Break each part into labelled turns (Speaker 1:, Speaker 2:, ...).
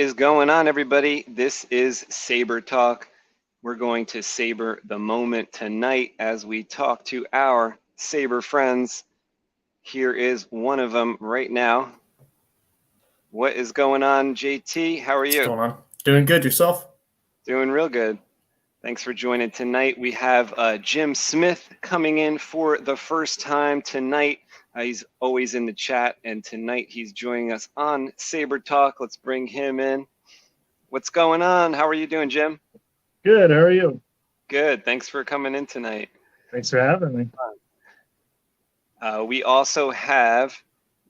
Speaker 1: is going on, everybody? This is Saber Talk. We're going to saber the moment tonight as we talk to our Saber friends. Here is one of them right now. What is going on, JT? How are you?
Speaker 2: What's going on? Doing good. Yourself?
Speaker 1: Doing real good. Thanks for joining tonight. We have Jim Smith coming in for the first time tonight. He's always in the chat, and tonight he's joining us on Saber Talk. Let's bring him in. What's going on? How are you doing, Jim?
Speaker 3: Good. How are you?
Speaker 1: Good. Thanks for coming in tonight.
Speaker 3: Thanks for having me.
Speaker 1: We also have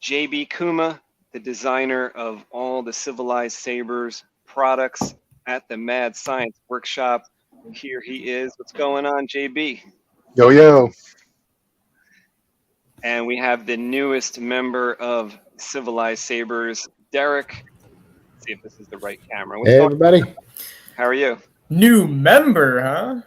Speaker 1: JB Kuma, the designer of all the Civilized Sabers products at the Mad Science Workshop. Here he is. What's going on, JB?
Speaker 4: Yo, yo.
Speaker 1: And we have the newest member of Civilized Sabers, Derek. Let's see if this is the right camera.
Speaker 4: Hey, everybody.
Speaker 1: How are you?
Speaker 2: New member, huh?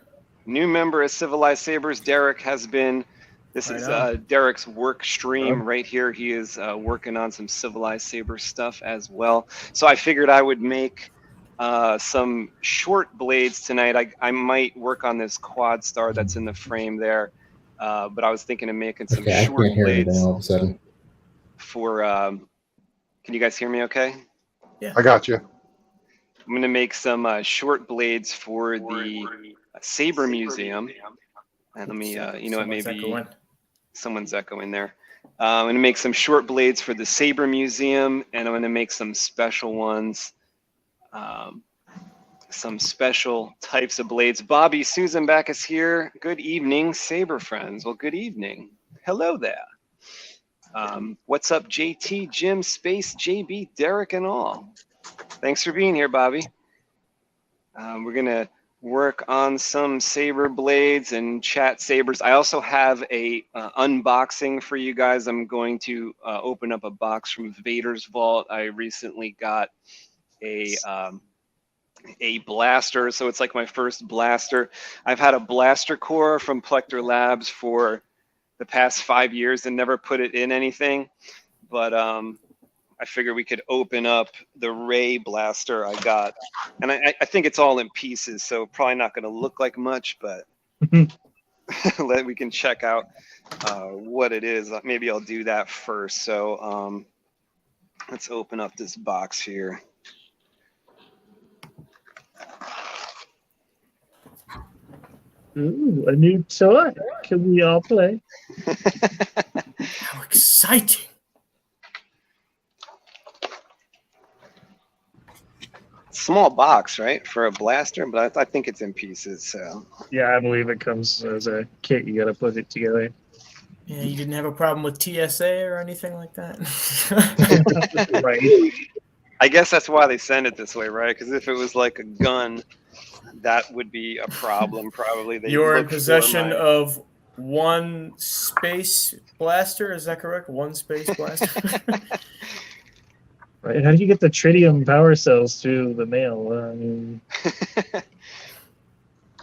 Speaker 1: New member of Civilized Sabers. Derek has been, this is Derek's work stream right here. He is working on some Civilized Sabers stuff as well. So I figured I would make some short blades tonight. I might work on this quad star that's in the frame there. But I was thinking of making some short
Speaker 4: I can't hear
Speaker 1: blades
Speaker 4: anything all of a sudden.
Speaker 1: for, can you guys hear me okay?
Speaker 2: Yeah.
Speaker 4: I got you.
Speaker 1: I'm going to make some short blades for the Saber Museum. And let me, you know what, maybe someone's echoing there. I'm going to make some short blades for the Saber Museum, and I'm going to make some special ones, some special types of blades. Bobby Susan back is here. Good evening, Saber friends. Well, good evening. Hello there. What's up, JT, Jim, Space, JB, Derek, and all? Thanks for being here, Bobby. We're going to work on some Saber blades and chat Sabers. I also have a unboxing for you guys. I'm going to open up a box from Vader's Vault. I recently got a blaster, so it's like my first blaster. I've had a blaster core from Plector Labs for the past 5 years and never put it in anything, but I figured we could open up the Ray blaster I got, and I think it's all in pieces, so probably not going to look like much, but we can check out what it is. Maybe I'll do that first. So let's open up this box here.
Speaker 3: Ooh, a new toy. Can we all play?
Speaker 2: How exciting.
Speaker 1: Small box, right, for a blaster, but I think it's in pieces. So
Speaker 3: Yeah, I believe it comes as a kit. You got to put it together.
Speaker 2: Yeah, you didn't have a problem with TSA or anything like that?
Speaker 3: Right.
Speaker 1: I guess that's why they send it this way, right? Because if it was like a gun, that would be a problem. Probably
Speaker 2: You're in possession of one space blaster, is that correct? One space blaster?
Speaker 3: Right. How do you get the tritium power cells through the mail? I mean,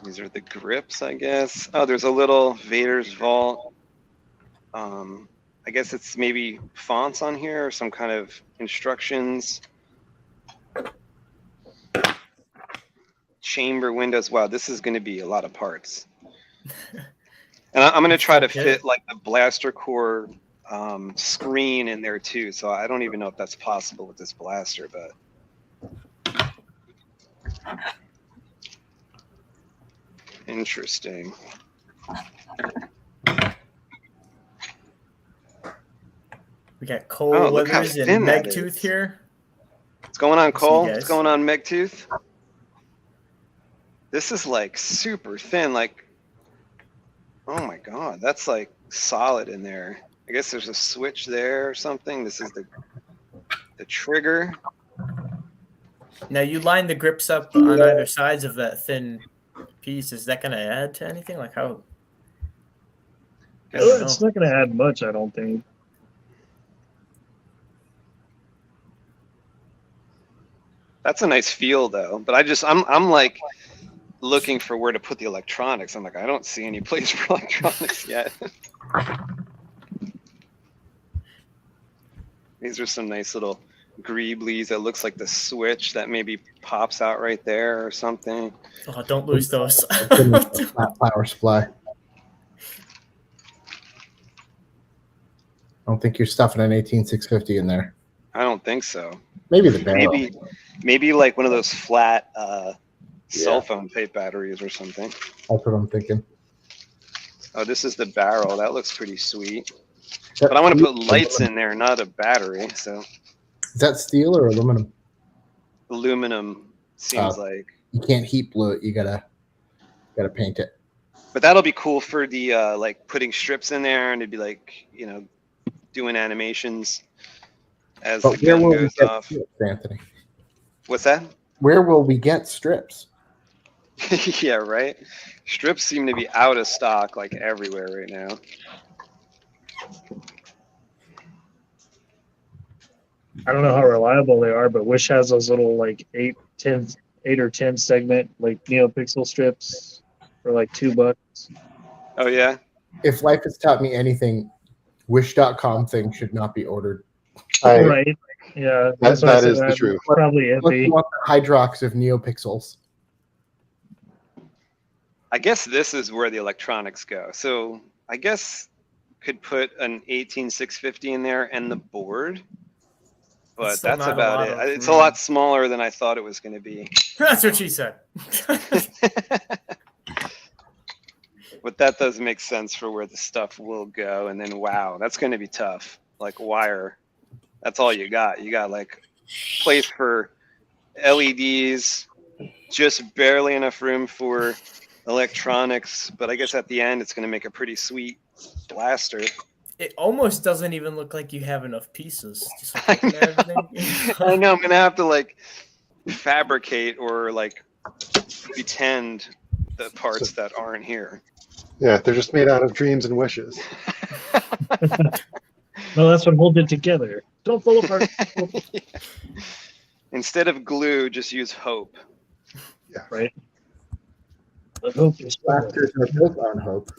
Speaker 1: these are the grips, I guess. Oh, there's a little Vader's Vault. I guess it's maybe fonts on here or some kind of instructions. Chamber windows. Wow, this is going to be a lot of parts. And I'm going to try to fit like the blaster core screen in there too. So I don't even know if that's possible with this blaster, but interesting.
Speaker 2: We got Cole Withers and Megtooth here.
Speaker 1: What's going on, Cole? What's going on, Megtooth? This is like super thin. Like, oh my God, that's like solid in there. I guess there's a switch there or something. This is the trigger.
Speaker 2: Now you line the grips up on either sides of that thin piece. Is that going to add to anything? Like how?
Speaker 3: It's not going to add much, I don't think.
Speaker 1: That's a nice feel though. But I'm like looking for where to put the electronics. I'm like, I don't see any place for electronics yet. These are some nice little greeblies that looks like the switch that maybe pops out right there or something.
Speaker 2: Oh, don't lose those.
Speaker 4: Flat power supply. I don't think you're stuffing an 18650 in there.
Speaker 1: I don't think so.
Speaker 4: Maybe the barrel.
Speaker 1: Maybe like one of those flat cell phone type batteries or something.
Speaker 4: That's what I'm thinking.
Speaker 1: Oh, this is the barrel. That looks pretty sweet. But I want to put lights in there, not a battery. So
Speaker 4: is that steel or aluminum?
Speaker 1: Aluminum seems like.
Speaker 4: You can't heat glue it. You gotta paint it.
Speaker 1: But that'll be cool for the like putting strips in there, and it'd be like, you know, doing animations as the gun goes off.
Speaker 4: Strips, Anthony?
Speaker 1: What's that?
Speaker 4: Where will we get strips?
Speaker 1: Yeah, right. Strips seem to be out of stock like everywhere right now.
Speaker 3: I don't know how reliable they are, but Wish has those little like 8 or 10 segment like Neopixel strips for like $2.
Speaker 1: Oh yeah.
Speaker 4: If life has taught me anything, Wish.com thing should not be ordered.
Speaker 3: Right. Yeah.
Speaker 5: That is the truth.
Speaker 3: Probably
Speaker 4: Unless
Speaker 3: iffy.
Speaker 4: you want the Hydrox of Neopixels.
Speaker 1: I guess this is where the electronics go. So I guess could put an 18650 in there and the board, but that's about it. It's a lot smaller than I thought it was going to be.
Speaker 2: That's what she said.
Speaker 1: But that does make sense for where the stuff will go. And then, wow, that's going to be tough. Like wire, that's all you got. You got like place for LEDs, just barely enough room for electronics. But I guess at the end, it's going to make a pretty sweet blaster.
Speaker 2: It almost doesn't even look like you have enough pieces. Just
Speaker 1: I know. I'm going to have to like fabricate or like pretend the parts that aren't here.
Speaker 5: Yeah, they're just made out of dreams and wishes.
Speaker 3: No, that's what holds it together. Don't fall apart.
Speaker 1: Yeah. Instead of glue, just use hope.
Speaker 5: Yeah.
Speaker 3: Right. The hope is
Speaker 4: Blasters are built on hope.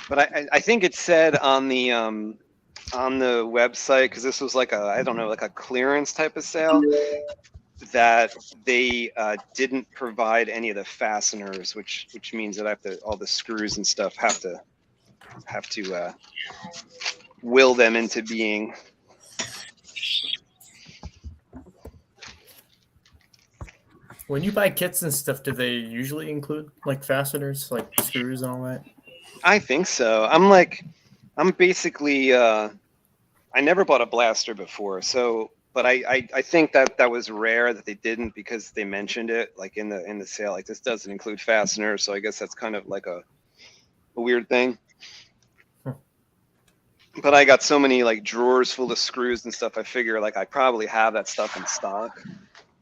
Speaker 1: But I think it said on the website, because this was like a, I don't know, like a clearance type of sale, that they didn't provide any of the fasteners, which means that all the screws and stuff have to will them into being.
Speaker 2: When you buy kits and stuff, do they usually include like fasteners, like screws and all that?
Speaker 1: I think so. I'm basically I never bought a blaster before, so but I think that was rare that they didn't, because they mentioned it like in the sale, like this doesn't include fasteners, so I guess that's kind of like a weird thing. But I got so many like drawers full of screws and stuff, I figure like I probably have that stuff in stock.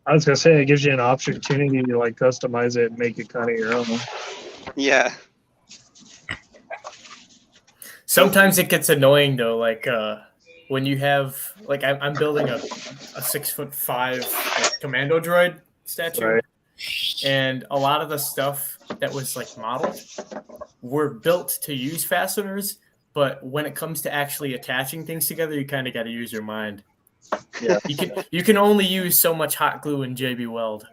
Speaker 3: I was gonna say it gives you an opportunity to like customize it and make it kind of your own.
Speaker 1: Yeah.
Speaker 2: Sometimes it gets annoying though, like when you have like I'm building a 6'5" like, commando droid statue,
Speaker 3: Right.
Speaker 2: and a lot of the stuff that was like modeled were built to use fasteners, but when it comes to actually attaching things together, you kind of got to use your mind.
Speaker 3: Yeah.
Speaker 2: You can only use so much hot glue in JB Weld.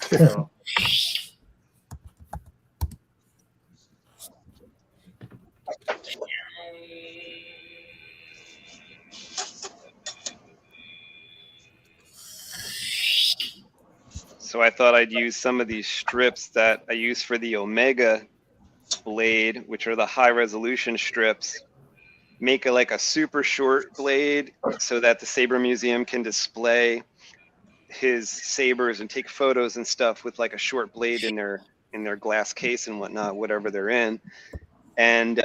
Speaker 2: So.
Speaker 1: So I thought I'd use some of these strips that I use for the Omega blade, which are the high resolution strips, make like a super short blade so that the Saber Museum can display his sabers and take photos and stuff with like a short blade in their glass case and whatnot, whatever they're in. And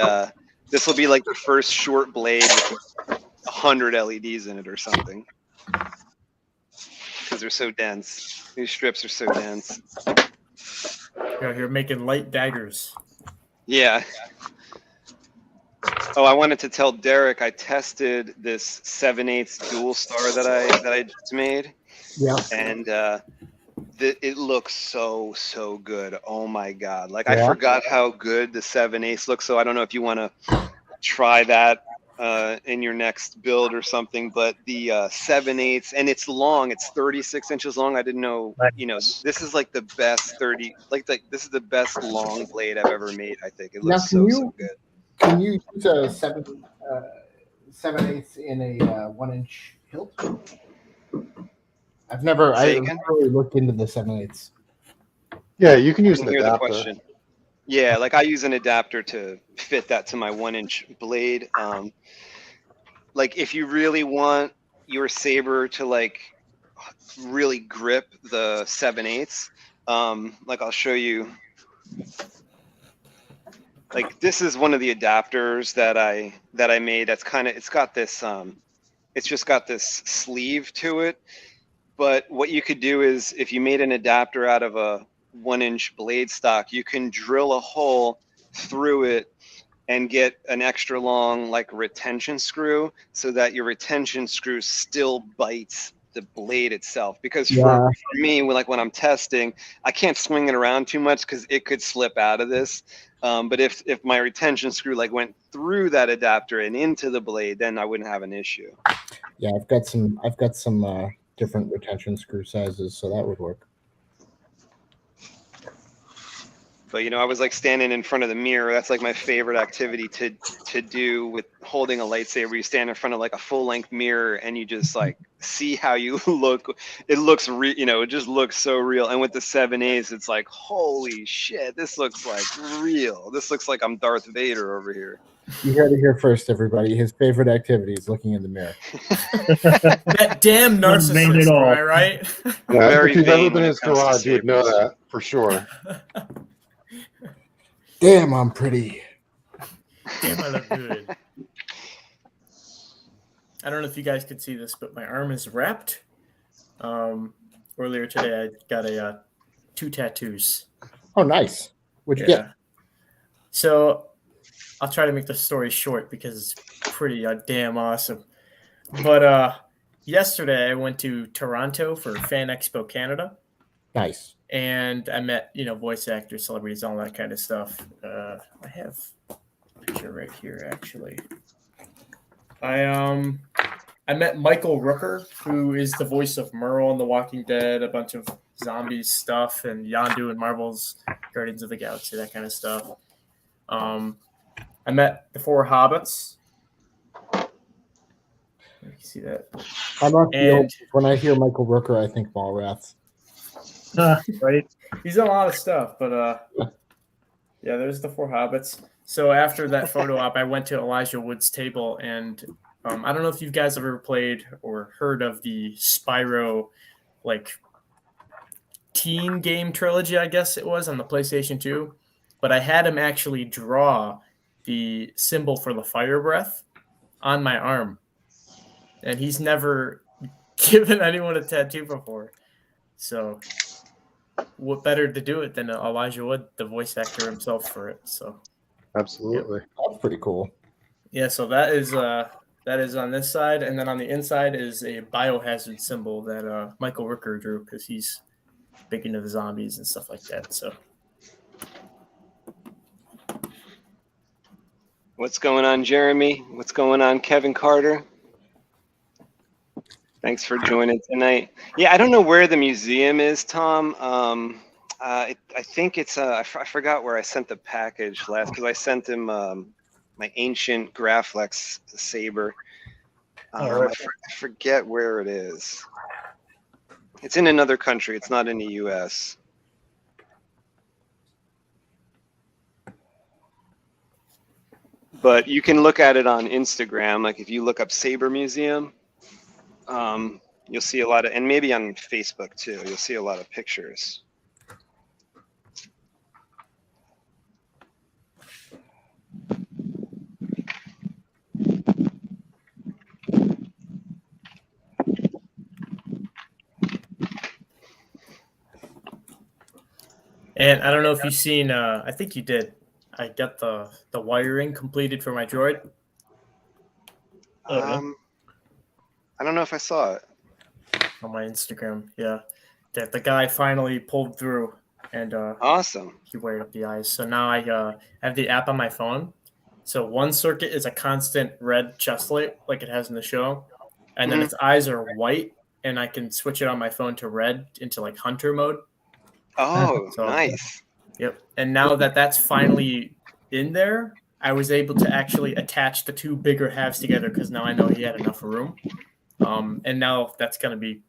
Speaker 1: this will be like the first short blade with 100 LEDs in it or something, because they're so dense. These strips are so dense.
Speaker 2: You're out here making light daggers.
Speaker 1: Yeah. Oh, I wanted to tell Derek I tested this 7/8 dual star that I just made.
Speaker 4: Yeah.
Speaker 1: And it looks so good. Oh my God! Like I forgot how good the 7/8 looks. So I don't know if you want to try that in your next build or something. But the 7/8, and it's long. It's 36 inches long. I didn't know. You know, this is like the best 30. This is the best long blade I've ever made. I think it looks so good.
Speaker 4: Can you use a 7/8 in a 1-inch hilt? I've never really looked into the 7/8.
Speaker 5: Yeah, you can use
Speaker 1: I
Speaker 5: an
Speaker 1: can hear the
Speaker 5: adapter.
Speaker 1: question. Yeah, like I use an adapter to fit that to my 1-inch blade. Like if you really want your saber to like really grip the 7/8, like I'll show you. Like this is one of the adapters that I made. That's kind of, it's got this it's just got this sleeve to it. But what you could do is if you made an adapter out of a 1-inch blade stock, you can drill a hole through it and get an extra long like retention screw, so that your retention screw still bites the blade itself. Because for me, when I'm testing, I can't swing it around too much because it could slip out of this. But if my retention screw like went through that adapter and into the blade, then I wouldn't have an issue.
Speaker 4: Yeah, I've got some different retention screw sizes, so that would work.
Speaker 1: But you know, I was like standing in front of the mirror. That's like my favorite activity to do with holding a lightsaber. You stand in front of like a full-length mirror and you just like see how you look. It looks you know, it just looks so real. And with the 7/8, it's like, holy shit, this looks like real. This looks like I'm Darth Vader over here.
Speaker 4: You heard it here first, everybody. His favorite activity is looking in the mirror.
Speaker 2: That damn narcissist, am I right?
Speaker 5: Yeah,
Speaker 1: Very
Speaker 5: if you've ever
Speaker 1: vain
Speaker 5: been
Speaker 1: when
Speaker 5: in
Speaker 1: it
Speaker 5: his
Speaker 1: comes to
Speaker 5: garage, you would know
Speaker 1: sabers.
Speaker 5: that for sure.
Speaker 4: Damn, I'm pretty.
Speaker 2: Damn, I look good. I don't know if you guys could see this, but my arm is wrapped. Earlier today, I got 2 tattoos.
Speaker 4: Oh, nice. What'd you get?
Speaker 2: So I'll try to make the story short because it's pretty damn awesome. But yesterday I went to Toronto for Fan Expo Canada.
Speaker 4: Nice.
Speaker 2: And I met, you know, voice actors, celebrities, all that kind of stuff. I have a picture right here, actually. I met Michael Rooker, who is the voice of Merle in The Walking Dead, a bunch of zombies stuff, and Yondu and Marvel's Guardians of the Galaxy, that kind of stuff. I met the 4 Hobbits. You can see that.
Speaker 4: I'm not the old, when I hear Michael Rooker, I think Mallrats.
Speaker 3: Right.
Speaker 2: He's done a lot of stuff, but yeah, there's the 4 Hobbits. So after that photo op, I went to Elijah Wood's table, and I don't know if you guys have ever played or heard of the Spyro, like, teen game trilogy, I guess it was, on the PlayStation 2. But I had him actually draw the symbol for the fire breath on my arm. And he's never given anyone a tattoo before. So what better to do it than Elijah Wood, the voice actor himself, for it. So
Speaker 5: Absolutely.
Speaker 4: That's pretty cool.
Speaker 2: yeah, so that is on this side, and then on the inside is a biohazard symbol that Michael Rooker drew because he's big into the zombies and stuff like that. So
Speaker 1: What's going on, Jeremy? What's going on, Kevin Carter? Thanks for joining tonight. Yeah, I don't know where the museum is, Tom. I think it's I forgot where I sent the package last, because I sent him my ancient Graflex saber. I forget where it is. It's in another country. It's not in the U.S. But you can look at it on Instagram. Like if you look up Saber Museum, you'll see a lot of, and maybe on Facebook too, you'll see a lot of pictures.
Speaker 2: And I don't know if you've seen, I think you did. I got the wiring completed for my droid.
Speaker 1: I don't know if I saw it.
Speaker 2: On my Instagram, yeah. That the guy finally pulled through, and
Speaker 1: Awesome.
Speaker 2: he wired up the eyes. So now I have the app on my phone. So one circuit is a constant red chest light, like it has in the show, and then its eyes are white, and I can switch it on my phone to red into like hunter mode.
Speaker 1: Oh,
Speaker 2: So,
Speaker 1: nice.
Speaker 2: Yep. And now that that's finally in there, I was able to actually attach the two bigger halves together because now I know he had enough room. And now that's going to be,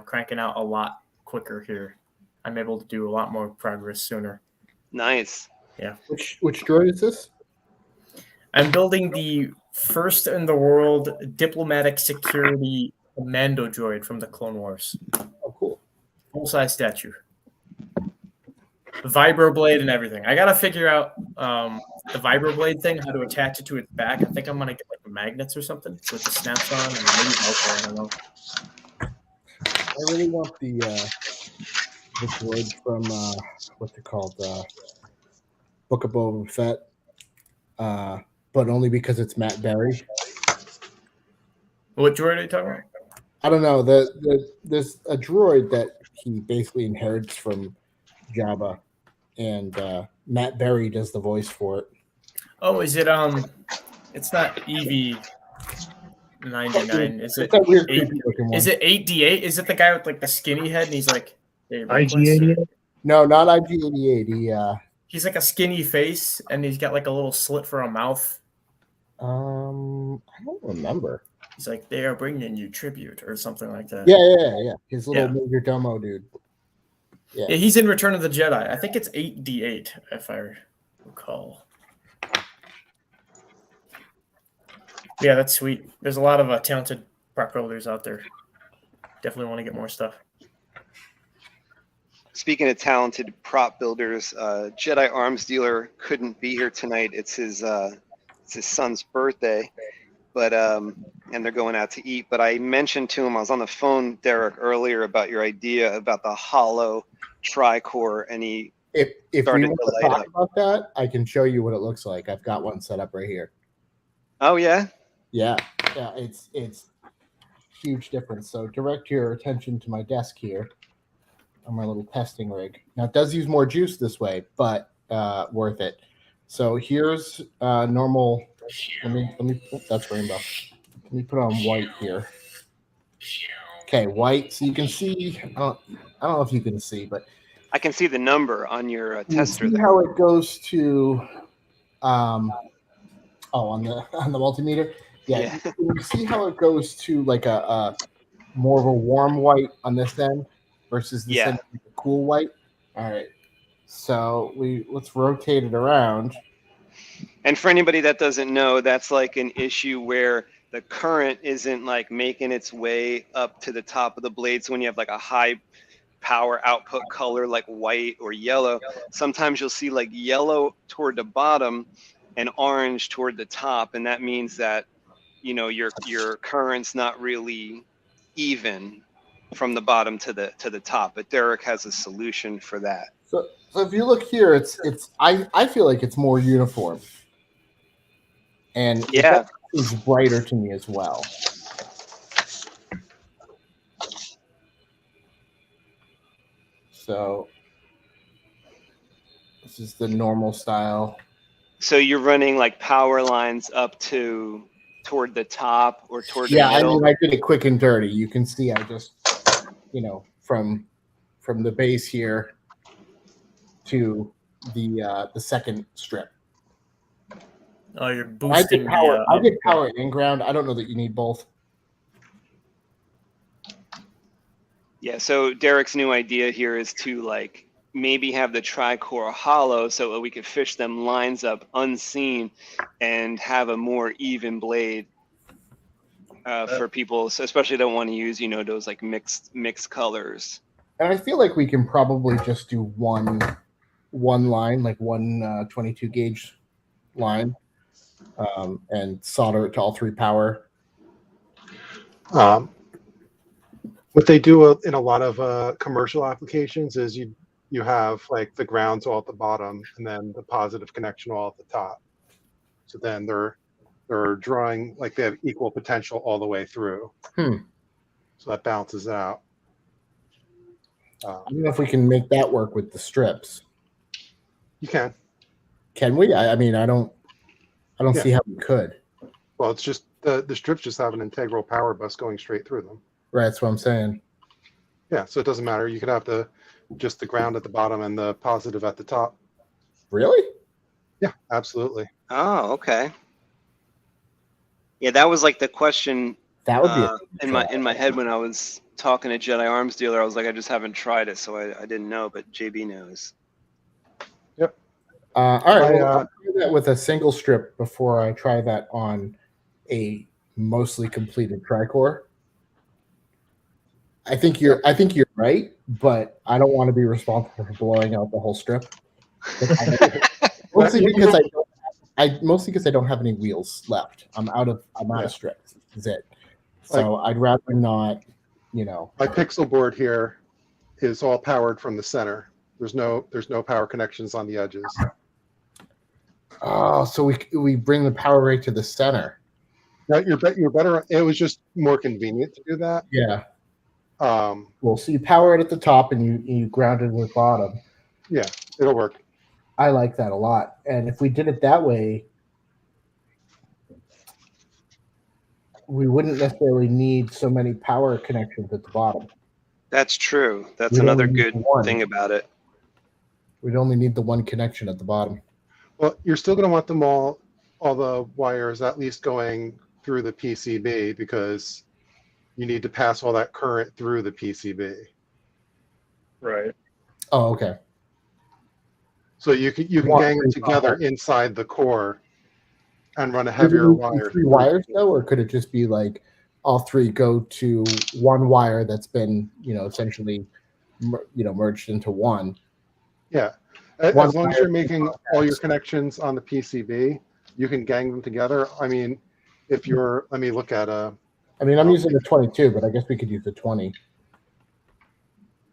Speaker 2: cranking out a lot quicker here. I'm able to do a lot more progress sooner.
Speaker 1: Nice.
Speaker 2: Yeah.
Speaker 4: Which droid is this?
Speaker 2: I'm building the first in the world diplomatic security commando droid from the Clone Wars.
Speaker 4: Oh, cool.
Speaker 2: Full-size statue. Vibroblade and everything. I gotta figure out the vibroblade thing, how to attach it to its back. I think I'm gonna get like magnets or something so it just snaps on, and maybe Velcro, I don't know.
Speaker 4: I really want the droid from what's it called, Book of Boba Fett, but only because it's Matt Berry.
Speaker 2: What droid are you talking about?
Speaker 4: I don't know. There's a droid that he basically inherits from Jabba, and Matt Berry does the voice for it.
Speaker 2: Oh, is it it's not EV99. Is it
Speaker 4: It's that weird
Speaker 2: 8,
Speaker 4: creepy looking one.
Speaker 2: is it 8D8? Is it the guy with like the skinny head and he's like
Speaker 3: IG88?
Speaker 4: No, not IG88.
Speaker 2: He's like a skinny face and he's got like a little slit for a mouth.
Speaker 4: I don't remember.
Speaker 2: He's like, they are bringing you tribute or something like that.
Speaker 4: Yeah. His little Major Domo dude.
Speaker 2: Yeah, he's in Return of the Jedi. I think it's 8D8, if I recall. Yeah, that's sweet. There's a lot of talented prop builders out there. Definitely want to get more stuff.
Speaker 1: Speaking of talented prop builders, Jedi Arms Dealer couldn't be here tonight. It's his son's birthday, but and they're going out to eat. But I mentioned to him, I was on the phone, Derek, earlier about your idea about the hollow tricore, and he
Speaker 4: If we
Speaker 1: started
Speaker 4: want
Speaker 1: to
Speaker 4: to
Speaker 1: light
Speaker 4: talk
Speaker 1: up.
Speaker 4: about that, I can show you what it looks like. I've got one set up right here.
Speaker 1: Oh yeah,
Speaker 4: Yeah, it's huge difference. So direct your attention to my desk here on my little testing rig. Now it does use more juice this way, but worth it. So here's normal. Let me. Oh, that's rainbow. Let me put on white here. Okay, white. So you can see. I don't know if you can see, but
Speaker 1: I can see the number on your tester
Speaker 4: see
Speaker 1: there.
Speaker 4: how it goes to. On the multimeter. Yeah. You see how it goes to like a more of a warm white on this end versus this end, like a cool white. All right. So let's rotate it around.
Speaker 1: And for anybody that doesn't know, that's like an issue where the current isn't like making its way up to the top of the blade. So when you have like a high power output color like white or yellow, sometimes you'll see like yellow toward the bottom and orange toward the top, and that means that your current's not really even from the bottom to the top. But Derek has a solution for that.
Speaker 4: So if you look here, it's I feel like it's more uniform, and it's brighter to me as well. So this is the normal style.
Speaker 1: So you're running like power lines up toward the top or toward the middle?
Speaker 4: I mean, I did it quick and dirty. You can see I just, from the base here to the second strip.
Speaker 2: Oh, you're boosting.
Speaker 4: I did power and ground. I don't know that you need both.
Speaker 1: Yeah, so Derek's new idea here is to like maybe have the tricore hollow so that we could fish them lines up unseen and have a more even blade for people, so especially don't want to use those like mixed colors.
Speaker 4: And I feel like we can probably just do one line, like one 22 gauge line, and solder it to all three power.
Speaker 5: What they do in a lot of commercial applications is you have like the grounds all at the bottom and then the positive connection all at the top. So then they're drawing like they have equal potential all the way through. So that balances out.
Speaker 4: I don't know if we can make that work with the strips.
Speaker 5: You can.
Speaker 4: Can we? I mean, I don't. I don't
Speaker 5: Yeah.
Speaker 4: see how we could.
Speaker 5: Well, it's just the strips just have an integral power bus going straight through them.
Speaker 4: Right, that's what I'm saying.
Speaker 5: Yeah, so it doesn't matter. You could have just the ground at the bottom and the positive at the top.
Speaker 4: Really?
Speaker 5: Yeah, absolutely.
Speaker 1: Oh, okay. Yeah, that was like the question
Speaker 4: That would be
Speaker 1: in my head when I was talking to Jedi Arms Dealer. I was like, I just haven't tried it, so I didn't know, but JB knows.
Speaker 4: all right. Well,
Speaker 5: I,
Speaker 4: I'll do that with a single strip before I try that on a mostly completed tricore. I think you're right, but I don't want to be responsible for blowing out the whole strip. Mostly because I don't have any wheels left. I'm out of strips. Is it? So I'd rather not,
Speaker 5: my pixel board here is all powered from the center. There's no power connections on the edges.
Speaker 4: Oh, so we bring the power right to the center.
Speaker 5: No, you're better. It was just more convenient to do that.
Speaker 4: Yeah.
Speaker 5: Um,
Speaker 4: Well, so you power it at the top and you ground it at the bottom.
Speaker 5: yeah, it'll work.
Speaker 4: I like that a lot. And if we did it that way, we wouldn't necessarily need so many power connections at the bottom.
Speaker 1: That's true. That's
Speaker 4: We'd
Speaker 1: another
Speaker 4: only need
Speaker 1: good
Speaker 4: one.
Speaker 1: thing about it.
Speaker 4: We'd only need the one connection at the bottom.
Speaker 5: Well, you're still going to want them all the wires at least going through the PCB because you need to pass all that current through the PCB.
Speaker 3: Right.
Speaker 4: Oh, okay.
Speaker 5: So you can gang them together inside the core and run a heavier wire.
Speaker 4: 3 wires though, or could it just be like all 3 go to one wire that's been, essentially, merged into one?
Speaker 5: Yeah. As long as you're making all your connections on the PCB, you can gang them together. I mean, let me look at
Speaker 4: I'm using the 22, but I guess we could use the 20.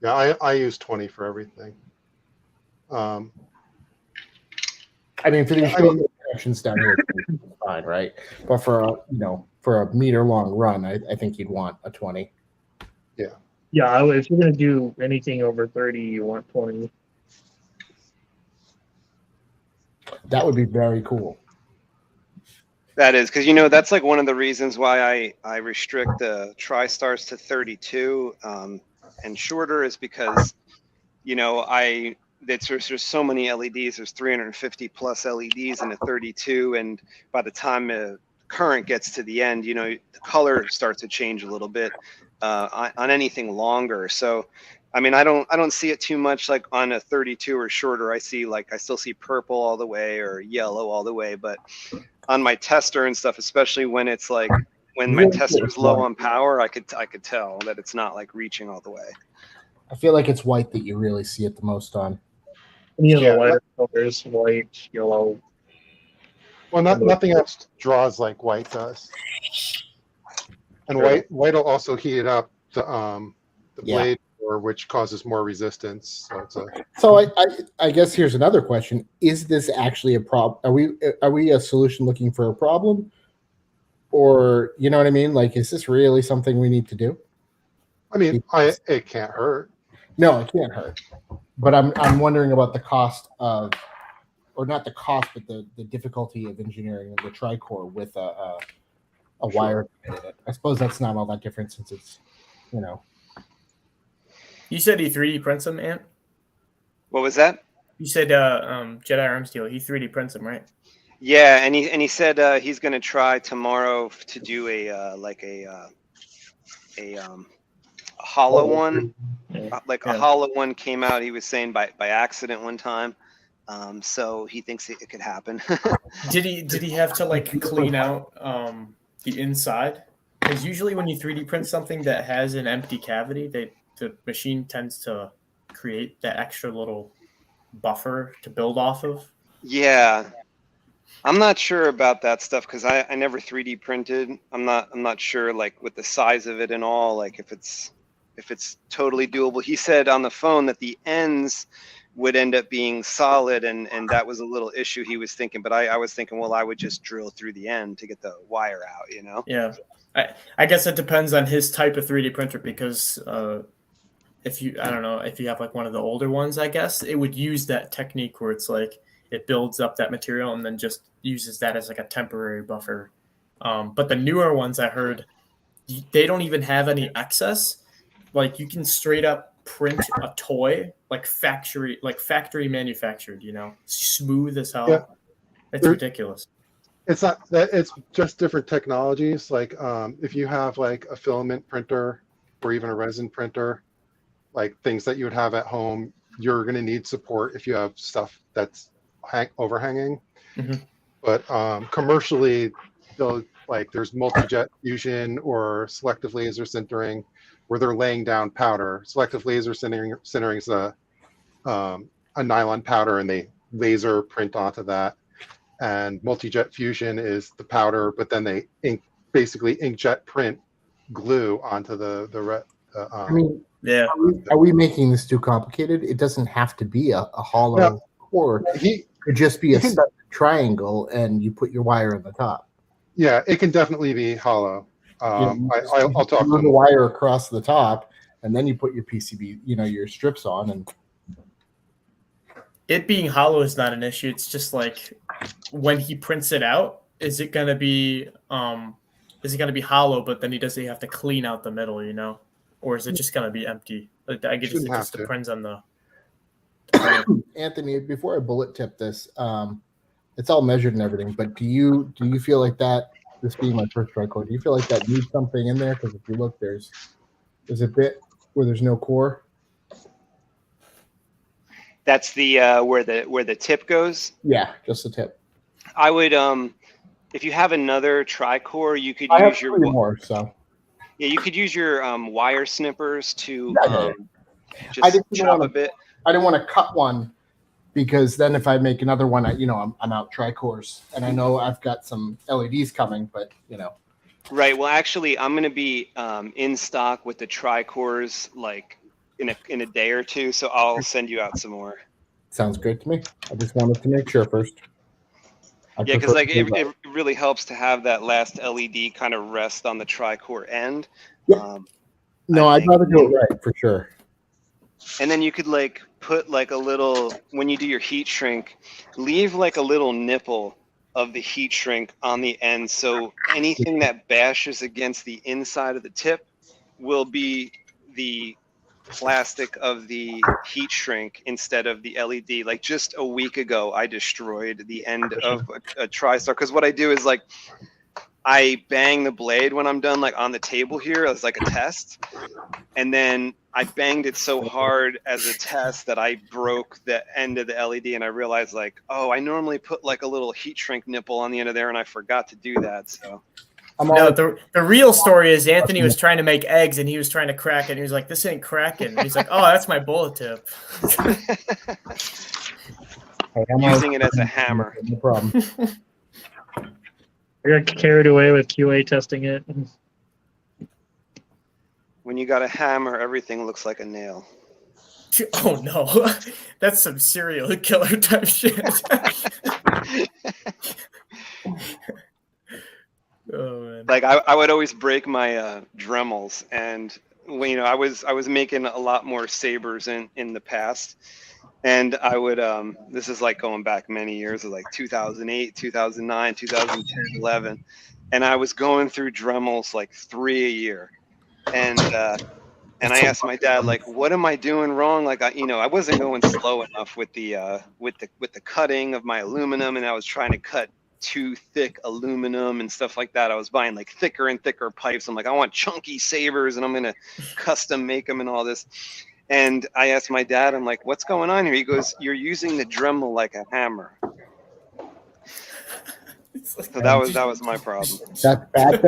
Speaker 5: Yeah, I use 20 for everything.
Speaker 4: For these short connections down here, it's fine, right? But for a meter long run, I think you'd want a 20.
Speaker 3: Yeah, if you're going to do anything over 30, you want 20.
Speaker 4: That would be very cool.
Speaker 1: That is because that's like one of the reasons why I restrict the TriStars to 32 and shorter is because there's so many LEDs. There's 350 plus LEDs in a 32, and by the time the current gets to the end, the color starts to change a little bit on anything longer. So, I don't see it too much like on a 32 or shorter. I still see purple all the way or yellow all the way, but on my tester and stuff, especially when it's like when my tester's low on power, I could tell that it's not like reaching all the way.
Speaker 4: I feel like it's white that you really see it the most on.
Speaker 3: Any of the lighter colors, white, yellow.
Speaker 5: Well, nothing else draws like white does. And white will also heat it up the blade, which causes more resistance.
Speaker 4: So I guess here's another question: is this actually a problem? Are we a solution looking for a problem, or you know what I mean? Like, is this really something we need to do?
Speaker 5: It can't hurt.
Speaker 4: No, it can't hurt. But I'm wondering about the cost of, or not the cost, but the difficulty of engineering the tricore with a wire in it. I suppose that's not all that different since it's,
Speaker 2: You said he 3D prints them, Ant?
Speaker 1: What was that?
Speaker 2: You said Jedi Arms Dealer. He 3D prints them, right?
Speaker 1: Yeah, and he said he's gonna try tomorrow to do a hollow one. A hollow one came out. He was saying by accident one time. So he thinks it could happen.
Speaker 2: Did he have to like clean out the inside? Because usually when you 3D print something that has an empty cavity, the machine tends to create that extra little buffer to build off of.
Speaker 1: Yeah, I'm not sure about that stuff because I never 3D printed. I'm not sure like with the size of it and all, like if it's totally doable. He said on the phone that the ends would end up being solid, and that was a little issue he was thinking. But I was thinking, well, I would just drill through the end to get the wire out,
Speaker 2: Yeah, I guess it depends on his type of 3D printer because if you have like one of the older ones, I guess it would use that technique where it's like it builds up that material and then just uses that as like a temporary buffer. But the newer ones I heard, they don't even have any excess. Like you can straight up print a toy like factory manufactured, smooth as hell.
Speaker 5: Yeah.
Speaker 2: It's ridiculous.
Speaker 5: It's not that, it's just different technologies. Like if you have like a filament printer or even a resin printer, like things that you would have at home, you're going to need support if you have stuff that's overhanging.
Speaker 2: Mm-hmm.
Speaker 5: But commercially, there's multi-jet fusion or selective laser sintering, where they're laying down powder. Selective laser sintering is a nylon powder, and they laser print onto that. And multi-jet fusion is the powder, but then they basically inkjet print glue onto
Speaker 4: yeah. Are we making this too complicated? It doesn't have to be a hollow core. It could just be a triangle, and you put your wire in the top.
Speaker 5: Yeah, it can definitely be hollow. I'll talk
Speaker 4: the wire across the top, and then you put your PCB, your strips on, and
Speaker 2: it being hollow is not an issue. It's just like when he prints it out, is it gonna be hollow? But then does he have to clean out the middle, or is it just gonna be empty? I guess it just depends on the.
Speaker 4: Anthony, before I bullet tip this, it's all measured and everything. But do you feel like that? This being my first tricord, do you feel like that needs something in there? Because if you look, there's a bit where there's no core.
Speaker 1: That's the where the tip goes.
Speaker 4: Yeah, just the tip.
Speaker 1: I would if you have another tricore, you could use your
Speaker 4: more. So
Speaker 1: yeah, you could use your wire snippers to
Speaker 4: just
Speaker 1: chop a bit.
Speaker 4: I didn't want to cut one because then if I make another one, I'm out tricores, and I know I've got some LEDs coming, but
Speaker 1: Right. Well, actually, I'm going to be in stock with the tricores like in a day or two, so I'll send you out some more.
Speaker 4: Sounds good to me. I just wanted to make sure first.
Speaker 1: Yeah, because it really helps to have that last LED kind of rest on the tricore end.
Speaker 4: Yeah. I'd rather do it right for sure.
Speaker 1: And then you could put a little, when you do your heat shrink, leave a little nipple of the heat shrink on the end, so anything that bashes against the inside of the tip will be the plastic of the heat shrink instead of the LED. Like just a week ago, I destroyed the end of a TriStar, because what I do is I bang the blade when I'm done, on the table here as a test, and then I banged it so hard as a test that I broke the end of the LED, and I realized I normally put a little heat shrink nipple on the end of there, and I forgot to do that. So
Speaker 2: no, the real story is Anthony was trying to make eggs, and he was trying to crack it, and he was like, "This ain't cracking." And he's like, "Oh, that's my bullet tip."
Speaker 1: Using it as a hammer.
Speaker 4: No problem.
Speaker 3: I got carried away with QA testing it.
Speaker 1: When you got a hammer, everything looks like a nail.
Speaker 2: Oh no, that's some serial killer type shit. Oh man.
Speaker 1: I would always break my Dremels, and I was making a lot more Sabers in the past, and I would this is going back many years, 2008, 2009, 2010, 11, and I was going through Dremels 3 a year, and I asked my dad what am I doing wrong? I wasn't going slow enough with the cutting of my aluminum, and I was trying to cut too thick aluminum and stuff like that. I was buying thicker and thicker pipes. I'm I want chunky Sabers, and I'm gonna custom make them and all this. And I asked my dad, I'm what's going on here? He goes, "You're using the Dremel like a hammer." So that was my problem.
Speaker 4: That's bad.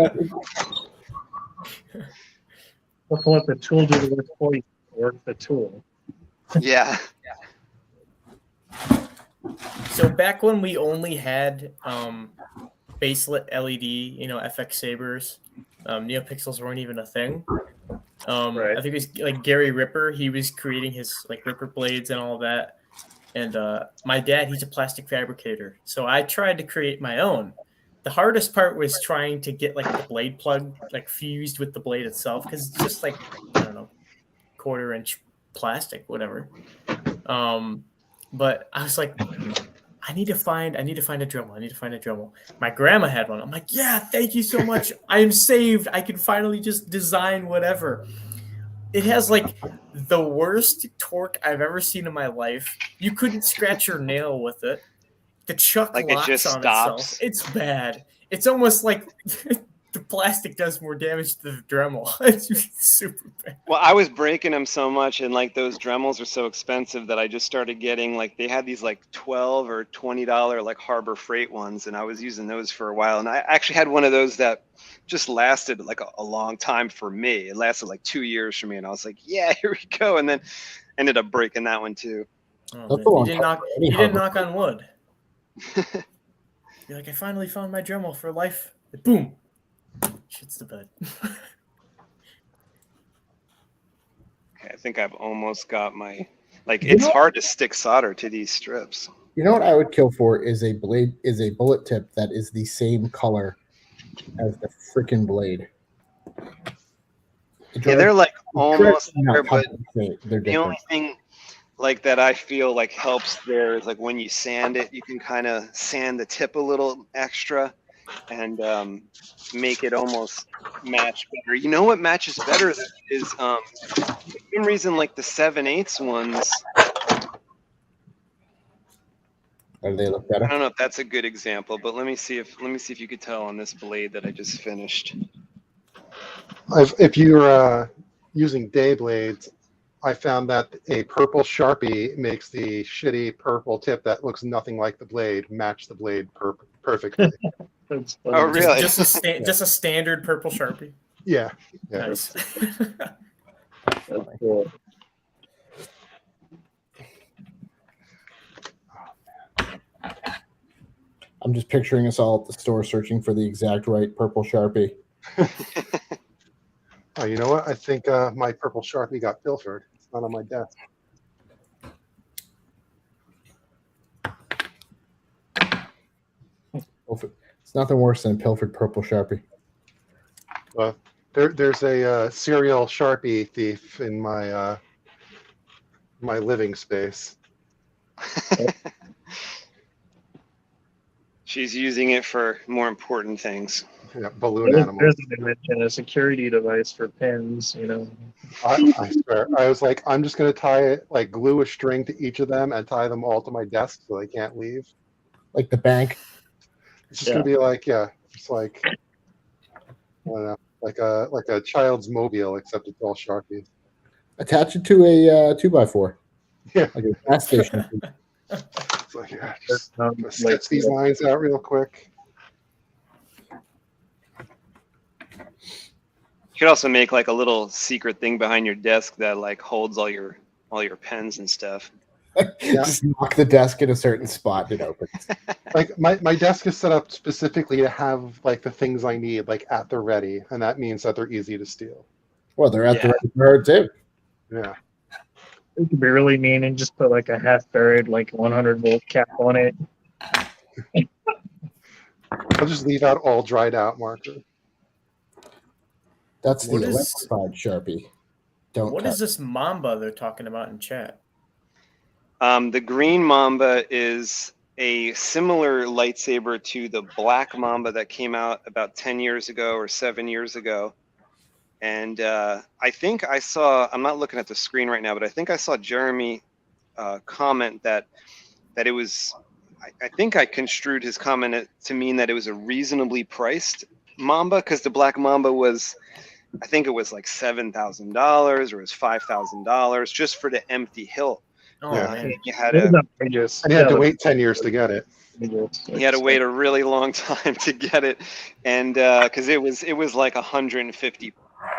Speaker 3: Let's let the tool do the work for you. Work the tool.
Speaker 1: Yeah.
Speaker 2: So back when we only had baselit LED, FX Sabers, Neopixels weren't even a thing.
Speaker 3: Right.
Speaker 2: I think it was Gary Ripper. He was creating his Ripper blades and all of that. And my dad, he's a plastic fabricator. So I tried to create my own. The hardest part was trying to get the blade plug fused with the blade itself, because it's just I don't know, 1/4 inch plastic, whatever. But I was I need to find a Dremel. I need to find a Dremel. My grandma had one. I'm like, yeah, thank you so much. I am saved. I can finally just design whatever. It has like the worst torque I've ever seen in my life. You couldn't scratch your nail with it. The chuck
Speaker 1: Like it
Speaker 2: locks
Speaker 1: just
Speaker 2: on
Speaker 1: stops.
Speaker 2: itself. It's bad. It's almost like the plastic does more damage to the Dremel. It's super bad.
Speaker 1: Well, I was breaking them so much, and like those Dremels are so expensive that I just started getting like they had these like $12 or $20 like Harbor Freight ones, and I was using those for a while. And I actually had one of those that just lasted like a long time for me. It lasted like 2 years for me, and I was like, yeah, here we go. And then ended up breaking that one too.
Speaker 2: Oh, man. You didn't knock on wood. You're like, I finally found my Dremel for life. Boom. Shit's the bed.
Speaker 1: Okay, I think I've almost got my, like, it's hard to stick solder to these strips.
Speaker 4: You know what I would kill for is a bullet tip that is the same color as the freaking blade.
Speaker 1: Yeah, they're like almost there, but
Speaker 4: they're
Speaker 1: the only thing like that I feel like helps there is like when you sand it, you can kind of sand the tip a little extra and make it almost match better. You know what matches better is for some reason like the 7/8 ones.
Speaker 4: They look better.
Speaker 1: I don't know if that's a good example, but let me see if you could tell on this blade that I just finished.
Speaker 5: If you're using day blades, I found that a purple Sharpie makes the shitty purple tip that looks nothing like the blade match the blade perfectly.
Speaker 3: That's funny.
Speaker 1: Oh, really?
Speaker 2: Just a standard purple Sharpie.
Speaker 5: Yeah.
Speaker 2: Nice.
Speaker 3: That's cool.
Speaker 4: I'm just picturing us all at the store searching for the exact right purple Sharpie.
Speaker 5: Oh, you know what? I think my purple Sharpie got pilfered. It's not on my desk.
Speaker 4: It's nothing worse than a pilfered purple Sharpie.
Speaker 5: There's a serial Sharpie thief in my my living space.
Speaker 1: She's using it for more important things.
Speaker 5: Yeah, balloon animals.
Speaker 3: There's an invention, a security device for pins, you know.
Speaker 5: I swear. I was like, I'm just going to tie it, like glue a string to each of them and tie them all to my desk so they can't leave.
Speaker 4: Like the bank.
Speaker 5: It's just going to be like, yeah, it's like, I don't know, like a child's mobile, except it's all Sharpie.
Speaker 4: Attach it to a 2x4.
Speaker 5: Yeah.
Speaker 4: Like a gas station.
Speaker 5: It's like, yeah, just
Speaker 3: Like,
Speaker 5: sketch these lines out real quick.
Speaker 1: You could also make like a little secret thing behind your desk that like holds all your pens and stuff.
Speaker 4: Just knock the desk in a certain spot and it opens.
Speaker 5: Like my desk is set up specifically to have like the things I need like at the ready, and that means that they're easy to steal.
Speaker 4: Well, they're at the ready for her too.
Speaker 5: Yeah.
Speaker 3: It could be really mean and just put like a half buried, like 100-volt cap on it.
Speaker 5: I'll just leave out all dried out marker.
Speaker 4: That's the
Speaker 2: What is-
Speaker 4: electrified Sharpie. Don't
Speaker 2: What
Speaker 4: touch.
Speaker 2: is this Mamba they're talking about in chat?
Speaker 1: The green Mamba is a similar lightsaber to the black Mamba that came out about 10 years ago or 7 years ago. And I think I saw, I'm not looking at the screen right now, but I think I saw Jeremy comment that it was, I think I construed his comment to mean that it was a reasonably priced Mamba, because the black Mamba was, I think it was like $7,000 or it was $5,000 just for the empty hilt.
Speaker 2: Oh,
Speaker 5: Yeah.
Speaker 2: man.
Speaker 1: You had
Speaker 3: It was
Speaker 1: to,
Speaker 3: outrageous.
Speaker 5: And you had to
Speaker 3: Yeah,
Speaker 5: wait 10 years to get it.
Speaker 1: you had to wait a really long time to get it, and because it was like 150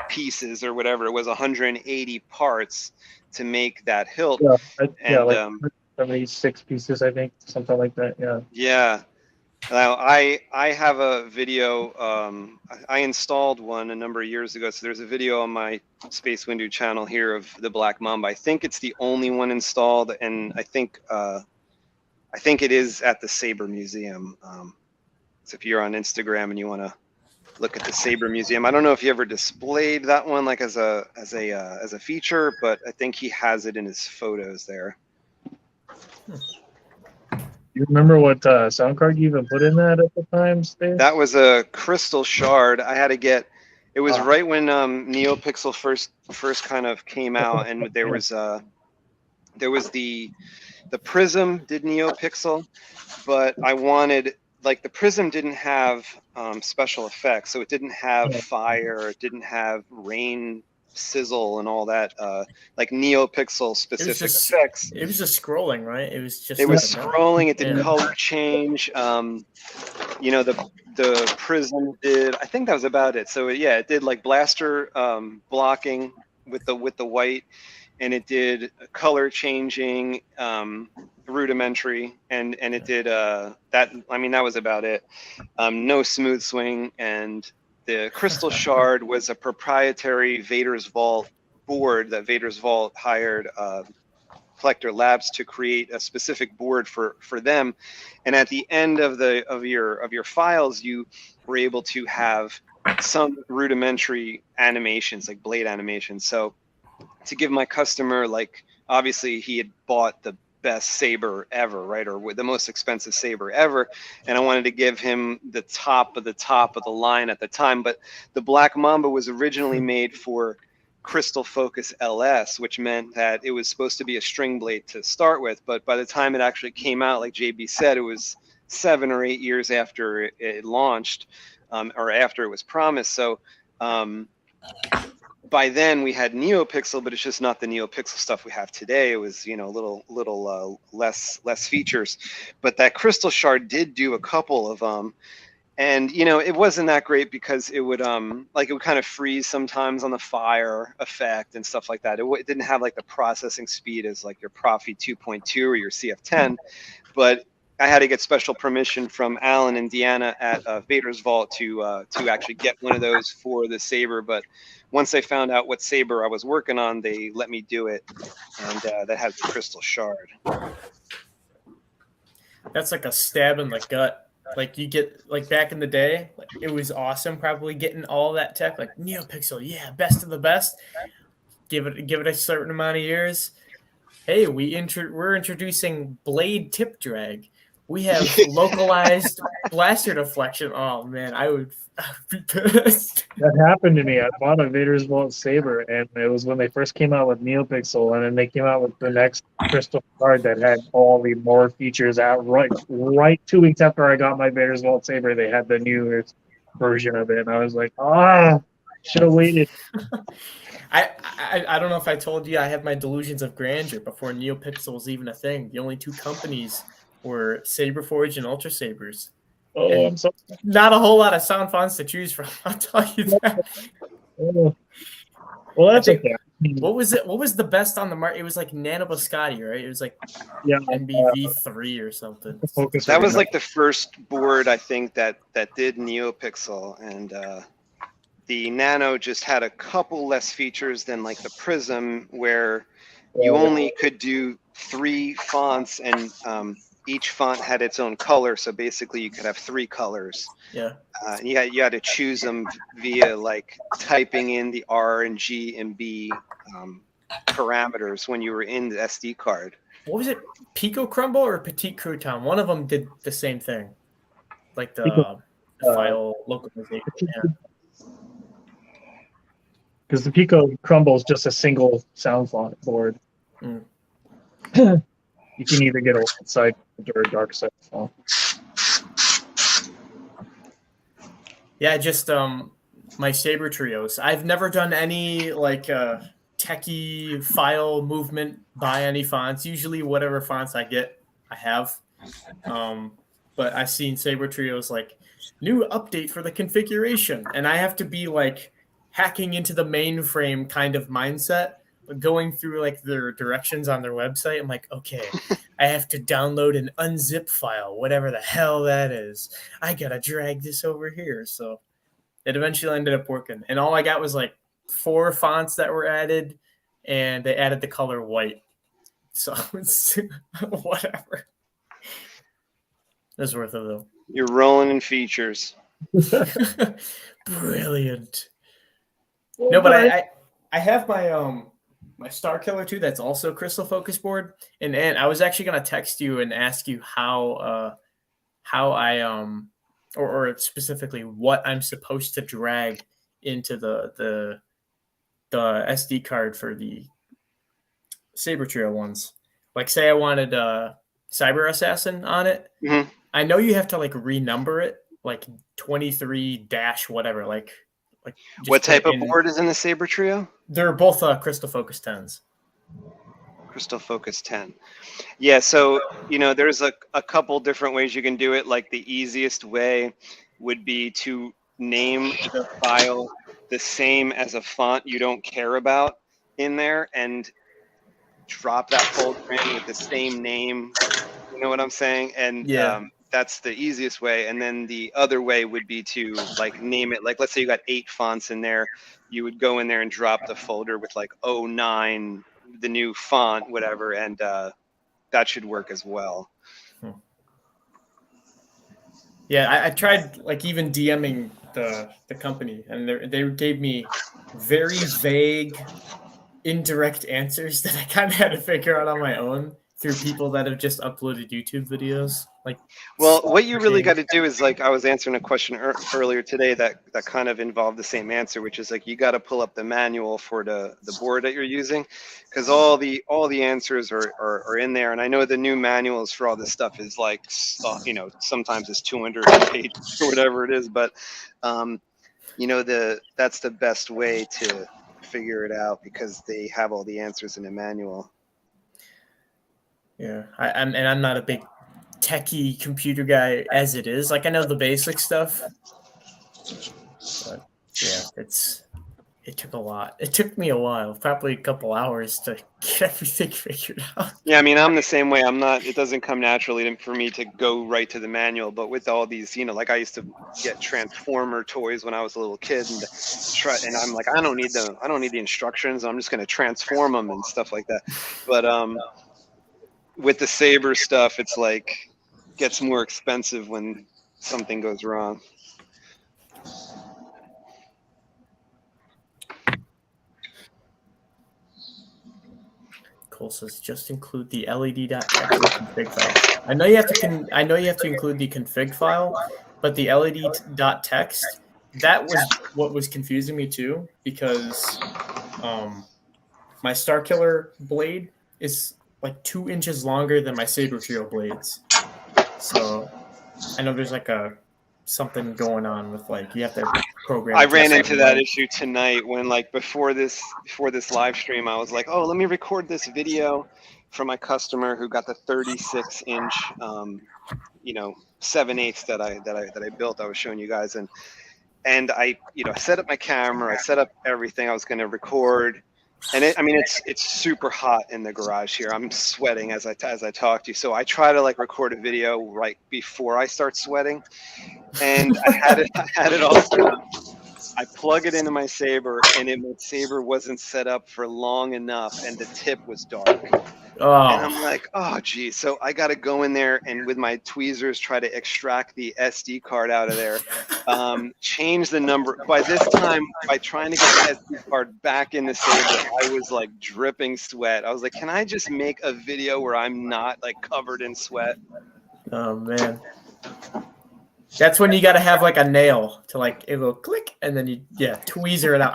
Speaker 1: pieces or whatever, it was 180 parts to make that hilt.
Speaker 3: Yeah, like
Speaker 1: And
Speaker 3: 76 pieces, I think, something like that. Yeah.
Speaker 1: yeah. Now I have a video. I installed one a number of years ago. So there's a video on my SpaceWindu channel here of the Black Mamba. I think it's the only one installed, and I think it is at the Saber Museum. So if you're on Instagram and you want to look at the Saber Museum, I don't know if he ever displayed that one like as a feature, but I think he has it in his photos there.
Speaker 3: You remember what sound card you even put in that at the time, Steve?
Speaker 1: That was a crystal shard. I had to get. It was
Speaker 3: Ah.
Speaker 1: right when Neopixel first kind of came out, and there was the Prism did Neopixel, but I wanted, like, the Prism didn't have special effects, so it didn't have fire, it didn't have rain, sizzle, and all that like Neopixel specific effects.
Speaker 2: It was just scrolling, right? It was just.
Speaker 1: It was
Speaker 2: like
Speaker 1: scrolling. It did
Speaker 2: Yeah.
Speaker 1: color change. You know, the Prism did. I think that was about it. So yeah, it did like blaster blocking with the white, and it did color changing, rudimentary, and it did that. I mean, that was about it. No smooth swing, and the crystal shard was a proprietary Vader's Vault board that Vader's Vault hired Collector Labs to create a specific board for them, and at the end of your files, you were able to have some rudimentary animations, like blade animations. So to give my customer, like, obviously he had bought the best saber ever, right, or the most expensive saber ever, and I wanted to give him the top of the line at the time. But the Black Mamba was originally made for Crystal Focus LS, which meant that it was supposed to be a string blade to start with, but by the time it actually came out, like JB said, it was 7 or 8 years after it launched, or after it was promised. So by then we had Neopixel, but it's just not the Neopixel stuff we have today. It was, you know, a little less features, but that crystal shard did do a couple of and you know, it wasn't that great because it would like, it would kind of freeze sometimes on the fire effect and stuff like that. It didn't have like the processing speed as like your Profi 2.2 or your CF10, but I had to get special permission from Alan and Deanna at Vader's Vault to actually get one of those for the Saber. But once they found out what Saber I was working on, they let me do it, and that has the crystal shard.
Speaker 2: That's like a stab in the gut. Like, you get, like, back in the day, like, it was awesome probably getting all that tech, like Neopixel, yeah, best of the best. Give it a certain amount of years. Hey, we're introducing blade tip drag. We have localized blaster deflection. Oh man, I would be pissed.
Speaker 3: That happened to me. I bought a Vader's Vault Saber, and it was when they first came out with Neopixel, and then they came out with the next crystal card that had all the more features out. Right 2 weeks after I got my Vader's Vault Saber, they had the new version of it, and I was like, should have waited.
Speaker 2: I don't know if I told you I have my delusions of grandeur before Neopixel was even a thing. The only two companies were Saberforge and Ultra Sabers.
Speaker 3: Oh, I'm so
Speaker 2: not a whole lot of sound fonts to choose from. I'll tell you that.
Speaker 3: well, that's okay.
Speaker 2: What was it? What was the best on the market? It was like Nano Biscotti, right? It was like NBV3 or something.
Speaker 1: That was like the first board, I think, that did Neopixel, and the Nano just had a couple less features than like the Prism, where you only could do 3 fonts, and each font had its own color. So basically, you could have 3 colors.
Speaker 2: Yeah.
Speaker 1: And you had to choose them via like typing in the R and G and B parameters when you were in the SD card.
Speaker 2: What was it? Pico Crumble or Petit Crouton? One of them did the same thing, like the file localization.
Speaker 3: Because the Pico Crumble is just a single sound font board.
Speaker 2: Mm.
Speaker 3: You can either get a light side or a dark side font.
Speaker 2: Yeah, just my Saber trios. I've never done any like techie file movement by any fonts. Usually whatever fonts I get, I have. But I've seen Saber trios like new update for the configuration, and I have to be like hacking into the mainframe kind of mindset, going through like their directions on their website. I'm like, okay, I have to download an unzip file, whatever the hell that is. I gotta drag this over here. So it eventually ended up working, and all I got was like 4 fonts that were added, and they added the color white. So it's whatever. It's worth it though.
Speaker 1: You're rolling in features.
Speaker 2: Brilliant. No, but I have my my Star Killer 2 that's also crystal focus board. And I was actually gonna text you and ask you how I or specifically what I'm supposed to drag into the SD card for the Saber Trio ones. Like, say I wanted Cyber Assassin on it.
Speaker 1: Mm-hmm.
Speaker 2: I know you have to like renumber it, like 23 dash whatever. Like
Speaker 1: what type of board is in the Saber Trio?
Speaker 2: They're both crystal focus 10s.
Speaker 1: Crystal Focus 10. Yeah, so there's a couple different ways you can do it. Like the easiest way would be to name the file the same as a font you don't care about in there and drop that folder in with the same name. You know what I'm saying? And that's the easiest way. And then the other way would be to like name it. Like, let's say you got 8 fonts in there. You would go in there and drop the folder with like 09, the new font, whatever, and that should work as well.
Speaker 2: Yeah, I tried like even DMing the company, and they gave me very vague, indirect answers that I kind of had to figure out on my own through people that have just uploaded YouTube videos. Like,
Speaker 1: well, what you really got to do is, like, I was answering a question earlier today that kind of involved the same answer, which is like you got to pull up the manual for the board that you're using, because all the answers are in there. And I know the new manuals for all this stuff is like, sometimes it's 200 pages or whatever it is, but that's the best way to figure it out because they have all the answers in the manual.
Speaker 2: Yeah, I'm not a big techie computer guy as it is. Like, I know the basic stuff, but yeah, it took a lot. It took me a while, probably a couple hours to get everything figured out.
Speaker 1: Yeah, I mean, I'm the same way. It doesn't come naturally for me to go right to the manual, but with all these, like I used to get Transformer toys when I was a little kid and I'm like, I don't need the instructions. I'm just going to transform them and stuff like that. But, with the Saber stuff, it's like gets more expensive when something goes wrong.
Speaker 2: Cool. So just include the LED.text config file. I know you have to include the config file, but the LED.text, that was what was confusing me too, because my Star Killer blade is like 2 inches longer than my Saber Trio blades. So I know there's like something going on with like you have to program.
Speaker 1: I ran into that issue tonight when like before this live stream, I was like, oh, let me record this video for my customer who got the 36-inch 7/8 that I built. I was showing you guys, and I set up my camera, I set up everything. I was going to record. And it's super hot in the garage here. I'm sweating as I talk to you. So I try to like record a video right before I start sweating, and I had it all set up. I plug it into my Saber, and my Saber wasn't set up for long enough, and the tip was dark.
Speaker 2: Oh.
Speaker 1: And I'm like, oh, geez. So I got to go in there and with my tweezers try to extract the SD card out of there, change the number. By this time, by trying to get the SD card back in the Saber, I was like dripping sweat. I was like, can I just make a video where I'm not like covered in sweat?
Speaker 2: Oh, man. That's when you got to have like a nail to like it will click and then you tweezer it out.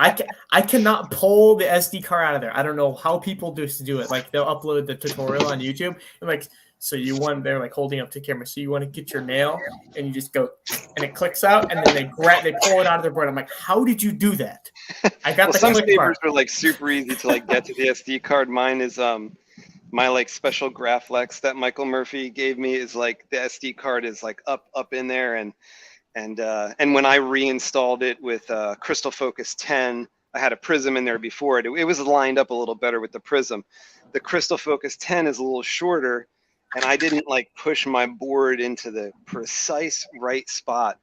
Speaker 2: I cannot pull the SD card out of there. I don't know how people do it. Like they'll upload the tutorial on YouTube and like so they're like holding up to camera. So you want to get your nail and you just go and it clicks out and then they pull it out of their board. I'm like, how did you do that? I got
Speaker 1: some
Speaker 2: click
Speaker 1: Sabers
Speaker 2: part.
Speaker 1: are like super easy to like get to the SD card. Mine is my like special Graflex that Michael Murphy gave me is like the SD card is like up in there, and when I reinstalled it with Crystal Focus 10, I had a Prism in there before it. It was lined up a little better with the Prism. The Crystal Focus 10 is a little shorter, and I didn't like push my board into the precise right spot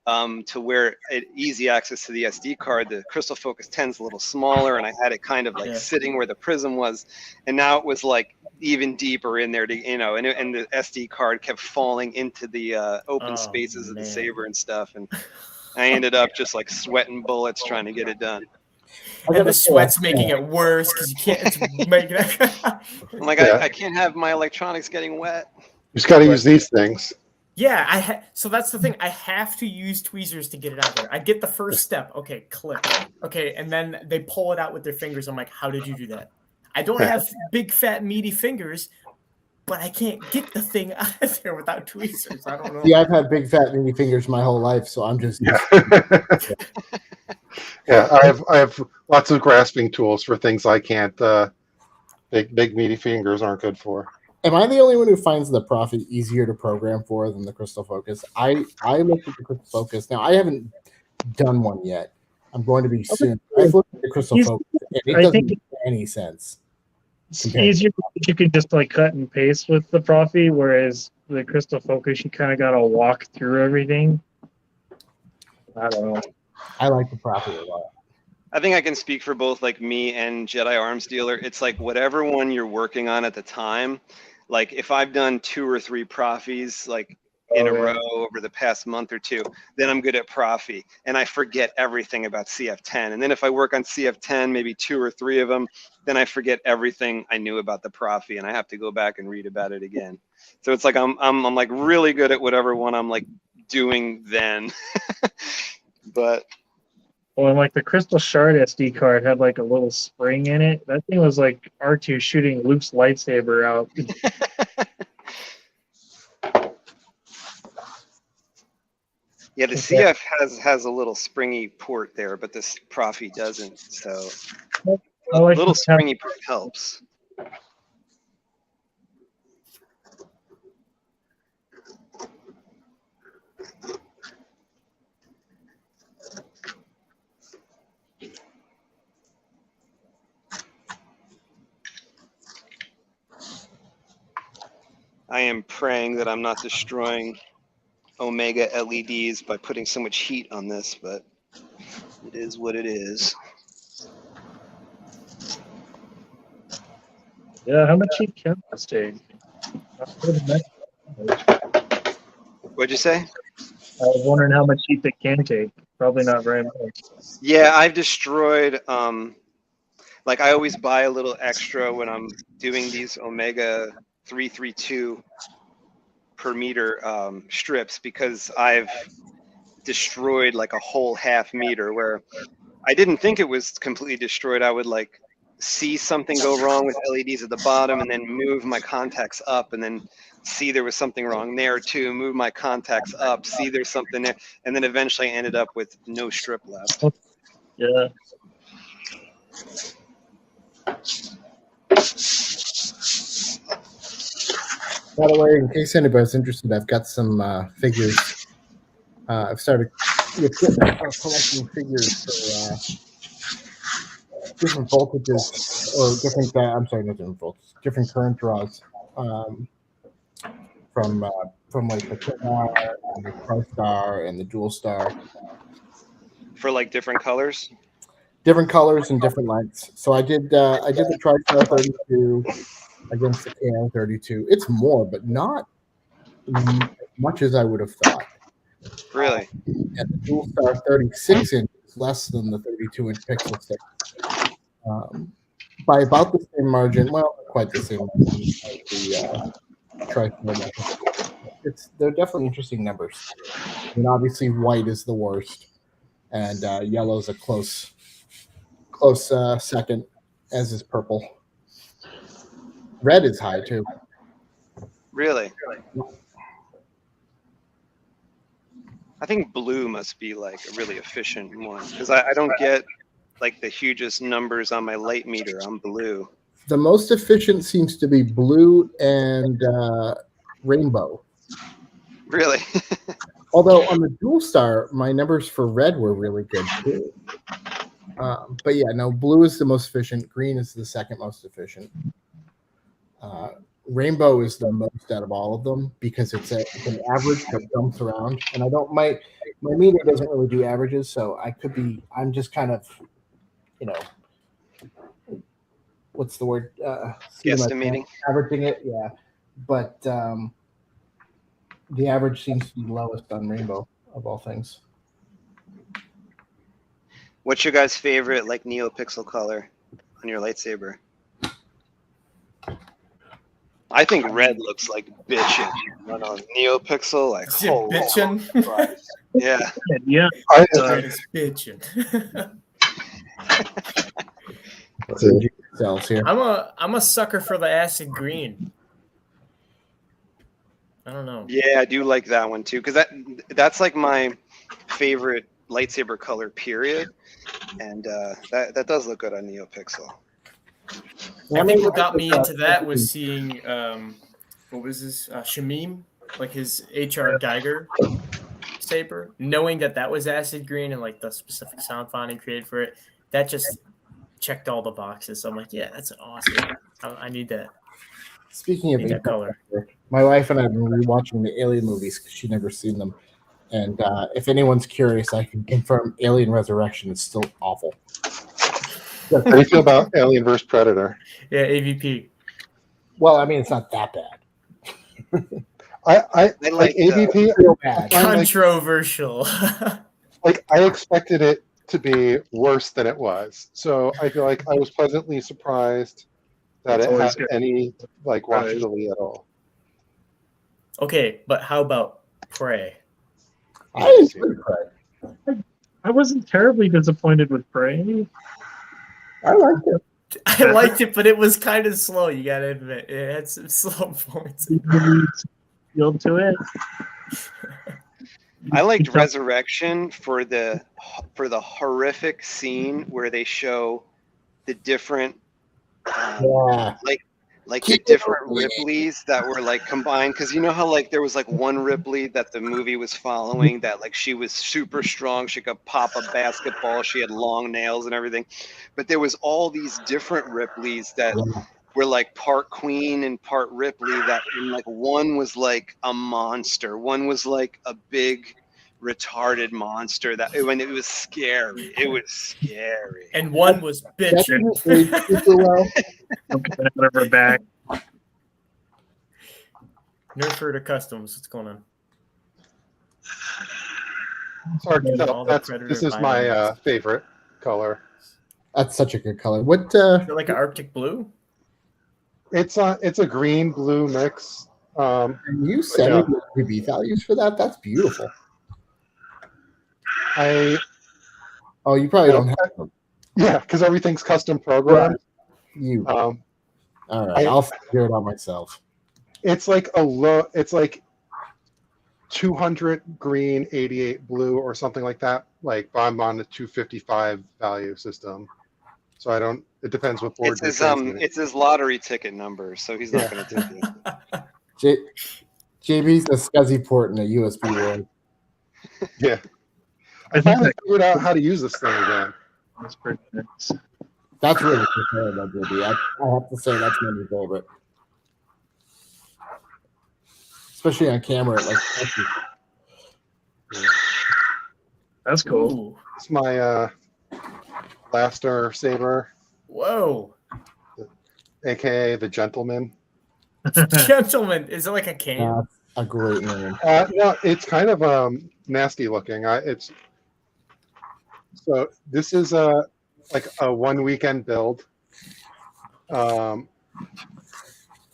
Speaker 1: to where easy access to the SD card. The Crystal Focus 10 is a little smaller, and I had it kind of like sitting where the Prism was, and now it was like even deeper in there to and the SD card kept falling into the open spaces of the Saber and stuff, and I ended up just like sweating bullets trying to get it done.
Speaker 2: And the sweat's making it worse because you can't. It's making it.
Speaker 1: I'm like,
Speaker 5: Yeah.
Speaker 1: I can't have my electronics getting wet.
Speaker 5: You just got to use these things.
Speaker 2: Yeah, so that's the thing. I have to use tweezers to get it out there. I get the first step. Okay, click. Okay, and then they pull it out with their fingers. I'm like, how did you do that? I don't have big, fat, meaty fingers, but I can't get the thing out of there without tweezers. I don't know.
Speaker 4: Yeah, I've had big, fat, meaty fingers my whole life, so I'm just.
Speaker 5: Yeah. Yeah, I have lots of grasping tools for things I can't. Big meaty fingers aren't good for.
Speaker 4: Am I the only one who finds the Prophet easier to program for than the Crystal Focus? I looked at the Crystal Focus. Now, I haven't done one yet. I'm going to be soon. I've looked at the Crystal Focus, and it doesn't make any sense.
Speaker 3: It's easier because you can just like cut and paste with the Prophet, whereas the Crystal Focus, you kind of got to walk through everything. I don't know.
Speaker 4: I like the Prophet a lot.
Speaker 1: I think I can speak for both like me and Jedi Arms Dealer. It's like whatever one you're working on at the time. Like if I've done 2 or 3 Profis like in a row over the past month or 2, then I'm good at Profi and I forget everything about CF10. And then if I work on CF10, maybe 2 or 3 of them, then I forget everything I knew about the Profi and I have to go back and read about it again. So it's like I'm like really good at whatever one I'm like doing then. But
Speaker 3: Well, and like the Crystal Shard SD card had like a little spring in it. That thing was like R2 shooting Luke's lightsaber out.
Speaker 1: yeah, the CF has a little springy port there, but this Profi doesn't. So a
Speaker 3: like
Speaker 1: little
Speaker 3: to have-
Speaker 1: springy port helps. I am praying that I'm not destroying Omega LEDs by putting so much heat on this, but it is what it is.
Speaker 3: Yeah, how much heat can this take?
Speaker 1: What'd you say?
Speaker 3: I was wondering how much heat it can take. Probably not very much.
Speaker 1: Yeah, I've destroyed, like I always buy a little extra when I'm doing these Omega 332 per meter strips because I've destroyed like a whole half meter where I didn't think it was completely destroyed. I would like see something go wrong with LEDs at the bottom and then move my contacts up and then see there was something wrong there too, move my contacts up, see there's something there, and then eventually I ended up with no strip left.
Speaker 3: Yeah.
Speaker 4: By the way, in case anybody's interested, I've got some figures. I've started collecting figures for different voltages or different. I'm sorry, not different voltages, different current draws from like the Cabrera and the TriStar and the Dual Star.
Speaker 1: For like different colors.
Speaker 4: Different colors and different lengths. So I did the TriStar 32 against the KN 32. It's more, but not as much as I would have thought.
Speaker 1: Really?
Speaker 4: And the Dual Star 36 inch is less than the 32 inch pixel stick. By about the same margin, well, not quite the same margin as the TriStar. They're definitely interesting numbers. I mean, obviously white is the worst, and yellow is a close second, as is purple. Red is high too.
Speaker 1: Really? I think blue must be like a really efficient one because I don't get like the hugest numbers on my light meter on blue.
Speaker 4: The most efficient seems to be blue and rainbow.
Speaker 1: Really?
Speaker 4: Although on the Dual Star, my numbers for red were really good too. But yeah, no, blue is the most efficient. Green is the second most efficient. Rainbow is the most out of all of them because it's an average that jumps around, and I don't my meter doesn't really do averages, so I'm just kind of, what's the word?
Speaker 1: Guesstimating.
Speaker 4: Averaging it, yeah. But the average seems to be lowest on Rainbow of all things.
Speaker 1: What's your guys' favorite like Neopixel color on your lightsaber? I think red looks like bitchin'. On a Neopixel, like
Speaker 2: Is it
Speaker 1: holy
Speaker 2: bitchin'?
Speaker 1: Christ. Yeah.
Speaker 3: Yeah.
Speaker 5: I,
Speaker 2: It's bitchin'.
Speaker 4: Cells here.
Speaker 2: I'm a sucker for the acid green. I don't know.
Speaker 1: Yeah, I do like that one too, because that's like my favorite lightsaber color, period. And that does look good on Neopixel.
Speaker 2: I think what got me into that was seeing what was this Shamim, like his HR Geiger saber, knowing that was acid green and like the specific sound font he created for it. That just checked all the boxes. So I'm like, yeah, that's awesome. I need that.
Speaker 4: Speaking of
Speaker 2: that color,
Speaker 4: my wife and I have been rewatching the Alien movies because she'd never seen them. And if anyone's curious, I can confirm Alien Resurrection is still awful.
Speaker 5: how do you feel about Alien vs. Predator?
Speaker 2: Yeah, AVP.
Speaker 4: Well, I mean, it's not that bad.
Speaker 5: I like AVP.
Speaker 4: Real bad.
Speaker 2: Controversial.
Speaker 5: Like I expected it to be worse than it was, so I feel like I was pleasantly surprised that
Speaker 3: That's
Speaker 5: it
Speaker 3: always
Speaker 5: had
Speaker 3: good.
Speaker 5: any like watchability at all.
Speaker 2: Okay, but how about Prey?
Speaker 4: I enjoyed Prey.
Speaker 3: I wasn't terribly disappointed with Prey.
Speaker 4: I liked it.
Speaker 2: I liked it, but it was kind of slow. You gotta admit, it had some slow points.
Speaker 3: Feel to it.
Speaker 1: I liked Resurrection for the horrific scene where they show the different
Speaker 4: Yeah.
Speaker 1: like the different Ripleys that were like combined, because you know how like there was like one Ripley that the movie was following that like she was super strong, she could pop a basketball, she had long nails and everything, but there was all these different Ripleys that were like part queen and part Ripley, that and like one was like a monster, one was like a big retarded monster that when it was scary,
Speaker 2: And one was bitching.
Speaker 3: Out of her back.
Speaker 2: Nerf her to customs. What's going on?
Speaker 5: Sorry,
Speaker 2: All
Speaker 5: no,
Speaker 2: the
Speaker 5: this
Speaker 2: Predator
Speaker 5: is my favorite color.
Speaker 4: That's such a good color. What?
Speaker 2: Is it like an Arctic blue?
Speaker 5: It's a green blue mix.
Speaker 4: You set RGB values for that? That's beautiful.
Speaker 5: I
Speaker 4: Oh, you probably don't have them.
Speaker 5: yeah, because everything's custom programmed.
Speaker 4: You. All right, I'll figure it out myself.
Speaker 5: It's like a low. It's like 200 green, 88 blue, or something like that. Like I'm on the 255 value system, so I don't. It depends what board
Speaker 1: It's
Speaker 5: you're
Speaker 1: his
Speaker 5: transmitting.
Speaker 1: it's his lottery ticket number, so he's not going to take it.
Speaker 4: JB's a SCSI port in a USB world.
Speaker 5: Yeah, I finally figured out how to use this thing again.
Speaker 3: That's pretty nice.
Speaker 4: That's really good, though, JB. I have to say that's my new favorite, especially on camera. Like
Speaker 3: That's cool.
Speaker 2: Ooh.
Speaker 5: It's my blaster saber,
Speaker 2: Whoa.
Speaker 5: aka the Gentleman.
Speaker 2: Gentlemen, is it like a cane?
Speaker 4: that's a great name.
Speaker 5: No, it's kind of nasty looking. So this is like a one weekend build.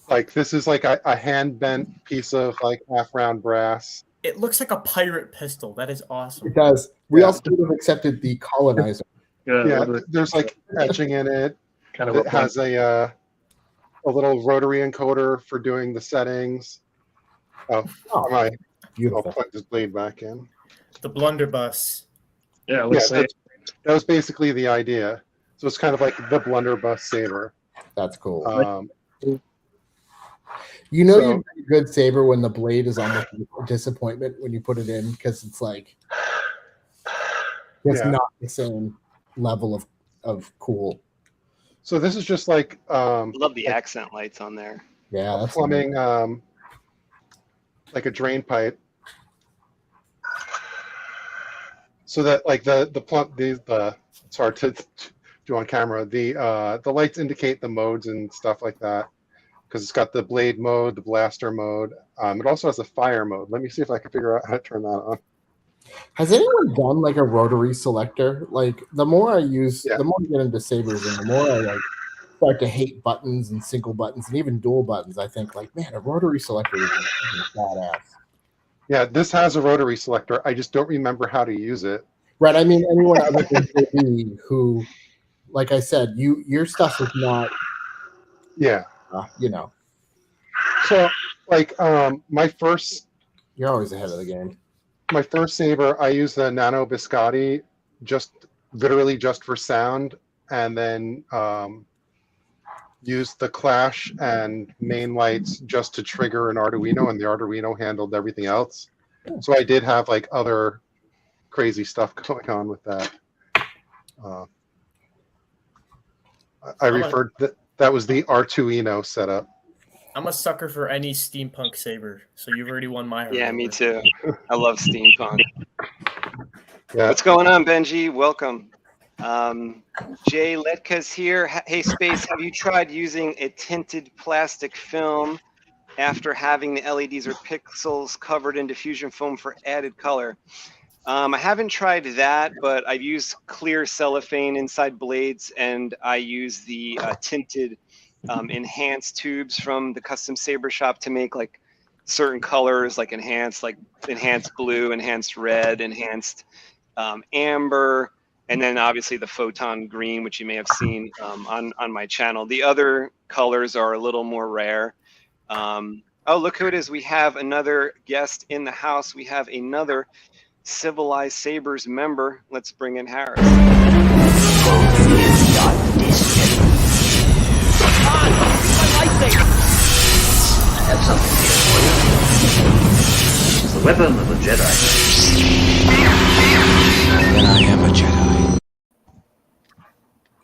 Speaker 5: Like this is like a hand bent piece of like half round brass.
Speaker 2: It looks like a pirate pistol. That is awesome.
Speaker 4: It does. We
Speaker 5: Yeah.
Speaker 4: also would have accepted the colonizer.
Speaker 5: Yeah, there's like etching in it.
Speaker 3: kind of
Speaker 5: It has a little rotary encoder for doing the settings. Oh,
Speaker 4: Oh,
Speaker 5: I'll
Speaker 4: beautiful.
Speaker 5: plug this blade back in.
Speaker 2: The blunderbuss.
Speaker 3: yeah. Let's
Speaker 5: Yeah,
Speaker 3: say
Speaker 5: that was basically the idea. So it's kind of like the blunderbuss saber.
Speaker 4: That's cool.
Speaker 5: So-
Speaker 4: You're a good saber when the blade is almost a disappointment when you put it in, because it's like it's
Speaker 5: Yeah.
Speaker 4: not the same level of cool.
Speaker 5: So this is just like
Speaker 1: Love the accent lights on there.
Speaker 4: Yeah, that's
Speaker 5: plumbing, like a drain pipe, so that like the it's hard to do on camera. The lights indicate the modes and stuff like that, because it's got the blade mode, the blaster mode. It also has a fire mode. Let me see if I can figure out how to turn that on.
Speaker 4: Has anyone done like a rotary selector? Like the more I use,
Speaker 5: Yeah.
Speaker 4: the more I get into sabers, and the more I like start to hate buttons and single buttons and even dual buttons. I think like, man, a rotary selector is badass.
Speaker 5: Yeah, this has a rotary selector. I just don't remember how to use it.
Speaker 4: Right. I mean, anyone other than JB who, like I said, your stuff is not,
Speaker 5: Yeah.
Speaker 4: you know,
Speaker 5: So like my first
Speaker 4: you're always ahead of the game.
Speaker 5: my first saber, I used the Nano Biscotti literally just for sound, and then used the Clash and main lights just to trigger an Arduino, and the Arduino handled everything else. So I did have like other crazy stuff going on with that. I referred that was the Arduino setup.
Speaker 2: I'm a sucker for any steampunk saber, so you've already won my heart.
Speaker 1: Yeah, me
Speaker 2: over.
Speaker 1: too. I love steampunk.
Speaker 5: Yeah.
Speaker 1: What's going on, Benji? Welcome. Jay Letka's here. Hey, Space, have you tried using a tinted plastic film after having the LEDs or pixels covered in diffusion foam for added color? I haven't tried that, but I've used clear cellophane inside blades, and I use the tinted enhanced tubes from the custom saber shop to make like certain colors, like enhanced blue, enhanced red, enhanced amber, and then obviously the photon green, which you may have seen on my channel. The other colors are a little more rare. Oh, look who it is. We have another guest in the house. We have another Civilized Sabers member. Let's bring in Harris.
Speaker 6: I have something here for you. It's the weapon of a Jedi.
Speaker 7: Then I am a Jedi.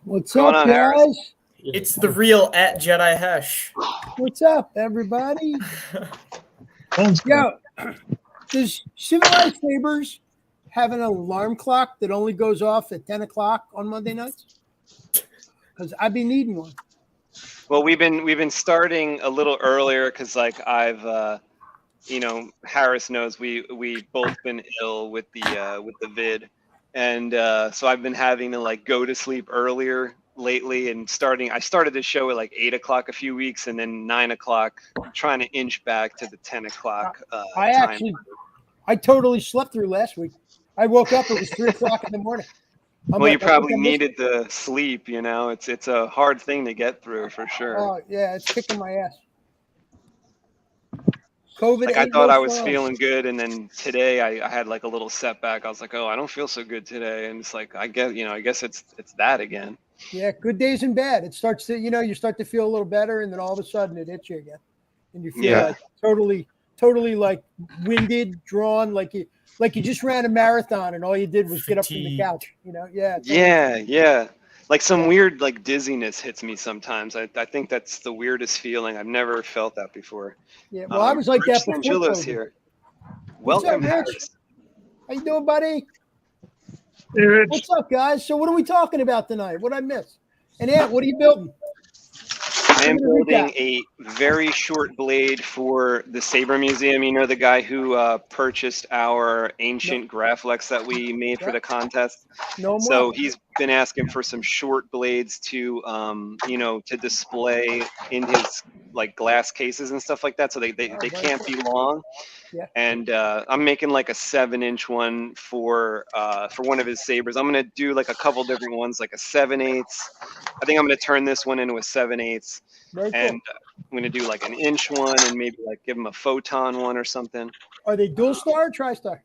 Speaker 8: What's
Speaker 1: Going
Speaker 8: up,
Speaker 1: on, Harris?
Speaker 8: guys?
Speaker 2: It's the real at Jedi Hesh.
Speaker 8: What's up, everybody?
Speaker 3: Phone's
Speaker 8: Yo, does Civilized Sabers have an alarm clock that only goes off at 10 o'clock on Monday nights? Because I've been needing one.
Speaker 1: Well, we've been starting a little earlier because like I've Harris knows we both been ill with the vid, and so I've been having to like go to sleep earlier lately, and I started the show at like 8 o'clock a few weeks, and then 9 o'clock, trying to inch back to the 10 o'clock time.
Speaker 8: I totally slept through last week. I woke up, it was 3 o'clock in the morning.
Speaker 1: Well, you probably needed the sleep, you know. It's a hard thing to get through for sure.
Speaker 8: Oh, yeah, it's kicking my ass. COVID.
Speaker 1: Like I
Speaker 8: ain't
Speaker 1: thought
Speaker 8: no
Speaker 1: I was
Speaker 8: fun.
Speaker 1: feeling good, and then today I had like a little setback. I was like, oh, I don't feel so good today, and it's like I guess it's that again.
Speaker 8: Yeah, good days and bad. It starts to, you start to feel a little better, and then all of a sudden it hits you again, and you feel like totally like winded, drawn, like you just ran a marathon, and all you did was get up from the couch. Yeah. Totally.
Speaker 1: Yeah. Like some weird like dizziness hits me sometimes. I think that's the weirdest feeling. I've never felt that before.
Speaker 8: Yeah. Well, I was like that before
Speaker 1: Angelo's
Speaker 8: COVID.
Speaker 1: here.
Speaker 8: What's
Speaker 1: Welcome,
Speaker 8: up, Rich?
Speaker 1: Harris.
Speaker 8: How you doing, buddy?
Speaker 3: Hey, Rich.
Speaker 8: What's up, guys? So what are we talking about tonight? What I missed? And Ant, what are you building?
Speaker 1: I am building a very short blade for the Saber Museum. You know, the guy who purchased our ancient Graflex that we made for the contest.
Speaker 8: No more.
Speaker 1: So he's been asking for some short blades to, to display in his like glass cases and stuff like that. So they can't be long.
Speaker 8: Yeah.
Speaker 1: And I'm making like a 7-inch one for one of his sabers. I'm gonna do like a couple different ones, like a 7/8. I think I'm gonna turn this one into a 7/8.
Speaker 8: Very cool.
Speaker 1: And I'm gonna do like an inch one, and maybe like give him a photon one or something.
Speaker 8: Are they dual star or tri-star?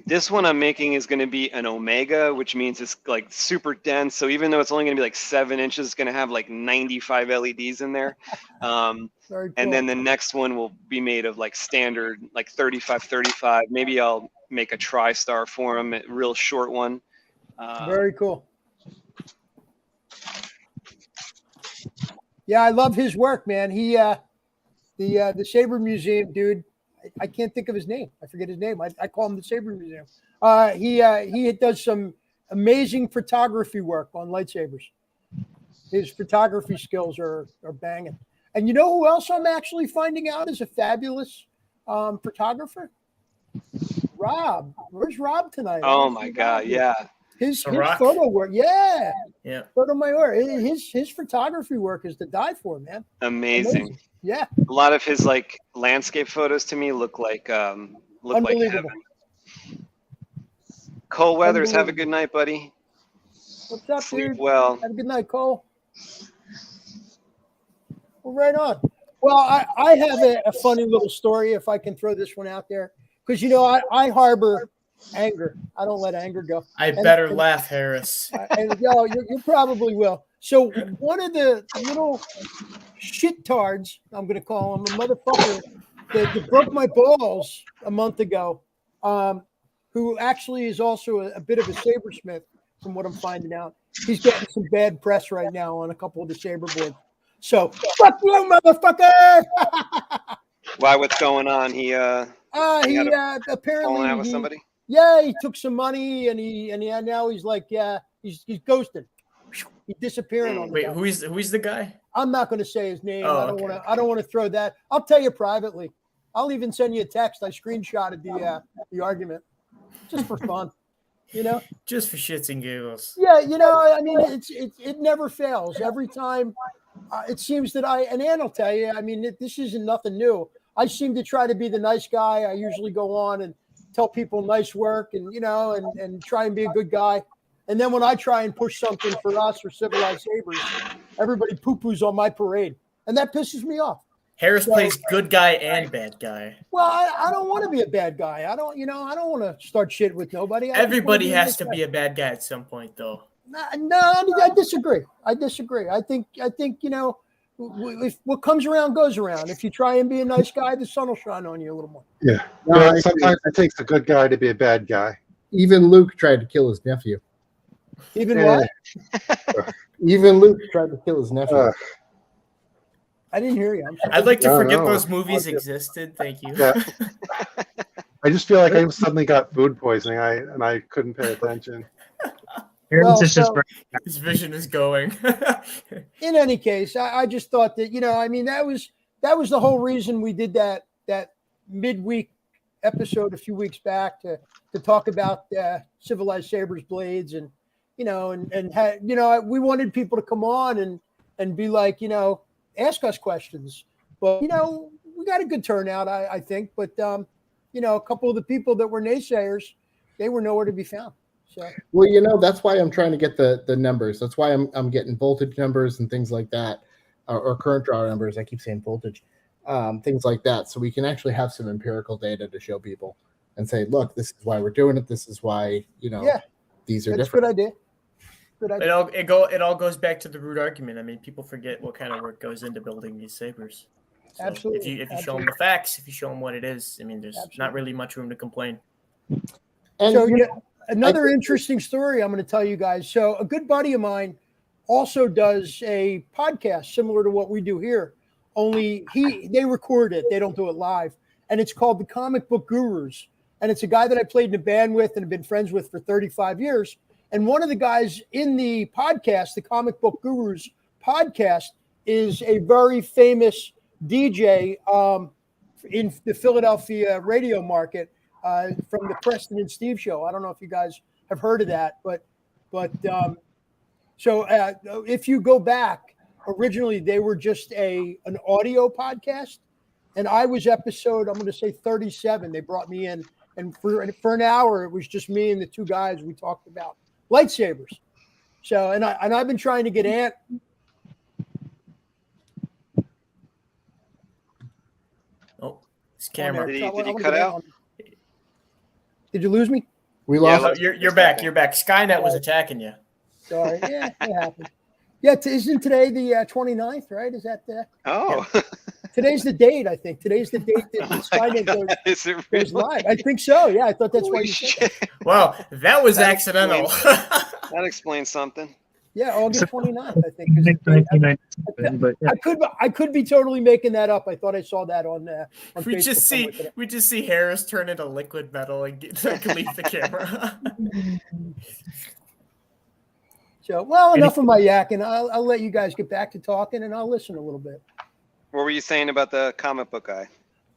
Speaker 1: This one I'm making is going to be an Omega, which means it's like super dense. So even though it's only going to be like 7 inches, it's going to have like 95 LEDs in there.
Speaker 8: Very cool.
Speaker 1: And then the next one will be made of like standard, like 35. Maybe I'll make a tri-star for him, a real short one.
Speaker 8: Very cool. Yeah, I love his work, man. He the Saber Museum dude. I can't think of his name. I forget his name. I call him the Saber Museum. He does some amazing photography work on lightsabers. His photography skills are banging. And you know who else I'm actually finding out is a fabulous photographer? Rob. Where's Rob tonight?
Speaker 1: Oh my God, yeah.
Speaker 8: His
Speaker 2: Rock.
Speaker 8: photo work, yeah.
Speaker 2: Yeah.
Speaker 8: Photo Mayor. His photography work is to die for, man.
Speaker 1: Amazing.
Speaker 8: Yeah.
Speaker 1: A lot of his like landscape photos to me look like
Speaker 8: Unbelievable.
Speaker 1: heaven. Cole Weathers, have a good night, buddy.
Speaker 8: What's up,
Speaker 1: Sleep
Speaker 8: dude?
Speaker 1: well.
Speaker 8: Have a good night, Cole. Well, right on. Well, I have a funny little story if I can throw this one out there. Because, you know, I harbor anger. I don't let anger go.
Speaker 2: I better laugh, Harris.
Speaker 8: And you probably will. So one of the little shit-tards, I'm going to call him, a motherfucker that broke my balls a month ago, who actually is also a bit of a sabersmith, from what I'm finding out. He's getting some bad press right now on a couple of the saber boards. So, fuck you, motherfucker!
Speaker 1: Why? What's going on? He
Speaker 8: apparently
Speaker 1: falling out with somebody.
Speaker 8: Yeah, he took some money and now he's like, yeah, he's ghosted. He's disappearing on the
Speaker 2: Wait,
Speaker 8: guy.
Speaker 2: who's the guy?
Speaker 8: I'm not going to say his name.
Speaker 2: Oh,
Speaker 8: I don't want to throw that. I'll tell you privately. I'll even send you a text. I screenshotted the argument just for fun. You know,
Speaker 2: just for shits and giggles.
Speaker 8: Yeah, you know, I mean, it never fails. Every time, it seems that and Ann will tell you. I mean, this isn't nothing new. I seem to try to be the nice guy. I usually go on and tell people nice work, and you know, and try and be a good guy. And then when I try and push something for us or Civilized Sabers, everybody poo-poos on my parade, and that pisses me off.
Speaker 2: Harris plays good guy and bad guy.
Speaker 8: Well, I don't want to be a bad guy. I don't want to start shit with nobody.
Speaker 2: Everybody has to be a bad guy at some point, though.
Speaker 8: No, I disagree. I think you know, if what comes around goes around. If you try and be a nice guy, the sun will shine on you a little more.
Speaker 5: Yeah. No, sometimes it takes a good guy to be a bad guy.
Speaker 4: Even Luke tried to kill his nephew.
Speaker 8: Even what?
Speaker 4: Even Luke tried to kill his nephew.
Speaker 8: I didn't hear you.
Speaker 2: I'd like to forget those movies existed. Thank you.
Speaker 5: Yeah. I just feel like I suddenly got food poisoning. I couldn't pay attention.
Speaker 2: His vision is going.
Speaker 8: In any case, I just thought that, you know, I mean, that was the whole reason we did that midweek episode a few weeks back to talk about Civilized Sabers blades, and you know, and had, you know, we wanted people to come on and be like, you know, ask us questions. But you know, we got a good turnout, I think. But you know, a couple of the people that were naysayers, they were nowhere to be found. So,
Speaker 4: well, you know, that's why I'm trying to get the numbers. That's why I'm getting voltage numbers and things like that, or current draw numbers. I keep saying voltage, things like that, so we can actually have some empirical data to show people and say, look, this is why we're doing it. This is why, you know, these are different.
Speaker 8: Good idea. Good idea.
Speaker 2: It all goes back to the root argument. I mean, people forget what kind of work goes into building these sabers. So
Speaker 8: Absolutely.
Speaker 2: If you show them the facts, if you show them what it is, I mean, there's not really much room to complain.
Speaker 4: And
Speaker 8: so, another interesting story I'm going to tell you guys. So a good buddy of mine also does a podcast similar to what we do here, only they record it. They don't do it live. And it's called The Comic Book Gurus. And it's a guy that I played in a band with and have been friends with for 35 years. And one of the guys in the podcast, the Comic Book Gurus podcast, is a very famous DJ in the Philadelphia radio market, from the Preston and Steve show. I don't know if you guys have heard of that, but if you go back, originally they were just an audio podcast, and I was episode, I'm going to say 37. They brought me in, and for an hour it was just me and the two guys. We talked about lightsabers. So and I've been trying to get Ant.
Speaker 2: Oh, his camera.
Speaker 1: Did he cut out?
Speaker 8: Did you lose me?
Speaker 4: We lost.
Speaker 2: Yeah, you're back. You're back. Skynet was attacking you.
Speaker 8: Sorry. Yeah, it happened. Yeah, isn't today the 29th, right? Is that
Speaker 1: Oh.
Speaker 8: Yeah. Today's the date, I think. Today's the date that Skynet goes live. I think so. Yeah, I thought that's why you said that.
Speaker 2: Wow, that was accidental.
Speaker 1: That explains something.
Speaker 8: Yeah, August 29th, I think. I could be totally making that up. I thought I saw that on Facebook.
Speaker 2: We just see Harris turn into liquid metal and leave the camera.
Speaker 8: So, well, enough of my yakking. I'll let you guys get back to talking, and I'll listen a little bit.
Speaker 1: What were you saying about the comic book guy?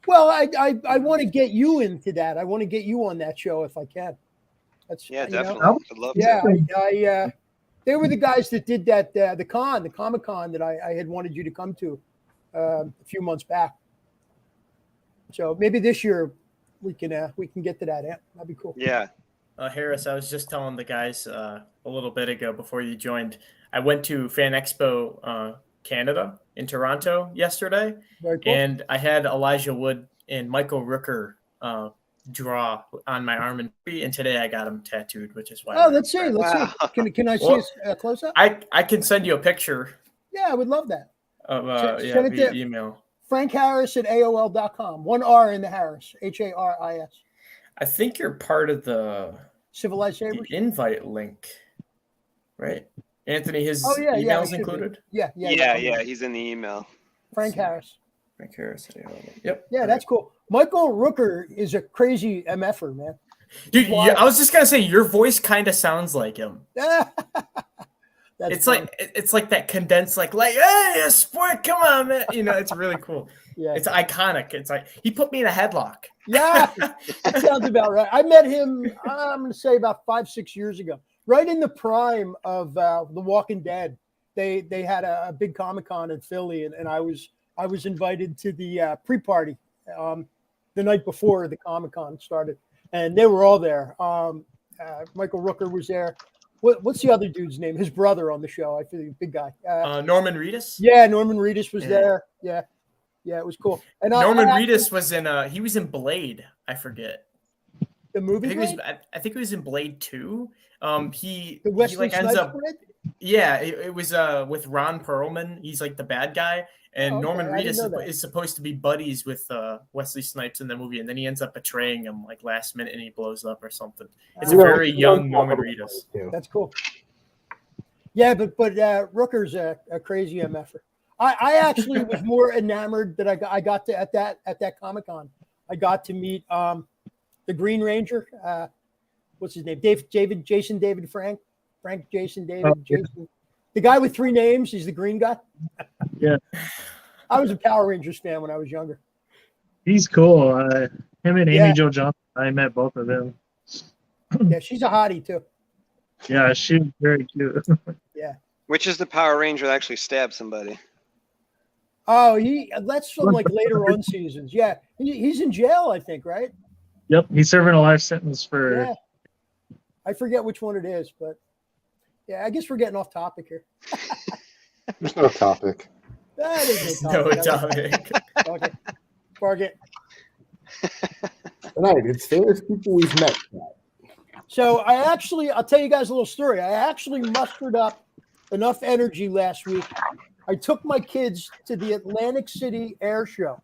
Speaker 8: Well, I want to get you into that. I want to get you on that show if I can. That's
Speaker 1: Yeah,
Speaker 8: you know?
Speaker 1: definitely. I'd love
Speaker 8: Yeah,
Speaker 1: to.
Speaker 8: they were the guys that did that the Comic Con that I had wanted you to come to a few months back. So maybe this year we can get to that. Yeah, that'd be cool.
Speaker 1: Yeah.
Speaker 2: Harris, I was just telling the guys a little bit ago before you joined. I went to Fan Expo Canada in Toronto yesterday,
Speaker 8: Very cool.
Speaker 2: and I had Elijah Wood and Michael Rooker draw on my arm and today I got him tattooed, which is why.
Speaker 8: Oh, let's see. Let's see. Can I see a close up?
Speaker 2: I can send you a picture.
Speaker 8: Yeah, I would love that.
Speaker 2: Of
Speaker 8: Send it
Speaker 2: via
Speaker 8: to
Speaker 2: email.
Speaker 8: Frank Harris at AOL.com. 1 R in the Harris. HARIS.
Speaker 2: I think you're part of the
Speaker 8: Civilized Sabers.
Speaker 2: invite link, right? Anthony, his
Speaker 8: yeah,
Speaker 2: email's
Speaker 8: it should be.
Speaker 2: included.
Speaker 1: Yeah. He's in the email.
Speaker 8: Frank Harris.
Speaker 2: Frank Harris. Yep.
Speaker 8: Yeah, that's cool. Michael Rooker is a crazy MFer, man.
Speaker 2: Dude, yeah, I was just gonna say your voice kind of sounds like him. It's
Speaker 8: funny.
Speaker 2: like that condensed, like hey, sport, come on, man. You know, it's really cool.
Speaker 8: Yeah,
Speaker 2: it's iconic. It's like he put me in a headlock.
Speaker 8: Yeah, that sounds about right. I met him. I'm going to say about 5-6 years ago, right in the prime of The Walking Dead. They had a big Comic-Con in Philly, and I was invited to the pre-party the night before the Comic-Con started, and they were all there. Michael Rooker was there. What's the other dude's name? His brother on the show. I feel big guy.
Speaker 2: Norman Reedus.
Speaker 8: Yeah, Norman Reedus was there. Yeah, it was cool. And
Speaker 2: Norman Reedus was in. He was in Blade. I forget
Speaker 8: the movie.
Speaker 2: I think he was in Blade 2. He
Speaker 8: like
Speaker 2: ends up.
Speaker 8: Blade?
Speaker 2: Yeah, it was with Ron Perlman. He's like the bad guy, and Norman Reedus is supposed to be buddies with Wesley Snipes in the movie, and then he ends up betraying him like last minute, and he blows up or something. It's a very young Norman Reedus.
Speaker 8: That's cool. Yeah, but Rooker's a crazy MFer. I actually was more enamored that I got to at that Comic-Con. I got to meet the Green Ranger. What's his name? Jason David Frank. Jason David. Jason. The guy with 3 names. He's the green guy.
Speaker 3: Yeah.
Speaker 8: I was a Power Rangers fan when I was younger.
Speaker 3: He's cool. Him and Amy Jo Johnson, I met both of them.
Speaker 8: Yeah, she's a hottie too.
Speaker 3: Yeah, she's very cute.
Speaker 8: Yeah.
Speaker 1: Which is the Power Ranger that actually stabbed somebody?
Speaker 8: Oh, that's from like later on seasons. Yeah, he's in jail, I think, right?
Speaker 3: Yep, he's serving a life sentence for.
Speaker 8: Yeah. I forget which one it is, but yeah, I guess we're getting off topic here.
Speaker 5: There's no topic.
Speaker 8: That is
Speaker 2: No topic.
Speaker 8: Okay. Forget.
Speaker 4: Right, it's famous people we've met.
Speaker 8: So I'll tell you guys a little story. I actually mustered up enough energy last week. I took my kids to the Atlantic City Air Show.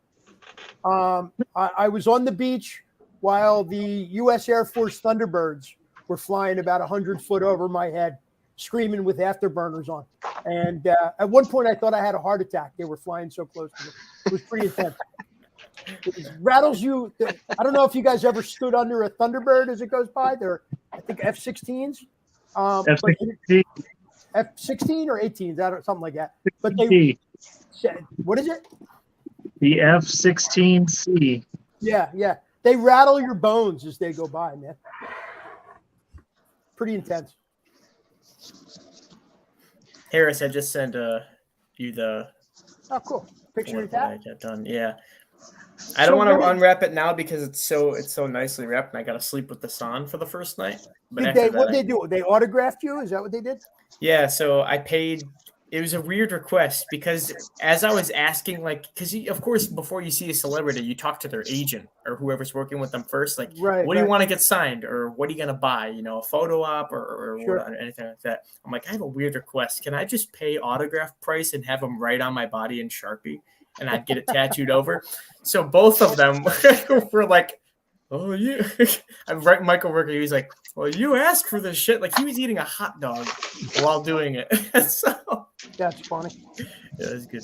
Speaker 8: I was on the beach while the U.S. Air Force Thunderbirds were flying about 100 foot over my head, screaming with afterburners on. And at one point, I thought I had a heart attack. They were flying so close to me. It was pretty intense. It rattles you. I don't know if you guys ever stood under a Thunderbird as it goes by. They're, I think, F-16s.
Speaker 3: F-16.
Speaker 8: F-16 or 18s, something like that. But they, what is it?
Speaker 3: The F-16C.
Speaker 8: Yeah. They rattle your bones as they go by, man. Pretty intense.
Speaker 2: Harris, I just sent you the.
Speaker 8: Oh, cool. Picture of that.
Speaker 2: I got done. Yeah. I don't want to unwrap it now because it's so nicely wrapped, and I got to sleep with this on for the first night. But
Speaker 8: what they do? They autographed you? Is that what they did?
Speaker 2: Yeah. So I paid. It was a weird request because as I was asking, because of course, before you see a celebrity, you talk to their agent or whoever's working with them first. Like, what do you want to get signed, or what are you gonna buy? You know, a photo op or anything like that. I'm like, I have a weird request. Can I just pay autograph price and have them write on my body in Sharpie, and I'd get it tattooed over? So both of them were like, "Oh, you." I'm right, Michael Rooker. He was like, "Well, you asked for this shit." Like he was eating a hot dog while doing it. So
Speaker 8: that's funny.
Speaker 2: Yeah, that's good.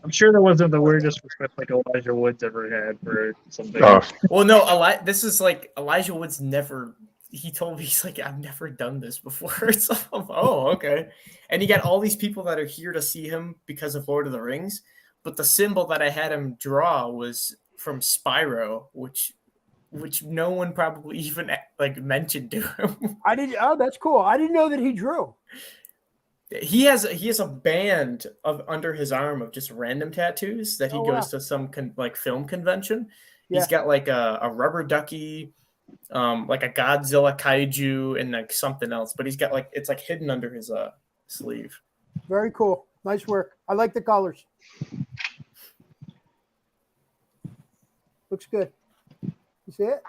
Speaker 3: I'm sure that wasn't the weirdest request like Elijah Woods ever had for something.
Speaker 5: Oh.
Speaker 2: Well, no, this is like Elijah Woods never. He told me, he's like, I've never done this before. So, oh, okay. And he got all these people that are here to see him because of Lord of the Rings. But the symbol that I had him draw was from Spyro, which no one probably even like mentioned to him.
Speaker 8: I didn't. Oh, that's cool. I didn't know that he drew.
Speaker 2: He has a band under his arm of just random tattoos that he goes to some film convention.
Speaker 8: Yeah.
Speaker 2: He's got like a rubber ducky, like a Godzilla kaiju, and like something else. But he's got like it's like hidden under his sleeve.
Speaker 8: Very cool. Nice work. I like the colors. Looks good. You see it?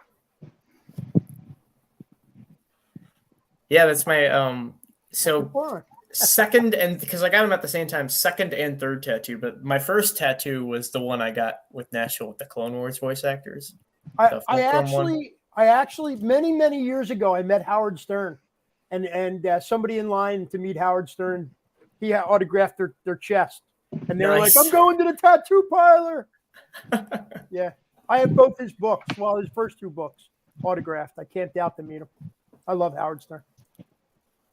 Speaker 2: Yeah, that's my so. Second, and because I got them at the same time, second and third tattoo. But my first tattoo was the one I got with Nashville with the Clone Wars voice actors.
Speaker 8: I actually many years ago I met Howard Stern, and somebody in line to meet Howard Stern, he had autographed their chest, and they were like, "I'm going to the tattoo parlor." Yeah, I have both his books. Well, his first two books autographed. I can't doubt to meet him. I love Howard Stern.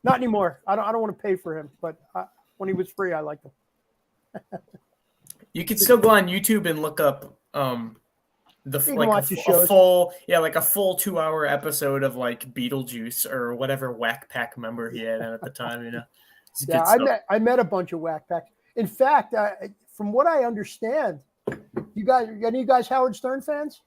Speaker 8: Not anymore. I don't want to pay for him, but when he was free, I liked him.
Speaker 2: You can still go on YouTube and look up a full 2-hour episode of like Beetlejuice or whatever Whack Pack member he had at the time. You know.
Speaker 8: Yeah, I met a bunch of Whack Packs. In fact, from what I understand, any of you guys Howard Stern fans?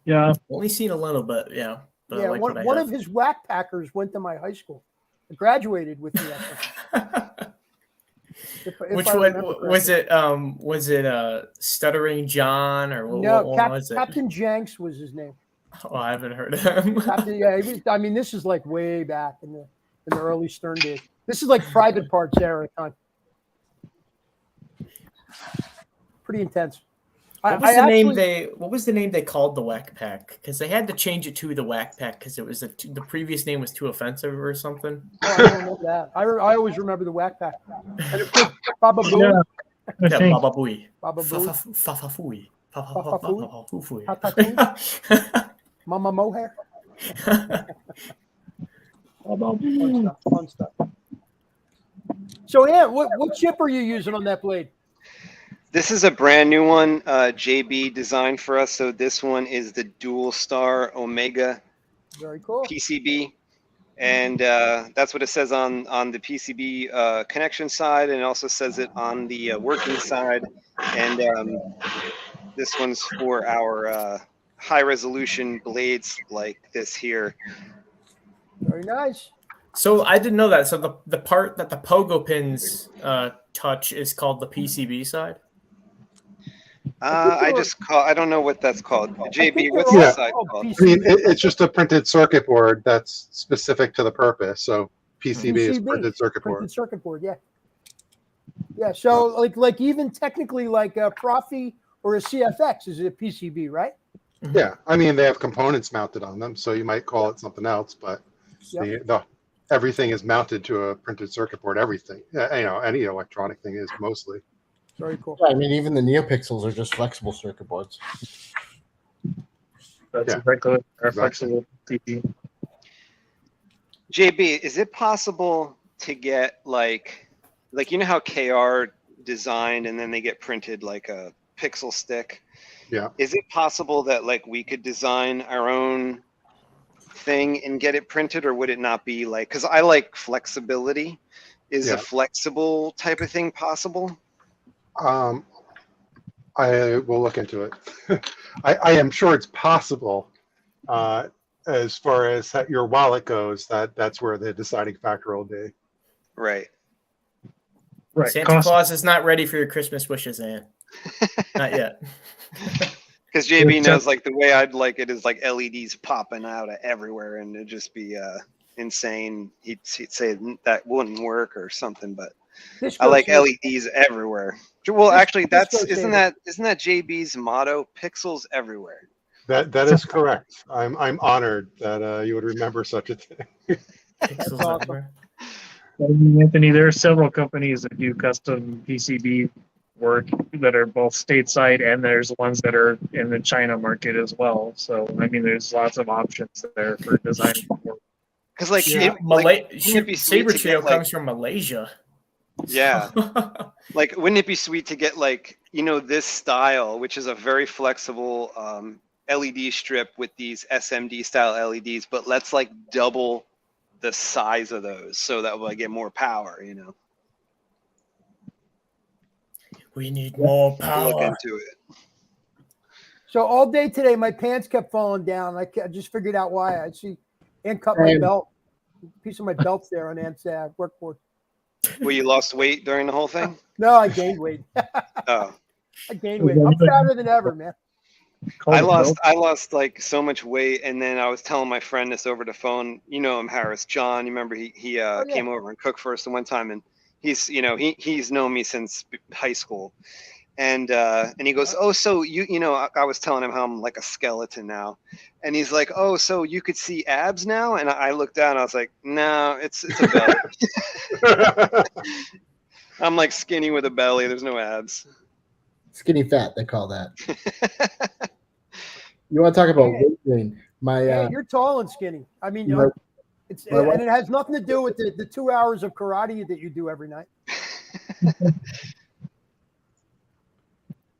Speaker 3: Yeah,
Speaker 2: only seen a little bit. Yeah.
Speaker 8: Yeah, one of his Whack Packers went to my high school. I graduated with me.
Speaker 2: Which one was it? Was it Stuttering John or
Speaker 8: no?
Speaker 2: What was it?
Speaker 8: Captain Jenks was his name.
Speaker 2: Oh, I haven't heard of him.
Speaker 8: This is like way back in the early Stern days. This is like Private Parts era time. Pretty intense.
Speaker 2: What was the name they called the Whack Pack? Because they had to change it to the Whack Pack because it was the previous name was too offensive or something.
Speaker 8: Oh, I don't know that. I always remember the Whack Pack. And of course, Baba Booey.
Speaker 3: Yeah,
Speaker 2: Baba Booey.
Speaker 8: Baba Booey.
Speaker 2: Fafafooey.
Speaker 8: Mama Mohair. Fun stuff. So yeah, what chip are you using on that blade?
Speaker 1: This is a brand new one JB designed for us. So this one is the Dual Star Omega
Speaker 8: Very cool.
Speaker 1: PCB. And that's what it says on the PCB connection side. And it also says it on the working side. And this one's for our high resolution blades like this here.
Speaker 8: Very nice.
Speaker 2: So I didn't know that. So the part that the pogo pins touch is called the PCB side?
Speaker 1: I don't know what that's called. JB, what's the side called?
Speaker 5: I mean, it's just a printed circuit board that's specific to the purpose. So PCB is printed circuit board.
Speaker 8: Printed circuit board, yeah. Yeah, so like even technically like a Profi or a CFX is a PCB, right?
Speaker 5: Yeah, I mean, they have components mounted on them, so you might call it something else, but everything is mounted to a printed circuit board. Everything, any electronic thing is mostly.
Speaker 8: Very cool.
Speaker 4: Yeah, I mean, even the Neopixels are just flexible circuit boards.
Speaker 3: That's exactly flexible TV.
Speaker 1: JB, is it possible to get like you know how KR designed and then they get printed like a pixel stick?
Speaker 5: Yeah.
Speaker 1: Is it possible that like we could design our own thing and get it printed, or would it not be like? Because I like flexibility. Is a flexible type of thing possible?
Speaker 5: I will look into it. I am sure it's possible. As far as your wallet goes, that's where the deciding factor will be.
Speaker 1: Right.
Speaker 3: Right.
Speaker 2: Santa Claus is not ready for your Christmas wishes, Ann. Not yet.
Speaker 1: Because JB knows like the way I'd like it is like LEDs popping out everywhere, and it'd just be insane. He'd say that wouldn't work or something, but I like LEDs everywhere. Well, actually, isn't that JB's motto? Pixels everywhere.
Speaker 5: That is correct. I'm honored that you would remember such a thing.
Speaker 2: Pixels everywhere.
Speaker 3: Anthony, there are several companies that do custom PCB work that are both stateside, and there's ones that are in the China market as well. So, I mean, there's lots of options there for designing work.
Speaker 1: Because like,
Speaker 2: Saber Trio comes from Malaysia.
Speaker 1: Yeah. Like, wouldn't it be sweet to get like you know, this style, which is a very flexible LED strip with these SMD style LEDs, but let's like double the size of those so that we'll get more power, you know.
Speaker 2: We need more
Speaker 1: We'll look
Speaker 2: power.
Speaker 1: into it.
Speaker 8: So all day today, my pants kept falling down. I just figured out why. I see Ann cut my belt. A piece of my belt's there on Ann's workboard.
Speaker 1: Well, you lost weight during the whole thing?
Speaker 8: No, I gained weight.
Speaker 1: Oh.
Speaker 8: I gained weight. I'm fatter than ever, man.
Speaker 1: I lost like so much weight, and then I was telling my friend this over the phone. You know him, Harris John. You remember he came over and cooked for us the one time, and he's he's known me since high school, and he goes, oh, so you know I was telling him how I'm like a skeleton now, and he's like, oh, so you could see abs now, and I looked down, and I was like, no, it's a belly. I'm like skinny with a belly. There's no abs.
Speaker 4: Skinny fat, they call that. You want to talk about weight gain?
Speaker 8: You're tall and skinny. I mean,
Speaker 4: my
Speaker 8: and it has nothing to do with the 2 hours of karate that you do every night.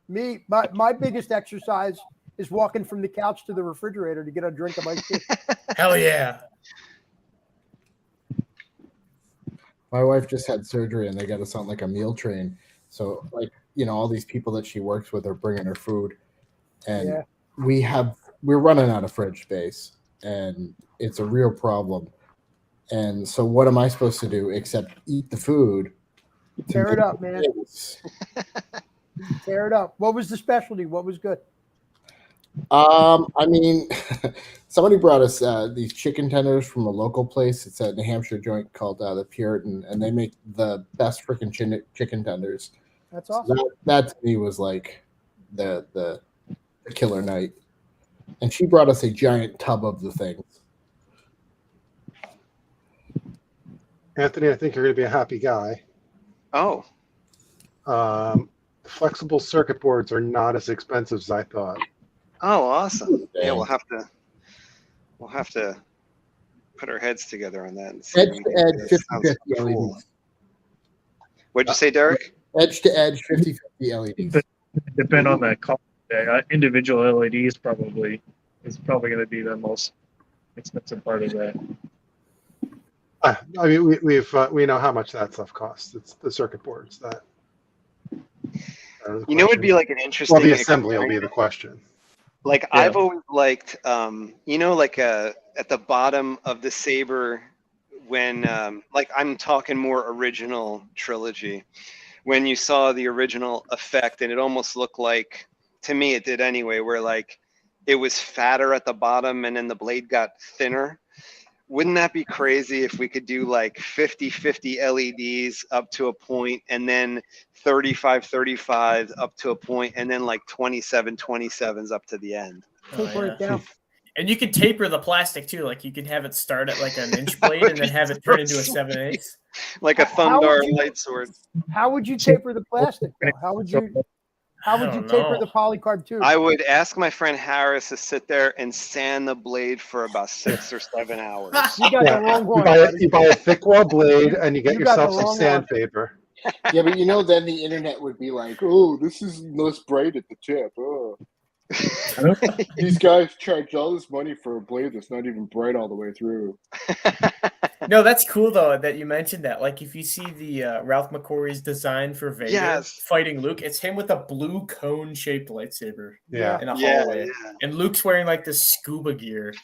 Speaker 8: My biggest exercise is walking from the couch to the refrigerator to get a drink of ice cream.
Speaker 2: Hell yeah.
Speaker 4: My wife just had surgery and they got us on like a meal train. So like, you know, all these people that she works with are bringing her food, and we're running out of fridge space, and it's a real problem. And so what am I supposed to do except eat the food?
Speaker 8: Tear it up, man. Tear it up. What was the specialty? What was good?
Speaker 4: I mean, somebody brought us these chicken tenders from a local place. It's a New Hampshire joint called the Puritan, and they make the best freaking chicken tenders.
Speaker 8: That's awesome.
Speaker 4: So that to me was like the killer night. And she brought us a giant tub of the things.
Speaker 5: Anthony, I think you're going to be a happy guy.
Speaker 1: Oh.
Speaker 5: Flexible circuit boards are not as expensive as I thought.
Speaker 1: Oh, awesome. Yeah, we'll have to put our heads together on that. And see
Speaker 4: Edge to edge 50/50
Speaker 1: cool.
Speaker 4: LEDs.
Speaker 1: What'd you say, Derek?
Speaker 4: Edge to edge 50/50 LEDs.
Speaker 3: Depend on the color. Individual LEDs is probably going to be the most expensive part of that.
Speaker 5: I mean, we know how much that stuff costs. It's the circuit boards that.
Speaker 1: You know, it'd be like an interesting.
Speaker 5: Well, the assembly will be the question.
Speaker 1: Like I've always liked, you know, like at the bottom of the Saber, when like I'm talking more original trilogy, when you saw the original effect, and it almost looked like, to me it did anyway, where like it was fatter at the bottom and then the blade got thinner. Wouldn't that be crazy if we could do like 50/50 LEDs up to a point, and then 35/35 up to a point, and then like 27/27s up to the end?
Speaker 8: Taper it down.
Speaker 2: And you could taper the plastic too. Like you could have it start at like an inch blade and then have it turn into a 7/8.
Speaker 1: Like a Thundar light sword.
Speaker 8: How would you taper the plastic, though? How would you taper the polycarb tube?
Speaker 1: I would ask my friend Harris to sit there and sand the blade for about 6 or 7 hours.
Speaker 8: You got the wrong one.
Speaker 5: You buy a thick wall blade and you get yourself some sandpaper.
Speaker 4: Yeah, but you know, then the internet would be like, "Oh, this is less bright at the tip. Oh, these guys charge all this money for a blade that's not even bright all the way through."
Speaker 2: No, that's cool though that you mentioned that. Like if you see the Ralph McQuarrie's design for Vader fighting Luke, it's him with a blue cone-shaped lightsaber in a hallway, and Luke's wearing like this scuba gear.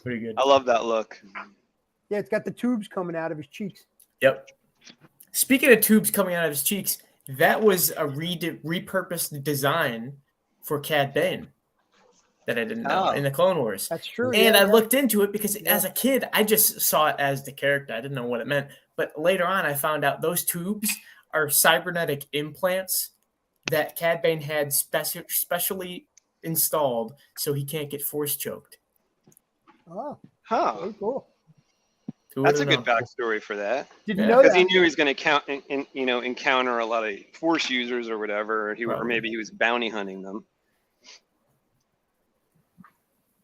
Speaker 2: Pretty good.
Speaker 1: I love that look.
Speaker 8: Yeah, it's got the tubes coming out of his cheeks.
Speaker 2: Yep. Speaking of tubes coming out of his cheeks, that was a repurposed design for Cad Bane that I didn't know in the Clone Wars.
Speaker 8: That's true.
Speaker 2: And I looked into it because as a kid, I just saw it as the character. I didn't know what it meant. But later on, I found out those tubes are cybernetic implants that Cad Bane had specially installed so he can't get force choked.
Speaker 8: Oh,
Speaker 1: very
Speaker 8: cool.
Speaker 1: That's a good backstory for that.
Speaker 8: Didn't know that.
Speaker 1: Because he knew he was going to encounter a lot of force users or whatever, or maybe he was bounty hunting them.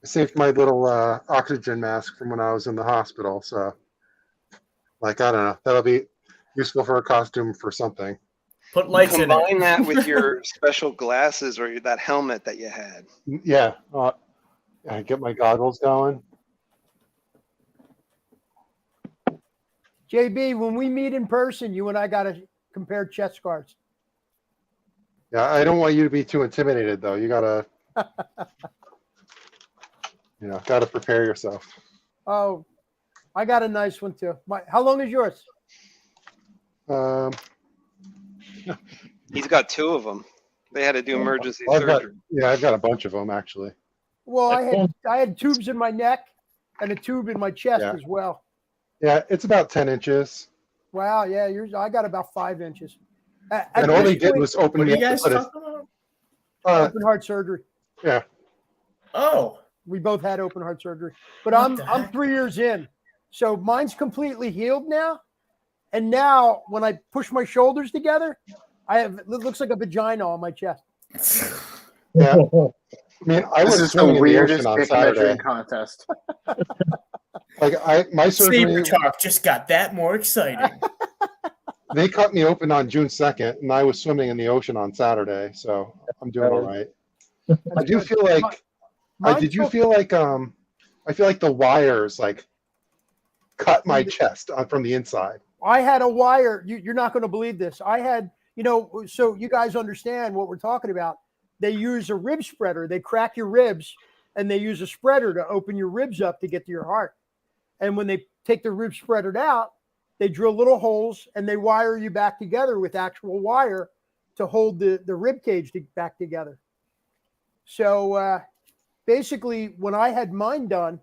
Speaker 5: I saved my little oxygen mask from when I was in the hospital, so like I don't know, that'll be useful for a costume for something.
Speaker 2: Put lights in
Speaker 1: Combine
Speaker 2: it.
Speaker 1: that with your special glasses or that helmet that you had.
Speaker 5: Yeah. I get my goggles going.
Speaker 8: JB, when we meet in person, you and I got to compare chest scars.
Speaker 5: Yeah, I don't want you to be too intimidated, though. You gotta, gotta prepare yourself.
Speaker 8: Oh, I got a nice one too. How long is yours?
Speaker 1: He's got 2 of them. They had to do emergency
Speaker 5: I've got
Speaker 1: surgery.
Speaker 5: a bunch of them actually.
Speaker 8: Well, I had tubes in my neck and a tube in my chest
Speaker 5: Yeah.
Speaker 8: as well.
Speaker 5: Yeah, it's about 10 inches.
Speaker 8: Wow, yeah, I got about 5 inches.
Speaker 5: And all they did was open
Speaker 2: What are
Speaker 5: me
Speaker 2: you
Speaker 5: up
Speaker 2: guys
Speaker 5: to put
Speaker 2: talking about?
Speaker 8: open heart surgery.
Speaker 5: Yeah.
Speaker 2: Oh,
Speaker 8: We both had open heart surgery, but
Speaker 2: What the
Speaker 8: I'm
Speaker 2: heck?
Speaker 8: 3 years in, so mine's completely healed now. And now when I push my shoulders together, it looks like a vagina on my chest.
Speaker 5: Yeah. I mean, I
Speaker 9: This
Speaker 5: was
Speaker 9: is the
Speaker 5: swimming in the
Speaker 9: weirdest
Speaker 5: ocean on
Speaker 9: dick
Speaker 5: Saturday.
Speaker 9: measuring contest.
Speaker 5: Like my surgery,
Speaker 2: SABERTALK just got that more exciting.
Speaker 5: they cut me open on June 2nd, and I was swimming in the ocean on Saturday, so I'm doing all right. I do feel like. Did you feel like I feel like the wires like cut my chest from the inside.
Speaker 8: I had a wire. You're not going to believe this. I had, so you guys understand what we're talking about. They use a rib spreader. They crack your ribs and they use a spreader to open your ribs up to get to your heart. And when they take the rib spreader out, they drill little holes and they wire you back together with actual wire to hold the rib cage back together. So basically, when I had mine done,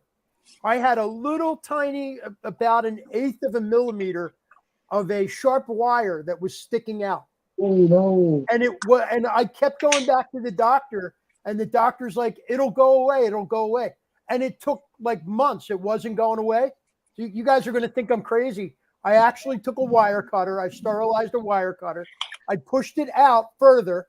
Speaker 8: I had a little tiny, about 1/8 of a millimeter of a sharp wire that was sticking out.
Speaker 3: Oh no!
Speaker 8: And I kept going back to the doctor, and the doctor's like, "It'll go away. It'll go away." And it took like months. It wasn't going away. You guys are going to think I'm crazy. I actually took a wire cutter. I sterilized a wire cutter. I pushed it out further.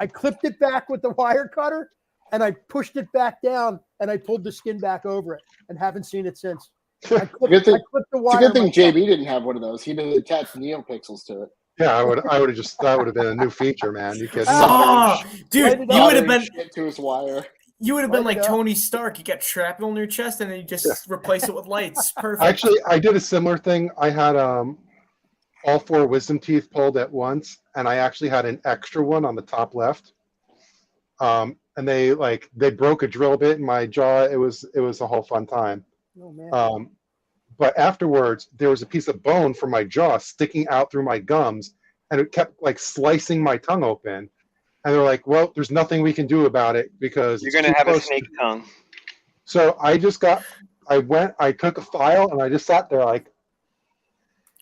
Speaker 8: I clipped it back with the wire cutter, and I pushed it back down, and I pulled the skin back over it, and haven't seen it since. I clipped the
Speaker 9: It's
Speaker 8: wire.
Speaker 9: a good thing
Speaker 8: myself.
Speaker 9: JB didn't have one of those. He'd have attached Neopixels to it.
Speaker 5: Yeah, I would have just that would have been a new feature, man. You kidding me?
Speaker 2: Oh, dude, you would have been
Speaker 9: Shit to his wire.
Speaker 2: You would have been
Speaker 8: Light
Speaker 2: like
Speaker 8: it up.
Speaker 2: Tony Stark. You got shrapnel in your chest, and then you just replace it with lights. Perfect.
Speaker 5: Actually, I did a similar thing. I had all 4 wisdom teeth pulled at once, and I actually had an extra one on the top left. And they broke a drill bit in my jaw. It was a whole fun time.
Speaker 8: Oh, man.
Speaker 5: But afterwards, there was a piece of bone from my jaw sticking out through my gums, and it kept like slicing my tongue open. And they're like, "Well, there's nothing we can do about it because
Speaker 1: You're going to have a snake tongue."
Speaker 5: So I took a file, and I just sat there like,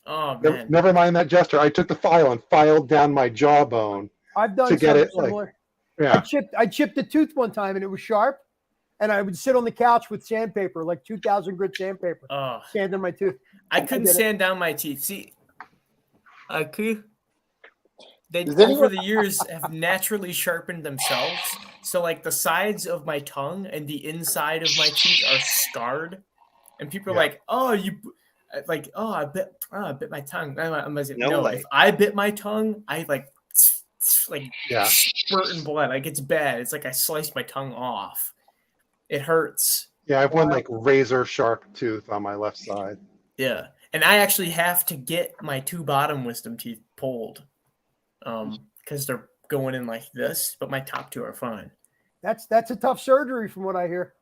Speaker 2: Oh man.
Speaker 5: never mind that gesture. I took the file and filed down my jawbone.
Speaker 8: I've done
Speaker 5: to get
Speaker 8: something
Speaker 5: it, like-
Speaker 8: similar.
Speaker 5: Yeah.
Speaker 8: I chipped a tooth one time, and it was sharp. And I would sit on the couch with sandpaper, like 2,000 grit sandpaper,
Speaker 2: Oh,
Speaker 8: sanding my tooth.
Speaker 2: I couldn't
Speaker 8: did it.
Speaker 2: sand down my teeth. See, I could. They
Speaker 9: Does
Speaker 2: over
Speaker 9: anyone-
Speaker 2: the years have naturally sharpened themselves. So like the sides of my tongue and the inside of my teeth are scarred, and people are
Speaker 5: Yeah.
Speaker 2: like, "Oh, I bit my tongue." I'm like,
Speaker 1: No
Speaker 2: no,
Speaker 1: light.
Speaker 2: if I bit my tongue, I like
Speaker 5: Yeah.
Speaker 2: spurting blood. Like it's bad. It's like I sliced my tongue off. It hurts.
Speaker 5: Yeah, I have one like razor sharp tooth on my left side.
Speaker 2: Yeah, and I actually have to get my 2 bottom wisdom teeth pulled, because they're going in like this, but my top 2 are fine.
Speaker 8: That's a tough surgery, from what I hear.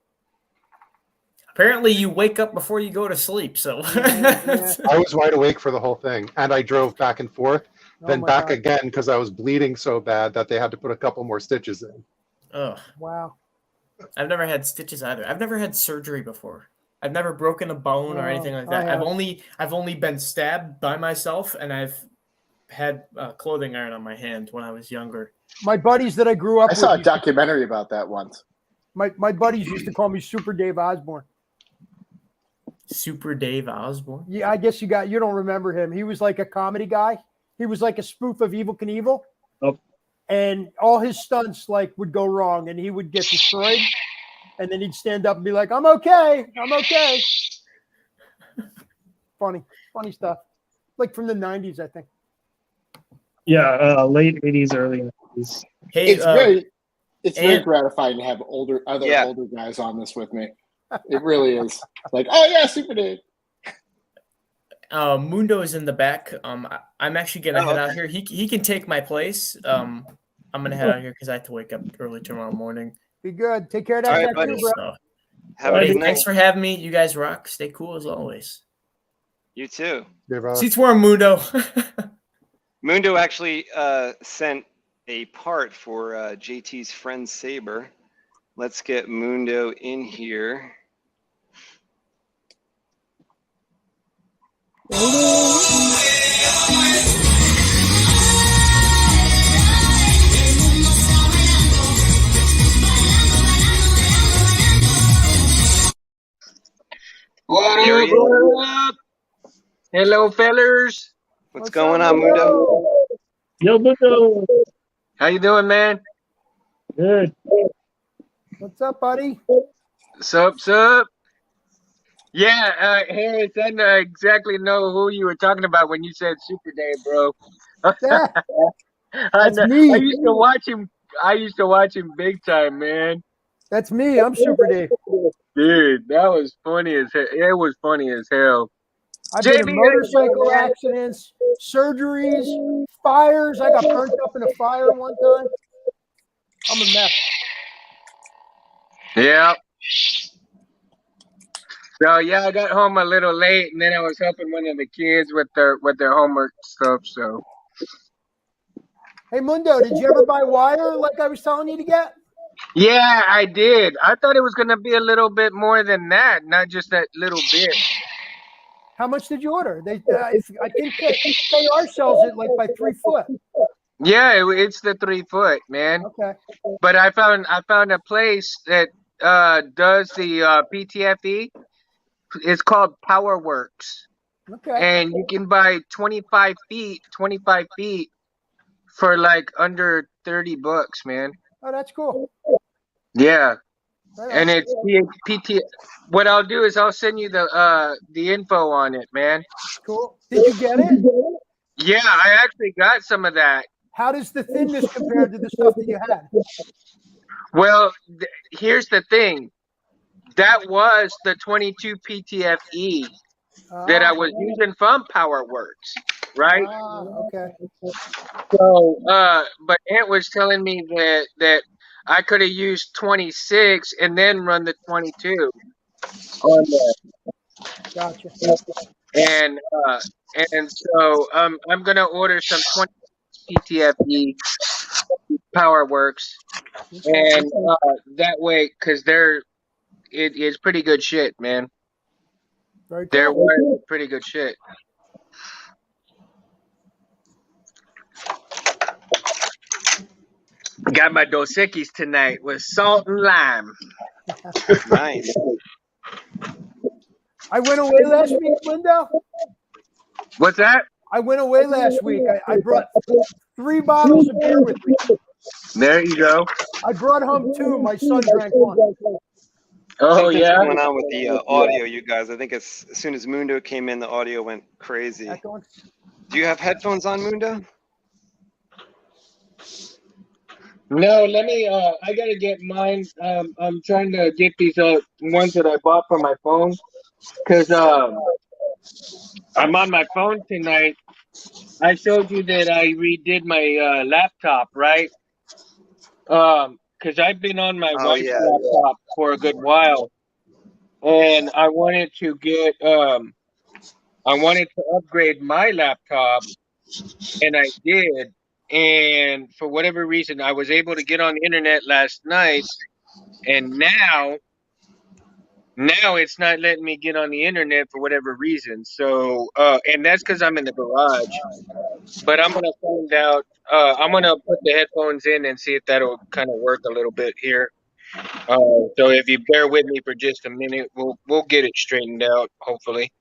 Speaker 2: Apparently, you wake up before you go to sleep, so
Speaker 8: Yeah.
Speaker 5: I was wide awake for the whole thing, and I drove back and forth,
Speaker 8: Oh
Speaker 5: then
Speaker 8: my
Speaker 5: back
Speaker 8: God.
Speaker 5: again because I was bleeding so bad that they had to put a couple more stitches in.
Speaker 2: Ugh.
Speaker 8: Wow.
Speaker 2: I've never had stitches either. I've never had surgery before. I've never broken a bone or anything like
Speaker 8: I
Speaker 2: that.
Speaker 8: have.
Speaker 2: I've only been stabbed by myself, and I've had clothing iron on my hand when I was younger.
Speaker 8: My buddies that I grew up
Speaker 9: I saw a
Speaker 8: with,
Speaker 9: documentary about that once.
Speaker 8: my buddies used to call me Super Dave Osborne.
Speaker 2: Super Dave Osborne.
Speaker 8: Yeah, I guess you don't remember him. He was like a comedy guy. He was like a spoof of Evel Knievel.
Speaker 3: Nope.
Speaker 8: And all his stunts would go wrong, and he would get destroyed. And then he'd stand up and be like, "I'm okay. I'm okay." Funny stuff. Like from the 90s, I think.
Speaker 3: Yeah, late 80s, early 90s.
Speaker 2: Hey,
Speaker 9: It's very
Speaker 2: and-
Speaker 9: gratifying to have older
Speaker 1: Yeah.
Speaker 9: guys on this with me. It really is. Like, oh yeah, Super Dave.
Speaker 2: Mundo is in the back. I'm actually gonna head out here. He can take my place. I'm gonna head out here because I have to wake up early tomorrow morning.
Speaker 8: Be good. Take care of that
Speaker 1: All right,
Speaker 8: tattoo,
Speaker 1: buddy.
Speaker 8: bro.
Speaker 2: So,
Speaker 1: Have a
Speaker 2: hey,
Speaker 1: good night.
Speaker 2: thanks for having me. You guys rock. Stay cool as always.
Speaker 1: You too.
Speaker 5: Yeah, brother.
Speaker 2: Seats warm, Mundo.
Speaker 1: Mundo actually sent a part for JT's friend Saber. Let's get Mundo in here. Here he is.
Speaker 10: What up? Hello, fellers.
Speaker 1: What's going on, Mundo?
Speaker 3: Yo, Mundo.
Speaker 10: How you doing, man?
Speaker 3: Good.
Speaker 8: What's up, buddy?
Speaker 10: Sup? Yeah, Harris, I don't exactly know who you were talking about when you said Super Dave, bro.
Speaker 8: Yeah,
Speaker 10: I
Speaker 8: that's me.
Speaker 10: used to watch him. I used to watch him big time, man.
Speaker 8: That's me. I'm Super Dave.
Speaker 10: Dude, that was funny as hell. It was funny as hell.
Speaker 8: I've been in
Speaker 10: JB,
Speaker 8: motorcycle accidents, surgeries, fires. I got burnt up in a fire one time. I'm a mess.
Speaker 10: Yeah. So yeah, I got home a little late, and then I was helping one of the kids with their homework stuff. So
Speaker 8: Hey, Mundo, did you ever buy wire like I was telling you to get?
Speaker 10: yeah, I did. I thought it was gonna be a little bit more than that, not just that little bit.
Speaker 8: How much did you order? I think they are sells it like by 3 foot.
Speaker 10: Yeah, it's the 3 foot, man.
Speaker 8: Okay.
Speaker 10: But I found a place that does the PTFE. It's called PowerWorks,
Speaker 8: Okay.
Speaker 10: and you can buy 25 feet for like under $30, man.
Speaker 8: Oh, that's cool.
Speaker 10: Yeah.
Speaker 8: Right
Speaker 10: And
Speaker 8: on.
Speaker 10: it's PT. What I'll do is I'll send you the info on it, man.
Speaker 8: Cool. Did you get it?
Speaker 10: Yeah, I actually got some of that.
Speaker 8: How does the thinness compare to the stuff that you had?
Speaker 10: Well, here's the thing. That was the 22 PTFE that I was using from PowerWorks, right?
Speaker 8: Okay.
Speaker 10: So, but Ant was telling me that I could have used 26 and then run the 22 on there.
Speaker 8: Gotcha.
Speaker 10: And so I'm gonna order some 20 PTFE PowerWorks, and that way, because it is pretty good shit, man.
Speaker 8: Very
Speaker 10: They're
Speaker 8: cool.
Speaker 10: pretty good shit. Got my Dos Equis tonight with salt and lime.
Speaker 1: Nice.
Speaker 8: I went away last week, Linda.
Speaker 10: What's that?
Speaker 8: I went away last week. I brought 3 bottles of beer with me.
Speaker 10: There you go.
Speaker 8: I brought home 2. My son drank 1.
Speaker 10: Oh
Speaker 1: Something's
Speaker 10: yeah.
Speaker 1: going on with the audio, you guys. I think as soon as Mundo came in, the audio went crazy.
Speaker 8: Echoing.
Speaker 1: Do you have headphones on, Mundo?
Speaker 10: No, let me. I gotta get mine. I'm trying to get these ones that I bought for my phone, cause I'm on my phone tonight. I showed you that I redid my laptop, right? Cause I've been on my wife's laptop for a good while, and I wanted to get I wanted to upgrade my laptop, and I did. And for whatever reason, I was able to get on the internet last night, and now it's not letting me get on the internet for whatever reason. So, and that's because I'm in the garage. But I'm gonna find out. I'm gonna put the headphones in and see if that'll kind of work a little bit here. So if you bear with me for just a minute, we'll get it straightened out, hopefully.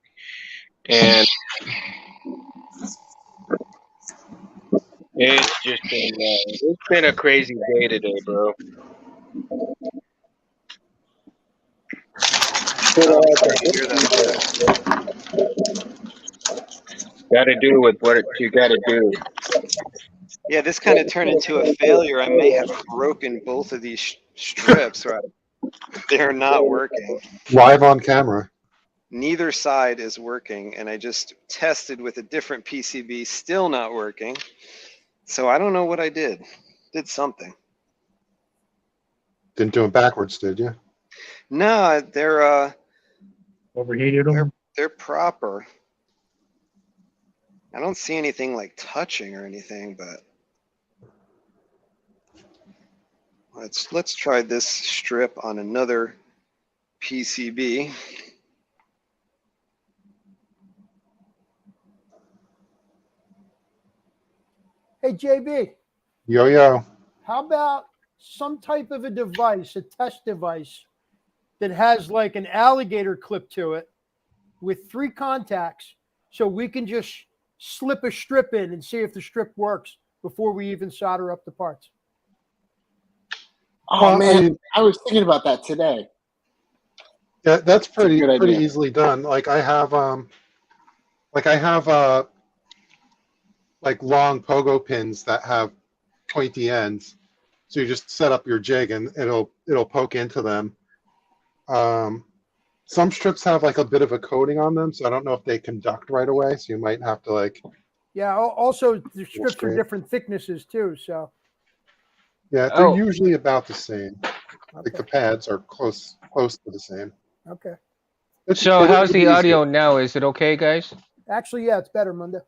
Speaker 10: And it's been a crazy day today, bro. Got to do with what you got to do.
Speaker 1: Yeah, this kind of turned into a failure. I may have broken both of these strips. Right? They're not working.
Speaker 5: Live on camera.
Speaker 1: Neither side is working, and I just tested with a different PCB, still not working. So I don't know what I did. Did something.
Speaker 5: Didn't do it backwards, did you?
Speaker 1: No, they're
Speaker 3: Overheated them.
Speaker 1: they're proper. I don't see anything like touching or anything, but let's try this strip on another PCB.
Speaker 8: Hey, JB,
Speaker 5: Yo.
Speaker 8: how about some type of a device, a test device that has like an alligator clip to it with 3 contacts so we can just slip a strip in and see if the strip works before we even solder up the parts?
Speaker 9: Oh
Speaker 5: Well,
Speaker 9: man, I was thinking about that today.
Speaker 5: Yeah, that's pretty
Speaker 9: good idea.
Speaker 5: easily done. Like I have like long pogo pins that have pointy ends. So you just set up your jig and it'll poke into them. Some strips have like a bit of a coating on them, so I don't know if they conduct right away. So you might have to like.
Speaker 8: Yeah. Also, the strips are different thicknesses too. So.
Speaker 5: Yeah, they're usually about the same. Like the pads are close to the same.
Speaker 8: Okay.
Speaker 11: So how's the audio now? Is it okay, guys?
Speaker 8: Actually, yeah, it's better, Monday.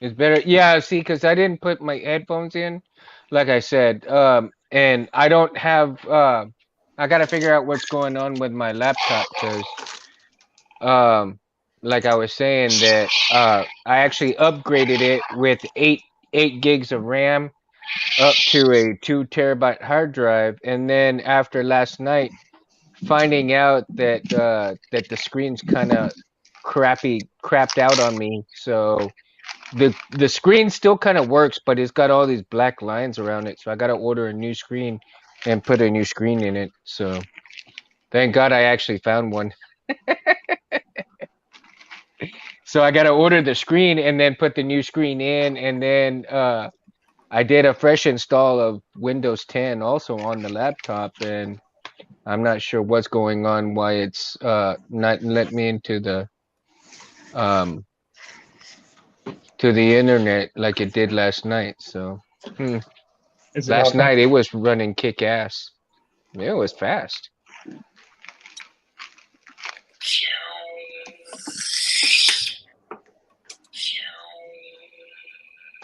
Speaker 11: It's better. Yeah, see, because I didn't put my headphones in, like I said, and I don't have. I got to figure out what's going on with my laptop because, like I was saying, that I actually upgraded it with 8 gigs of RAM up to a 2 terabyte hard drive, and then after last night, finding out that that the screen's kind of crapped out on me, so. The screen still kind of works, but it's got all these black lines around it. So I got to order a new screen and put a new screen in it. So thank God I actually found one. So I got to order the screen and then put the new screen in. And then I did a fresh install of Windows 10 also on the laptop. And I'm not sure what's going on, why it's not let me into the internet like it did last night. So last night it was running kick ass. It was fast.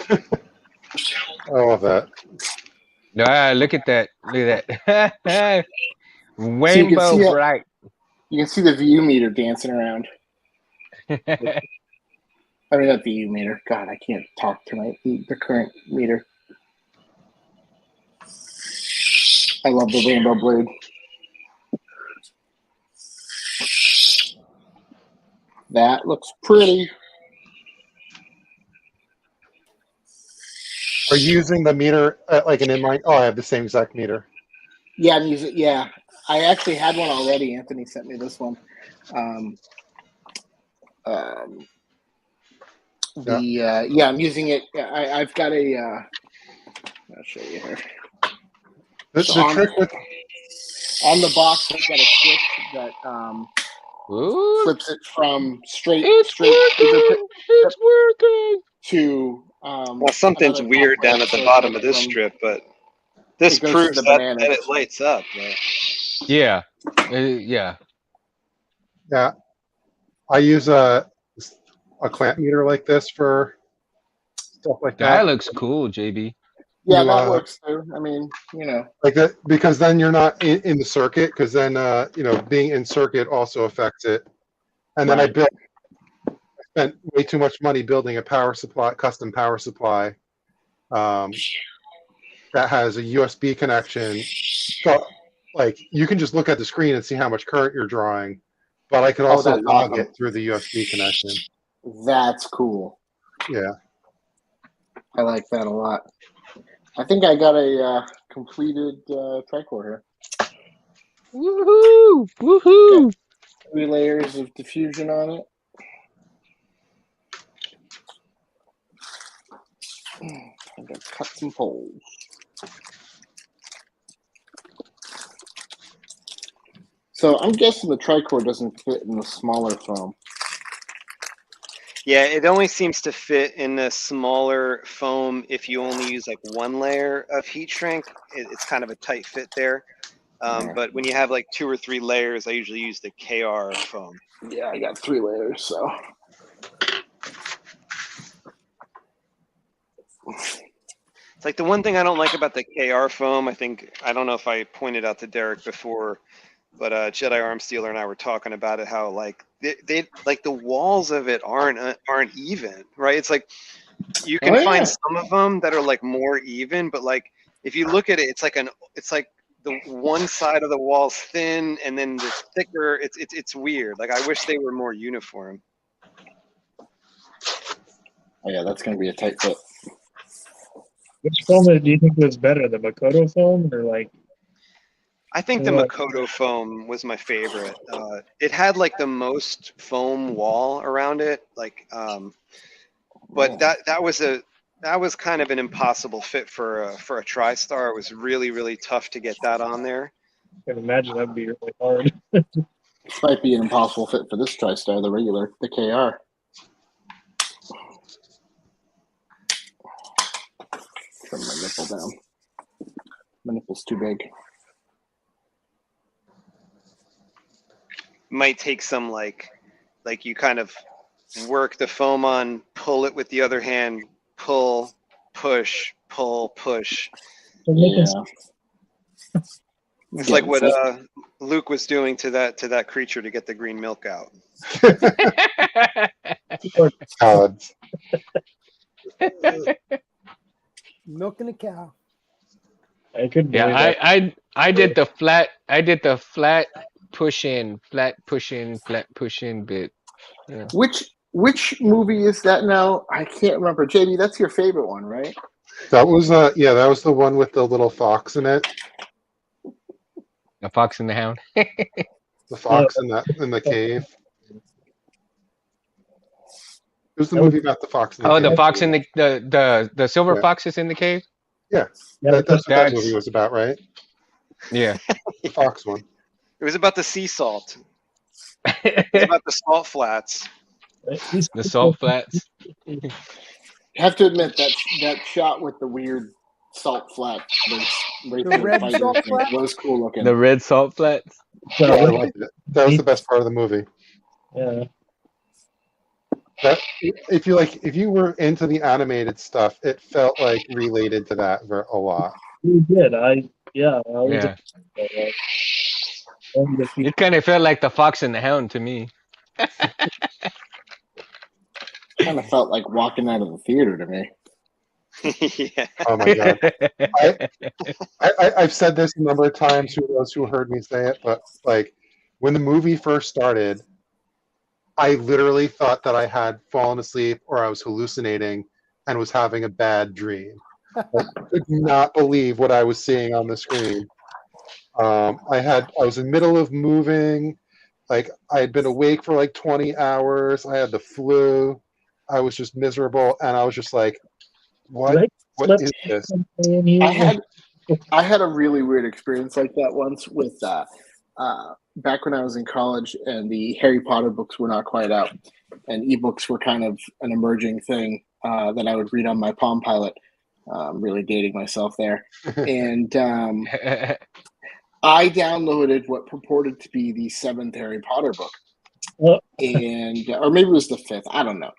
Speaker 5: I love that.
Speaker 11: Look at that. Look at that. Rainbow bright.
Speaker 9: You can see the view meter dancing around. I mean, not the U meter. God, I can't talk tonight. The current meter. I love the rainbow blade. That looks pretty.
Speaker 5: Are you using the meter like an inline? Oh, I have the same exact meter.
Speaker 9: Yeah, I'm using. Yeah, I actually had one already. Anthony sent me this one. Yeah, I'm using it. I've got a. I'll show you here.
Speaker 5: The trick with
Speaker 9: on the box, I've got a switch that flips it from straight. It's
Speaker 11: working.
Speaker 9: To
Speaker 1: well, something's weird down at the bottom of this strip, but this proves that it lights up. Right?
Speaker 11: Yeah, yeah.
Speaker 5: Yeah, I use a clamp meter like this for stuff like that.
Speaker 11: That looks cool, JB.
Speaker 9: Yeah, that works too. I mean,
Speaker 5: like that, because then you're not in the circuit, because then being in circuit also affects it. And then I spent way too much money building a custom power supply that has a USB connection. So like you can just look at the screen and see how much current you're drawing, but I could also log it through the USB connection.
Speaker 9: That's cool.
Speaker 5: Yeah,
Speaker 9: I like that a lot. I think I got a completed tricorder.
Speaker 11: Woohoo! Woohoo!
Speaker 9: 3 layers of diffusion on it. I'm gonna cut some holes. So I'm guessing the tricore doesn't fit in the smaller foam.
Speaker 1: Yeah, it only seems to fit in the smaller foam if you only use like one layer of heat shrink. It's kind of a tight fit there. But when you have like 2 or 3 layers, I usually use the KR foam.
Speaker 9: Yeah, I got 3 layers, so.
Speaker 1: It's like the one thing I don't like about the KR foam. I don't know if I pointed out to Derek before, but Jedi Arm Stealer and I were talking about it. How like they like the walls of it aren't even, right? It's like you can find some of them that are like more even, but like if you look at it, it's like the one side of the wall's thin and then the thicker. It's weird. Like I wish they were more uniform.
Speaker 9: Oh yeah, that's gonna be a tight fit.
Speaker 3: Which foam do you think was better, the Makoto foam or like?
Speaker 1: I think the Makoto foam was my favorite. It had like the most foam wall around it, like, but that was kind of an impossible fit for a TriStar. It was really tough to get that on there.
Speaker 3: I can imagine that'd be really hard.
Speaker 9: This might be an impossible fit for this TriStar, the KR. Trim my nipple down. My nipple's too big.
Speaker 1: Might take some like you kind of work the foam on, pull it with the other hand, pull, push, pull, push.
Speaker 9: Yeah.
Speaker 1: It's like what Luke was doing to that creature to get the green milk out.
Speaker 5: Salads.
Speaker 8: Milking a cow.
Speaker 3: I could.
Speaker 11: Yeah, I did the flat push in bit. Yeah.
Speaker 9: Which movie is that now? I can't remember. JD, that's your favorite one, right?
Speaker 5: That was that was the one with the little fox in it.
Speaker 11: The Fox and the Hound.
Speaker 5: The fox in the cave. It was the movie about the fox in the cave.
Speaker 11: The fox in the silver fox is in the cave?
Speaker 5: Yeah. That's what that movie was about, right?
Speaker 11: Yeah.
Speaker 5: The fox one.
Speaker 1: It was about the sea salt. It was about the salt flats.
Speaker 11: The salt flats.
Speaker 9: I have to admit that shot with the weird salt flat was cool looking.
Speaker 11: The red salt flats.
Speaker 5: Yeah, I liked it. That was the best part of the movie.
Speaker 3: Yeah.
Speaker 5: That if you were into the animated stuff, it felt like related to that a lot.
Speaker 3: You did.
Speaker 11: It kind of felt like the Fox and the Hound to me.
Speaker 9: Kind of felt like walking out of the theater to me.
Speaker 1: Yeah.
Speaker 5: Oh my god! I've said this a number of times to those who heard me say it, but like when the movie first started, I literally thought that I had fallen asleep or I was hallucinating and was having a bad dream. I could not believe what I was seeing on the screen. I was in the middle of moving, like I had been awake for like 20 hours. I had the flu. I was just miserable, and I was just like, "What is this?"
Speaker 9: I had a really weird experience like that once with back when I was in college, and the Harry Potter books were not quite out, and ebooks were kind of an emerging thing that I would read on my Palm Pilot. Really dating myself there, and I downloaded what purported to be the 7th Harry Potter book, or maybe it was the 5th. I don't know.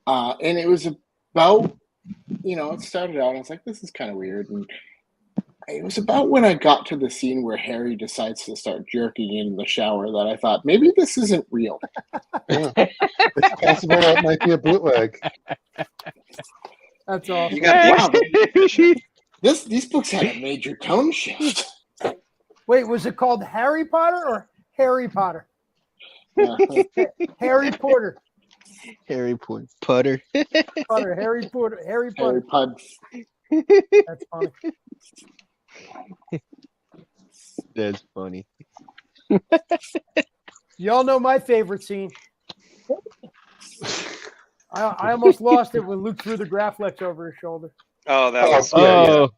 Speaker 9: And it was about, it started out, I was like, this is kind of weird. And it was about when I got to the scene where Harry decides to start jerking in the shower that I thought, maybe this isn't real.
Speaker 5: Yeah. It's possible that it might be a bootleg.
Speaker 8: That's awesome.
Speaker 9: Wow. These books had a major tone shift.
Speaker 8: Wait, was it called Harry Potter or Harry Potter?
Speaker 9: Yeah.
Speaker 8: Harry Potter.
Speaker 11: Harry Potter.
Speaker 8: Potter. Harry Potter. Harry Potter.
Speaker 9: Harry Potter.
Speaker 8: That's funny.
Speaker 11: That's funny.
Speaker 8: Y'all know my favorite scene. I almost lost it when Luke threw the Graflex over his shoulder.
Speaker 1: Oh, that was
Speaker 11: Oh,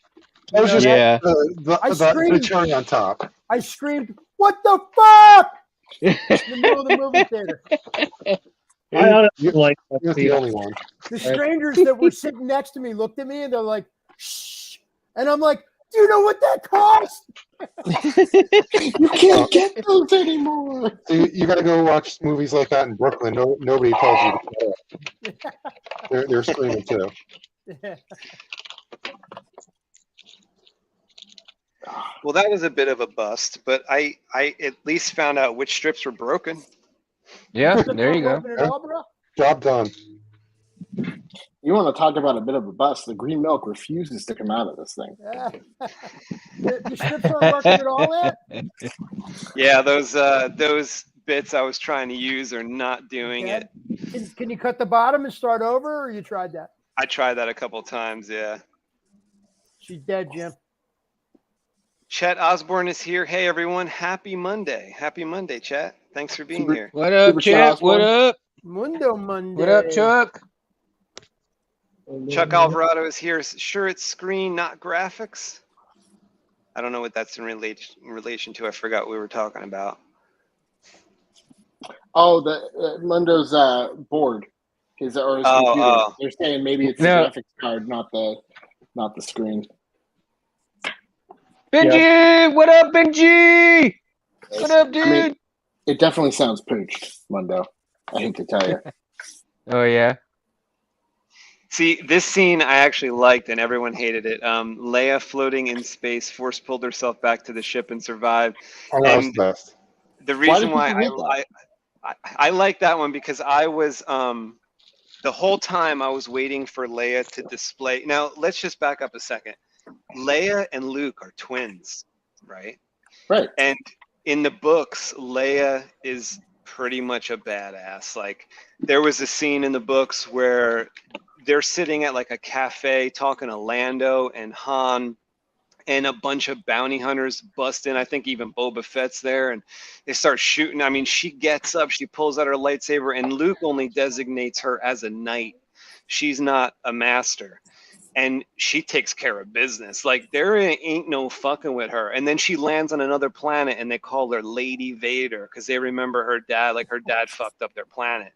Speaker 5: That was just
Speaker 11: yeah.
Speaker 5: the cherry on top.
Speaker 8: I screamed, "What the fuck!" in the middle of the movie theater.
Speaker 3: I honestly like that
Speaker 5: You're the
Speaker 3: scene.
Speaker 5: only one.
Speaker 8: The strangers that were sitting next to me looked at me and they're like, "Shh," and I'm like, "Do you know what that cost?"
Speaker 9: You can't get those anymore.
Speaker 5: So you got to go watch movies like that in Brooklyn. Nobody tells you to shut up. They're screaming too.
Speaker 1: Well, that was a bit of a bust, but I at least found out which strips were broken.
Speaker 11: Yeah, there you go.
Speaker 5: Job done.
Speaker 9: You want to talk about a bit of a bust? The green milk refuses to come out of this thing.
Speaker 8: The strips aren't working at all yet?
Speaker 1: Yeah, those bits I was trying to use are not doing it.
Speaker 8: Can you cut the bottom and start over, or you tried that?
Speaker 1: I tried that a couple times, yeah.
Speaker 8: She's dead, Jim.
Speaker 1: Chet Osborne is here. Hey, everyone. Happy Monday. Happy Monday, Chet. Thanks for being here.
Speaker 11: What up, Chet? What up?
Speaker 8: Mundo Monday.
Speaker 11: What up, Chuck?
Speaker 1: Chuck Alvarado is here. Sure, it's screen, not graphics. I don't know what that's in relation to. I forgot what we were talking about.
Speaker 9: Oh, the Mundo's board, his computer. They're saying maybe it's the graphics card, not the screen.
Speaker 11: Benji, what up, Benji? What up, dude?
Speaker 9: I mean, it definitely sounds pooched, Mundo. I hate to tell you.
Speaker 11: Oh yeah.
Speaker 1: See, this scene I actually liked, and everyone hated it. Leia floating in space, force pulled herself back to the ship and survived.
Speaker 5: Oh, that was the best.
Speaker 1: The reason why I like that one because I was the whole time I was waiting for Leia to display. Now let's just back up a second. Leia and Luke are twins, right?
Speaker 9: Right.
Speaker 1: And in the books, Leia is pretty much a badass. Like there was a scene in the books where they're sitting at like a cafe talking to Lando and Han, and a bunch of bounty hunters bust in. I think even Boba Fett's there, and they start shooting. I mean, she gets up, she pulls out her lightsaber, and Luke only designates her as a knight. She's not a master. And she takes care of business. Like there ain't no fucking with her. And then she lands on another planet and they call her Lady Vader because they remember her dad, like her dad fucked up their planet.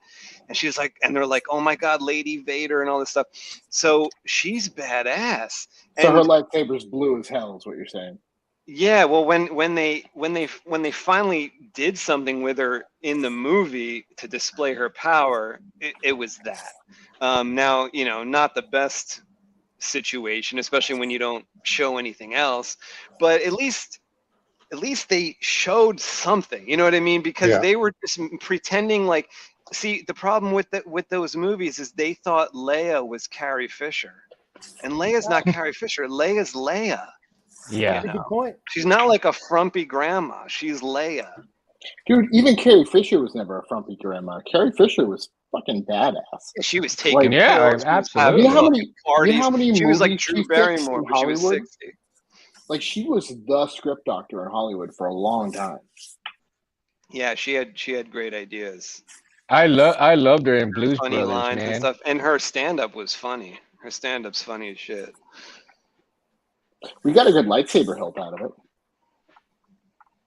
Speaker 1: And she's like, and they're like, oh my God, Lady Vader and all this stuff. So she's badass.
Speaker 9: So her lightsaber's blue as hell is what you're saying.
Speaker 1: Yeah, well, when they finally did something with her in the movie to display her power, it was that. Now, you know, not the best situation, especially when you don't show anything else, but at least they showed something, you know what I mean? Because they were just pretending like, see, the problem with those movies is they thought Leia was Carrie Fisher, and Leia's not Carrie Fisher. Leia's Leia.
Speaker 11: Yeah.
Speaker 8: Good point.
Speaker 1: She's not like a frumpy grandma. She's Leia.
Speaker 9: Dude, even Carrie Fisher was never a frumpy grandma. Carrie Fisher was fucking badass.
Speaker 1: She was taking
Speaker 11: pills, absolutely.
Speaker 9: You know how many
Speaker 1: she was like
Speaker 9: movies
Speaker 1: Drew
Speaker 9: she
Speaker 1: Barrymore,
Speaker 9: fixed
Speaker 1: but she was
Speaker 9: Hollywood?
Speaker 1: 60.
Speaker 9: Like she was the script doctor in Hollywood for a long time.
Speaker 1: Yeah, she had great ideas.
Speaker 11: I loved her in Blues
Speaker 1: Funny
Speaker 11: Brothers,
Speaker 1: lines
Speaker 11: man.
Speaker 1: and stuff, and her stand-up was funny. Her stand-up's funny as shit.
Speaker 9: We got a good lightsaber hilt out of it.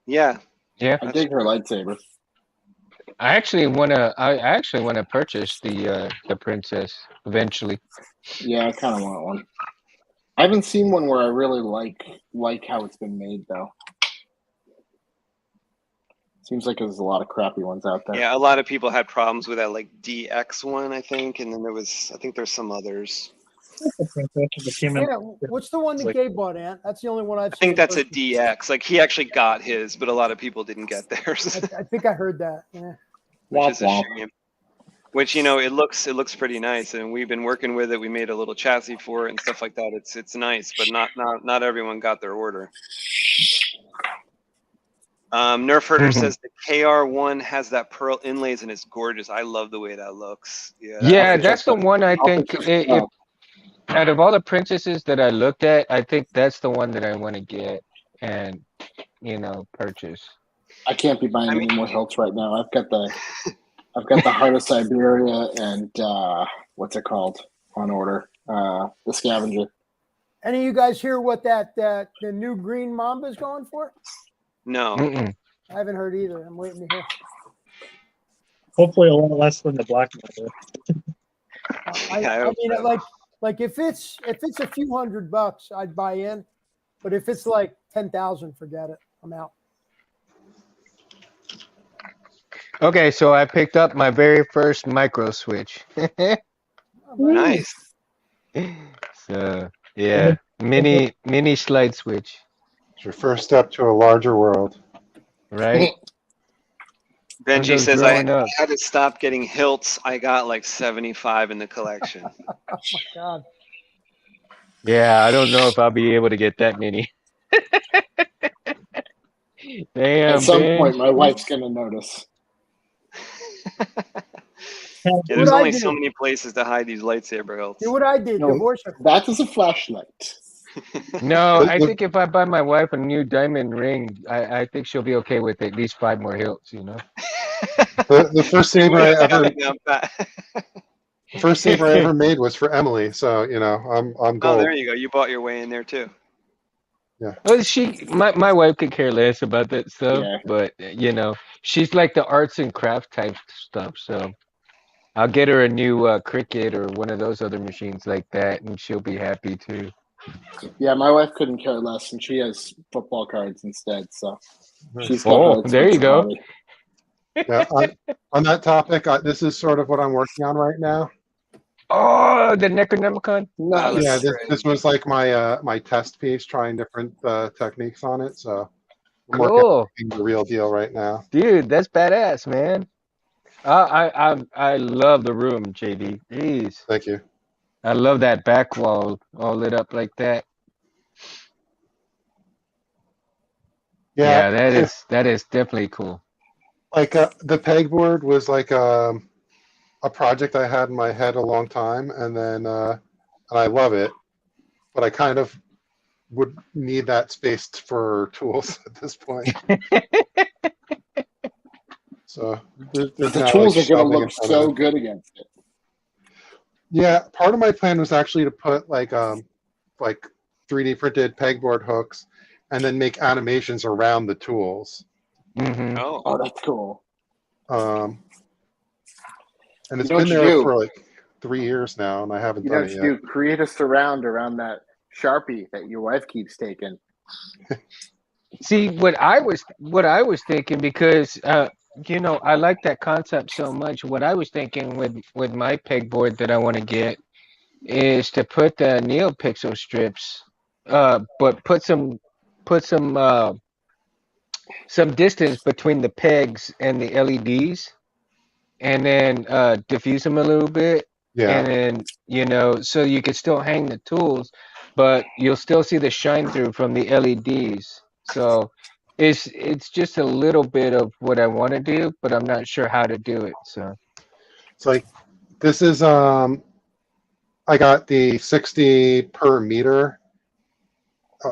Speaker 1: Yeah.
Speaker 11: Yeah.
Speaker 9: I dig her lightsaber.
Speaker 11: I actually wanna purchase the princess eventually.
Speaker 9: Yeah, I kind of want one. I haven't seen one where I really like how it's been made though. Seems like there's a lot of crappy ones out there.
Speaker 1: Yeah, a lot of people had problems with that, like DX one, I think, and then I think there's some others.
Speaker 8: Yeah, what's the one that Gabe bought, Ant? That's the only one I've seen.
Speaker 1: I think that's a DX. Like he actually got his, but a lot of people didn't get theirs.
Speaker 8: I think I heard that. Yeah.
Speaker 1: Which is a shame. Which, you know, it looks pretty nice, and we've been working with it. We made a little chassis for it and stuff like that. It's nice, but not everyone got their order. Nerf Herder says the KR1 has that pearl inlays and it's gorgeous. I love the way that looks.
Speaker 11: Yeah, that's the one I think. Out of all the princesses that I looked at, I think that's the one that I want to get and, you know, purchase.
Speaker 9: I can't be buying any more hilts right now. I've got the Heart of Siberia and what's it called on order? The Scavenger.
Speaker 8: Any of you guys hear what the new green Mamba is going for?
Speaker 1: No.
Speaker 11: Mm-mm.
Speaker 8: I haven't heard either. I'm waiting to hear.
Speaker 3: Hopefully a lot less than the black Mamba.
Speaker 1: Yeah,
Speaker 8: I mean, like if it's a few $100, I'd buy in. But if it's like 10,000, forget it. I'm out.
Speaker 11: Okay, so I picked up my very first micro switch.
Speaker 1: Nice.
Speaker 11: So yeah, mini slide switch,
Speaker 5: It's your first step to a larger world.
Speaker 11: right?
Speaker 1: Benji
Speaker 11: just
Speaker 1: says I
Speaker 11: growing up.
Speaker 1: had to stop getting hilts. I got like 75 in the collection.
Speaker 8: Oh my God.
Speaker 11: Yeah, I don't know if I'll be able to get that many. Damn,
Speaker 9: At some
Speaker 11: Ben.
Speaker 9: point, my wife's gonna notice.
Speaker 1: Yeah,
Speaker 8: Do
Speaker 1: there's
Speaker 8: what I
Speaker 1: only
Speaker 8: do.
Speaker 1: so many places to hide these lightsaber hilts.
Speaker 8: Do what I did.
Speaker 9: No.
Speaker 8: Divorce her.
Speaker 9: That is a flashlight.
Speaker 11: No, I think if I buy my wife a new diamond ring, I think she'll be okay with at least 5 more hilts, you know?
Speaker 5: The first saber I ever
Speaker 1: The
Speaker 5: first saber I ever made was for Emily, so you know I'm
Speaker 1: Oh,
Speaker 5: gold.
Speaker 1: there you go. You bought your way in there too.
Speaker 11: Well, my wife could care less about that stuff,
Speaker 9: Yeah.
Speaker 11: but you know, she's like the arts and crafts type stuff, so I'll get her a new Cricut or one of those other machines like that, and she'll be happy too.
Speaker 9: Yeah, my wife couldn't care less, and she has football cards instead. So she's got
Speaker 11: Oh,
Speaker 9: her
Speaker 11: there you
Speaker 9: expensive
Speaker 11: go.
Speaker 9: hobby.
Speaker 5: Yeah, on that topic, this is sort of what I'm working on right now.
Speaker 11: Oh, the Necronomicon.
Speaker 9: Nice.
Speaker 5: Yeah, this was like my my test piece, trying different techniques on it. So I'm working
Speaker 11: Cool,
Speaker 5: on the real deal right now.
Speaker 11: dude. That's badass, man. I love the room, JD. Jeez,
Speaker 5: Thank you.
Speaker 11: I love that back wall all lit up like that.
Speaker 5: Yeah,
Speaker 11: Yeah, that is definitely cool.
Speaker 5: like the pegboard was like a project I had in my head a long time, and then and I love it, but I kind of would need that space for tools at this point. So there's
Speaker 9: But the
Speaker 5: now,
Speaker 9: tools
Speaker 5: like,
Speaker 9: are going to
Speaker 5: shelving in
Speaker 9: look
Speaker 5: front of
Speaker 9: so
Speaker 5: it.
Speaker 9: good against it.
Speaker 5: Yeah, part of my plan was actually to put like 3D printed pegboard hooks, and then make animations around the tools.
Speaker 11: Hmm.
Speaker 1: Oh,
Speaker 9: Oh, that's cool.
Speaker 5: And it's
Speaker 9: You know
Speaker 5: been
Speaker 9: what you
Speaker 5: there
Speaker 9: do?
Speaker 5: for like 3 years now, and I haven't
Speaker 9: You know
Speaker 5: done
Speaker 9: what
Speaker 5: it
Speaker 9: you
Speaker 5: yet.
Speaker 9: do? Create a surround around that Sharpie that your wife keeps taking.
Speaker 11: See, what I was thinking, because you know, I like that concept so much. What I was thinking with my pegboard that I want to get is to put the Neopixel strips, but some distance between the pegs and the LEDs, and then diffuse them a little bit,
Speaker 5: Yeah.
Speaker 11: and then you know, so you can still hang the tools, but you'll still see the shine through from the LEDs. So it's just a little bit of what I want to do, but I'm not sure how to do it. So
Speaker 5: It's like this is I got the 60 per meter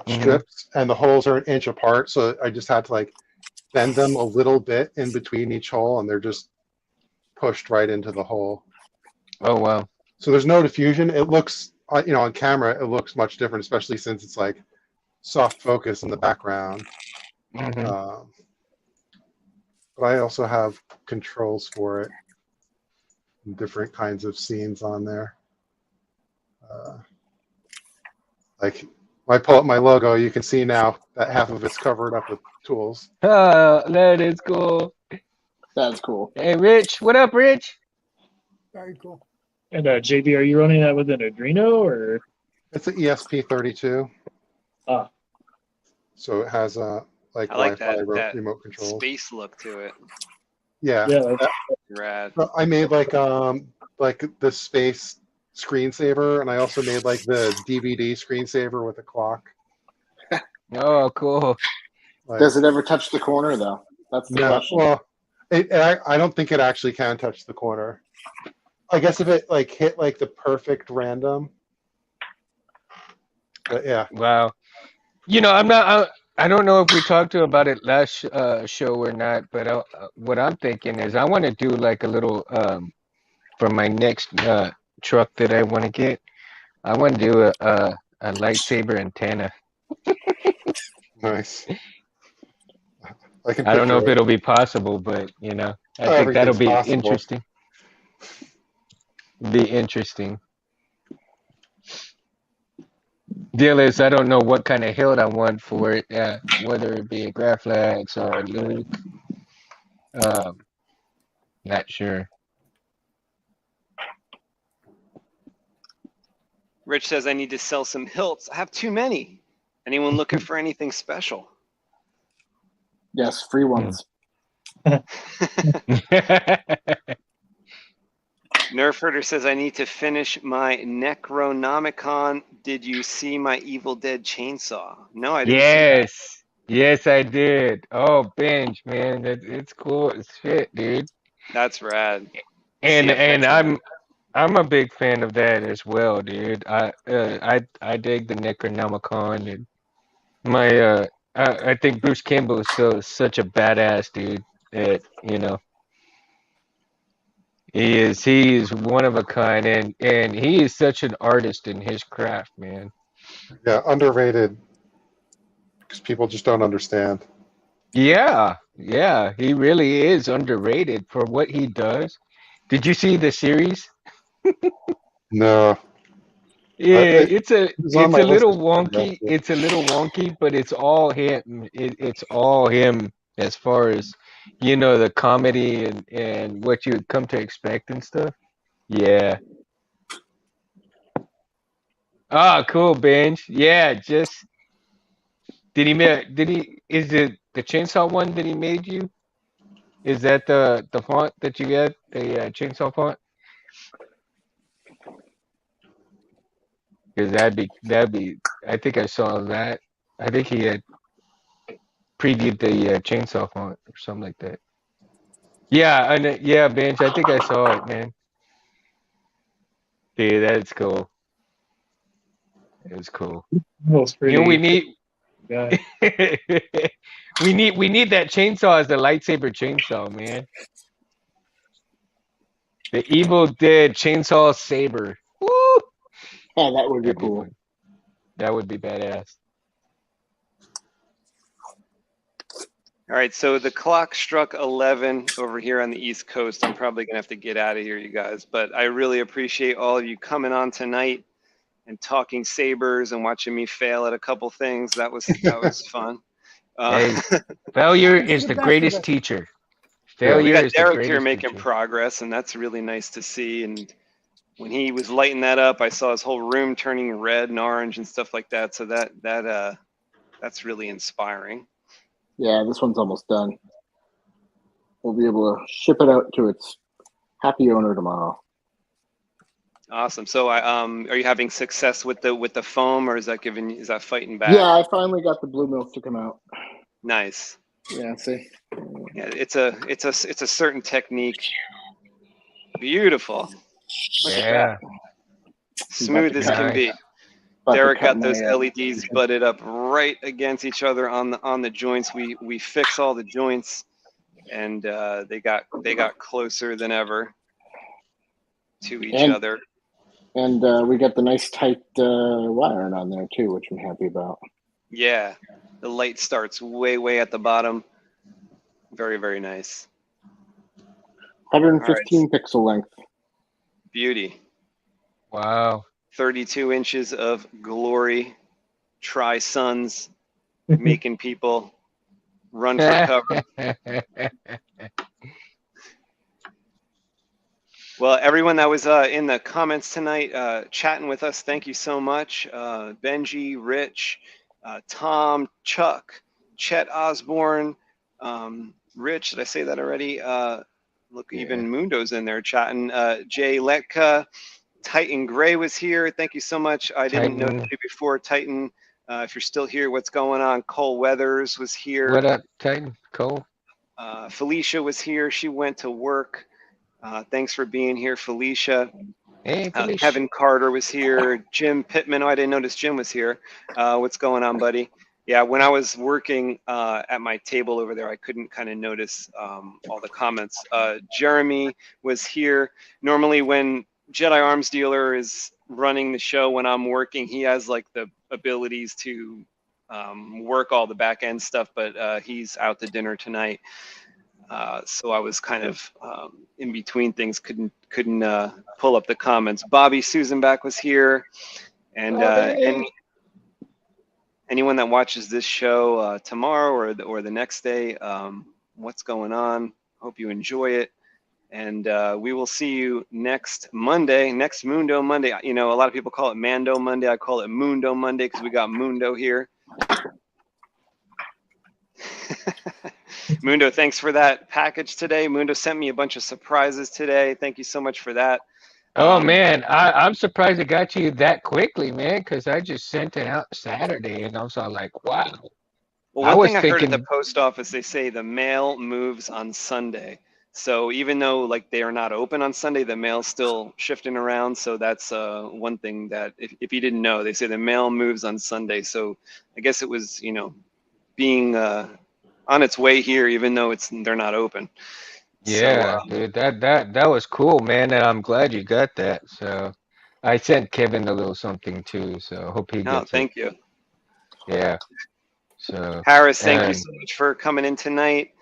Speaker 5: strips, and the holes are an inch apart, so I just had to like bend them a little bit in between each hole, and they're just pushed right into the hole.
Speaker 11: oh wow.
Speaker 5: So there's no diffusion. It looks, you know, on camera, it looks much different, especially since it's like soft focus in the background.
Speaker 11: Mhm.
Speaker 5: But I also have controls for it, and different kinds of scenes on there. Like, when I pull up my logo, you can see now that half of it's covered up with tools.
Speaker 11: That is cool.
Speaker 9: That's cool.
Speaker 11: Hey, Rich, what up, Rich?
Speaker 8: Very cool.
Speaker 3: And JB, are you running that with an Adreno or?
Speaker 5: It's an ESP32.
Speaker 3: Ah,
Speaker 5: So it has like
Speaker 1: I like
Speaker 5: Wi-Fi
Speaker 1: that
Speaker 5: remote controls.
Speaker 1: space look to it.
Speaker 5: Yeah.
Speaker 3: yeah.
Speaker 1: Rad.
Speaker 5: So I made like the space screensaver, and I also made like the DVD screensaver with a clock.
Speaker 11: Oh, cool.
Speaker 5: Like,
Speaker 9: Does it ever touch the corner, though? That's the
Speaker 5: no,
Speaker 9: question.
Speaker 5: well, I don't think it actually can touch the corner. I guess if it like hit like the perfect random. But yeah.
Speaker 11: Wow. You know, I don't know if we talked to about it last show or not, but what I'm thinking is I want to do like a little for my next truck that I want to get. I want to do lightsaber antenna.
Speaker 5: Nice. I can
Speaker 11: I don't know if
Speaker 5: picture it.
Speaker 11: it'll be possible, but you know, I
Speaker 5: Oh,
Speaker 11: think that'll
Speaker 5: everything's
Speaker 11: be
Speaker 5: possible.
Speaker 11: interesting. Be interesting. Deal is, I don't know what kind of hilt I want for it, whether it be a Graflax or a Luke. Not sure.
Speaker 1: Rich says I need to sell some hilts. I have too many. Anyone looking for anything special?
Speaker 9: Yes, free ones.
Speaker 1: Nerf Herder says I need to finish my Necronomicon. Did you see my Evil Dead chainsaw? No, I didn't see that.
Speaker 11: Yes, yes, I did. Oh, Benj, man, it's cool as shit, dude.
Speaker 1: That's rad.
Speaker 11: And
Speaker 1: CFX
Speaker 11: I'm a big fan of that as well, dude. I dig the Necronomicon, and I think Bruce Campbell is such a badass dude that, you know, he is one of a kind, and he is such an artist in his craft, man.
Speaker 5: Yeah, underrated because people just don't understand.
Speaker 11: Yeah, yeah, he really is underrated for what he does. Did you see the series?
Speaker 5: No.
Speaker 11: Yeah, it's a
Speaker 5: on my list
Speaker 11: little
Speaker 5: of
Speaker 11: wonky.
Speaker 5: actually.
Speaker 11: It's a little wonky, but it's all him. It's all him as far as, you know, the comedy and what you would come to expect and stuff. Yeah. Ah, cool, Benj. Yeah, just is it the chainsaw one that he made you? Is that the font that you get, the chainsaw font? Because that'd be. I think I saw that. I think he had previewed the chainsaw font or something like that. Yeah, and yeah, Bench. I think I saw it, man. Dude, that's cool. It's cool.
Speaker 3: was
Speaker 11: You know,
Speaker 3: pretty.
Speaker 11: we need
Speaker 3: Yeah.
Speaker 11: we need that chainsaw as the lightsaber chainsaw, man. The Evil Dead chainsaw saber. Woo!
Speaker 9: Oh, that would be
Speaker 11: That'd be
Speaker 9: cool.
Speaker 11: fun. That would be badass.
Speaker 1: All right, so the clock struck 11 over here on the East Coast. I'm probably gonna have to get out of here, you guys. But I really appreciate all of you coming on tonight and talking sabers and watching me fail at a couple things. That was fun.
Speaker 11: Hey, failure
Speaker 8: Thanks
Speaker 11: is
Speaker 8: for
Speaker 11: the
Speaker 8: the best of
Speaker 11: greatest
Speaker 8: it.
Speaker 11: teacher.
Speaker 1: we
Speaker 11: Failure
Speaker 1: got
Speaker 11: is the
Speaker 1: Derek here
Speaker 11: greatest
Speaker 1: making
Speaker 11: teacher.
Speaker 1: progress, and that's really nice to see. And when he was lighting that up, I saw his whole room turning red and orange and stuff like that. So that's really inspiring.
Speaker 9: Yeah, this one's almost done. We'll be able to ship it out to its happy owner tomorrow.
Speaker 1: Awesome. So are you having success with the foam, or is that fighting back?
Speaker 9: Yeah, I finally got the blue milk to come out.
Speaker 1: Nice.
Speaker 9: Yeah, see.
Speaker 1: Yeah, it's a certain technique. Beautiful. Look at that. Smooth as can be. Derek got those LEDs butted up right against each other on the joints. We fix all the joints, and they got closer than ever to each other.
Speaker 9: And we got the nice tight wiring on there too, which I'm happy about.
Speaker 1: Yeah, the light starts way at the bottom. Very, very nice.
Speaker 9: 115 pixel length.
Speaker 1: Beauty.
Speaker 11: Wow.
Speaker 1: 32 inches of glory. Tri-Suns making people run for cover. Well, everyone that was in the comments tonight chatting with us, thank you so much. Benji, Rich, Tom, Chuck, Chet Osborne, Rich, did I say that already? Look, even Mundo's in there chatting. Jay Letka, Titan Gray was here. Thank you so much. I didn't know you before, Titan. If you're still here, what's going on? Cole Weathers was here.
Speaker 11: What up, Titan? Cole?
Speaker 1: Felicia was here. She went to work. Thanks for being here, Felicia.
Speaker 11: Hey, Felicia.
Speaker 1: Kevin Carter was here. Jim Pittman. Oh, I didn't notice Jim was here. What's going on, buddy? Yeah, when I was working at my table over there, I couldn't kind of notice all the comments. Jeremy was here. Normally when Jedi Arms Dealer is running the show when I'm working. He has like the abilities to work all the back end stuff, but he's out to dinner tonight. So I was kind of in between things, couldn't pull up the comments. Bobby Susanback was here, and anyone that watches this show tomorrow or the next day, what's going on? Hope you enjoy it. And we will see you next Monday, next Mundo Monday. You know, a lot of people call it Mando Monday. I call it Mundo Monday because we got Mundo here. Mundo, thanks for that package today. Mundo sent me a bunch of surprises today. Thank you so much for that.
Speaker 11: Oh man, I'm surprised it got you that quickly, man, because I just sent it out Saturday and I was all like, wow.
Speaker 1: Well, one thing I heard at the post office, they say the mail moves on Sunday. So even though like they are not open on Sunday, the mail's still shifting around. So that's one thing that if you didn't know, they say the mail moves on Sunday. So I guess it was, you know, being on its way here, even though they're not open.
Speaker 11: Yeah,
Speaker 1: so,
Speaker 11: dude, that was cool, man, and I'm glad you got that. So I sent Kevin a little something too, so hope he gets it.
Speaker 1: Thank you.
Speaker 11: Yeah. So
Speaker 1: Harris, thank you so much for coming in tonight.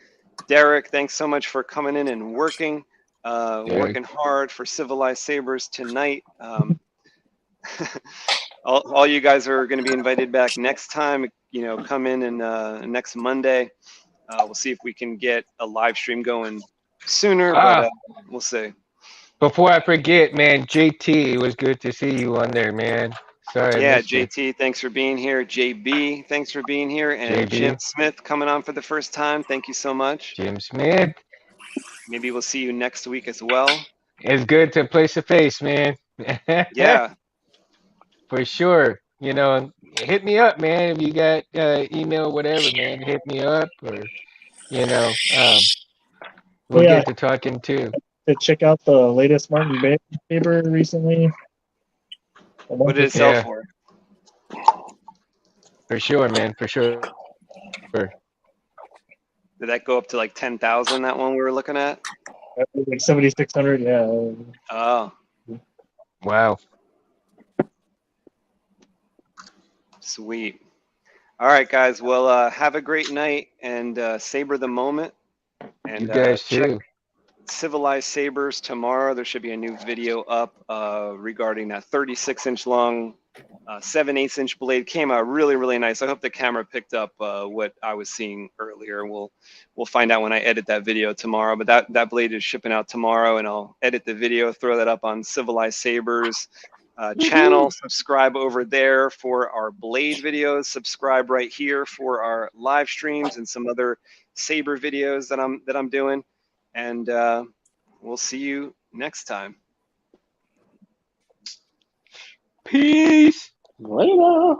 Speaker 1: Derek, thanks so much for coming in and working hard for Civilized Sabers tonight. All you guys are going to be invited back next time. You know, come in and next Monday. We'll see if we can get a live stream going sooner, but we'll see.
Speaker 11: Before I forget, man, JT, it was good to see you on there, man. Sorry.
Speaker 1: Yeah, JT, thanks for being here. JB, thanks for being here. And Jim Smith coming on for the first time. Thank you so much.
Speaker 11: Jim Smith.
Speaker 1: Maybe we'll see you next week as well.
Speaker 11: It's good to place a face, man.
Speaker 1: Yeah.
Speaker 11: For sure. You know, hit me up, man. If you got email, whatever, man, hit me up or, you know, we'll get to talking too.
Speaker 3: To check out the latest Martin Saber recently.
Speaker 1: What did it sell for?
Speaker 11: For sure, man. For sure.
Speaker 1: Did that go up to like 10,000? That one we were looking at?
Speaker 3: Like 7,600. Yeah.
Speaker 1: Oh.
Speaker 11: Wow.
Speaker 1: Sweet. All right, guys. Well, have a great night and saber the moment. And
Speaker 11: you guys too.
Speaker 1: Civilized Sabers tomorrow. There should be a new video up regarding that 36-inch long 7/8-inch blade. Came out really, really nice. I hope the camera picked up what I was seeing earlier. We'll find out when I edit that video tomorrow. But that blade is shipping out tomorrow, and I'll edit the video, throw that up on Civilized Sabers channel. Subscribe over there for our blade videos. Subscribe right here for our live streams and some other Saber videos that I'm doing. And we'll see you next time.
Speaker 11: Peace.
Speaker 9: Later.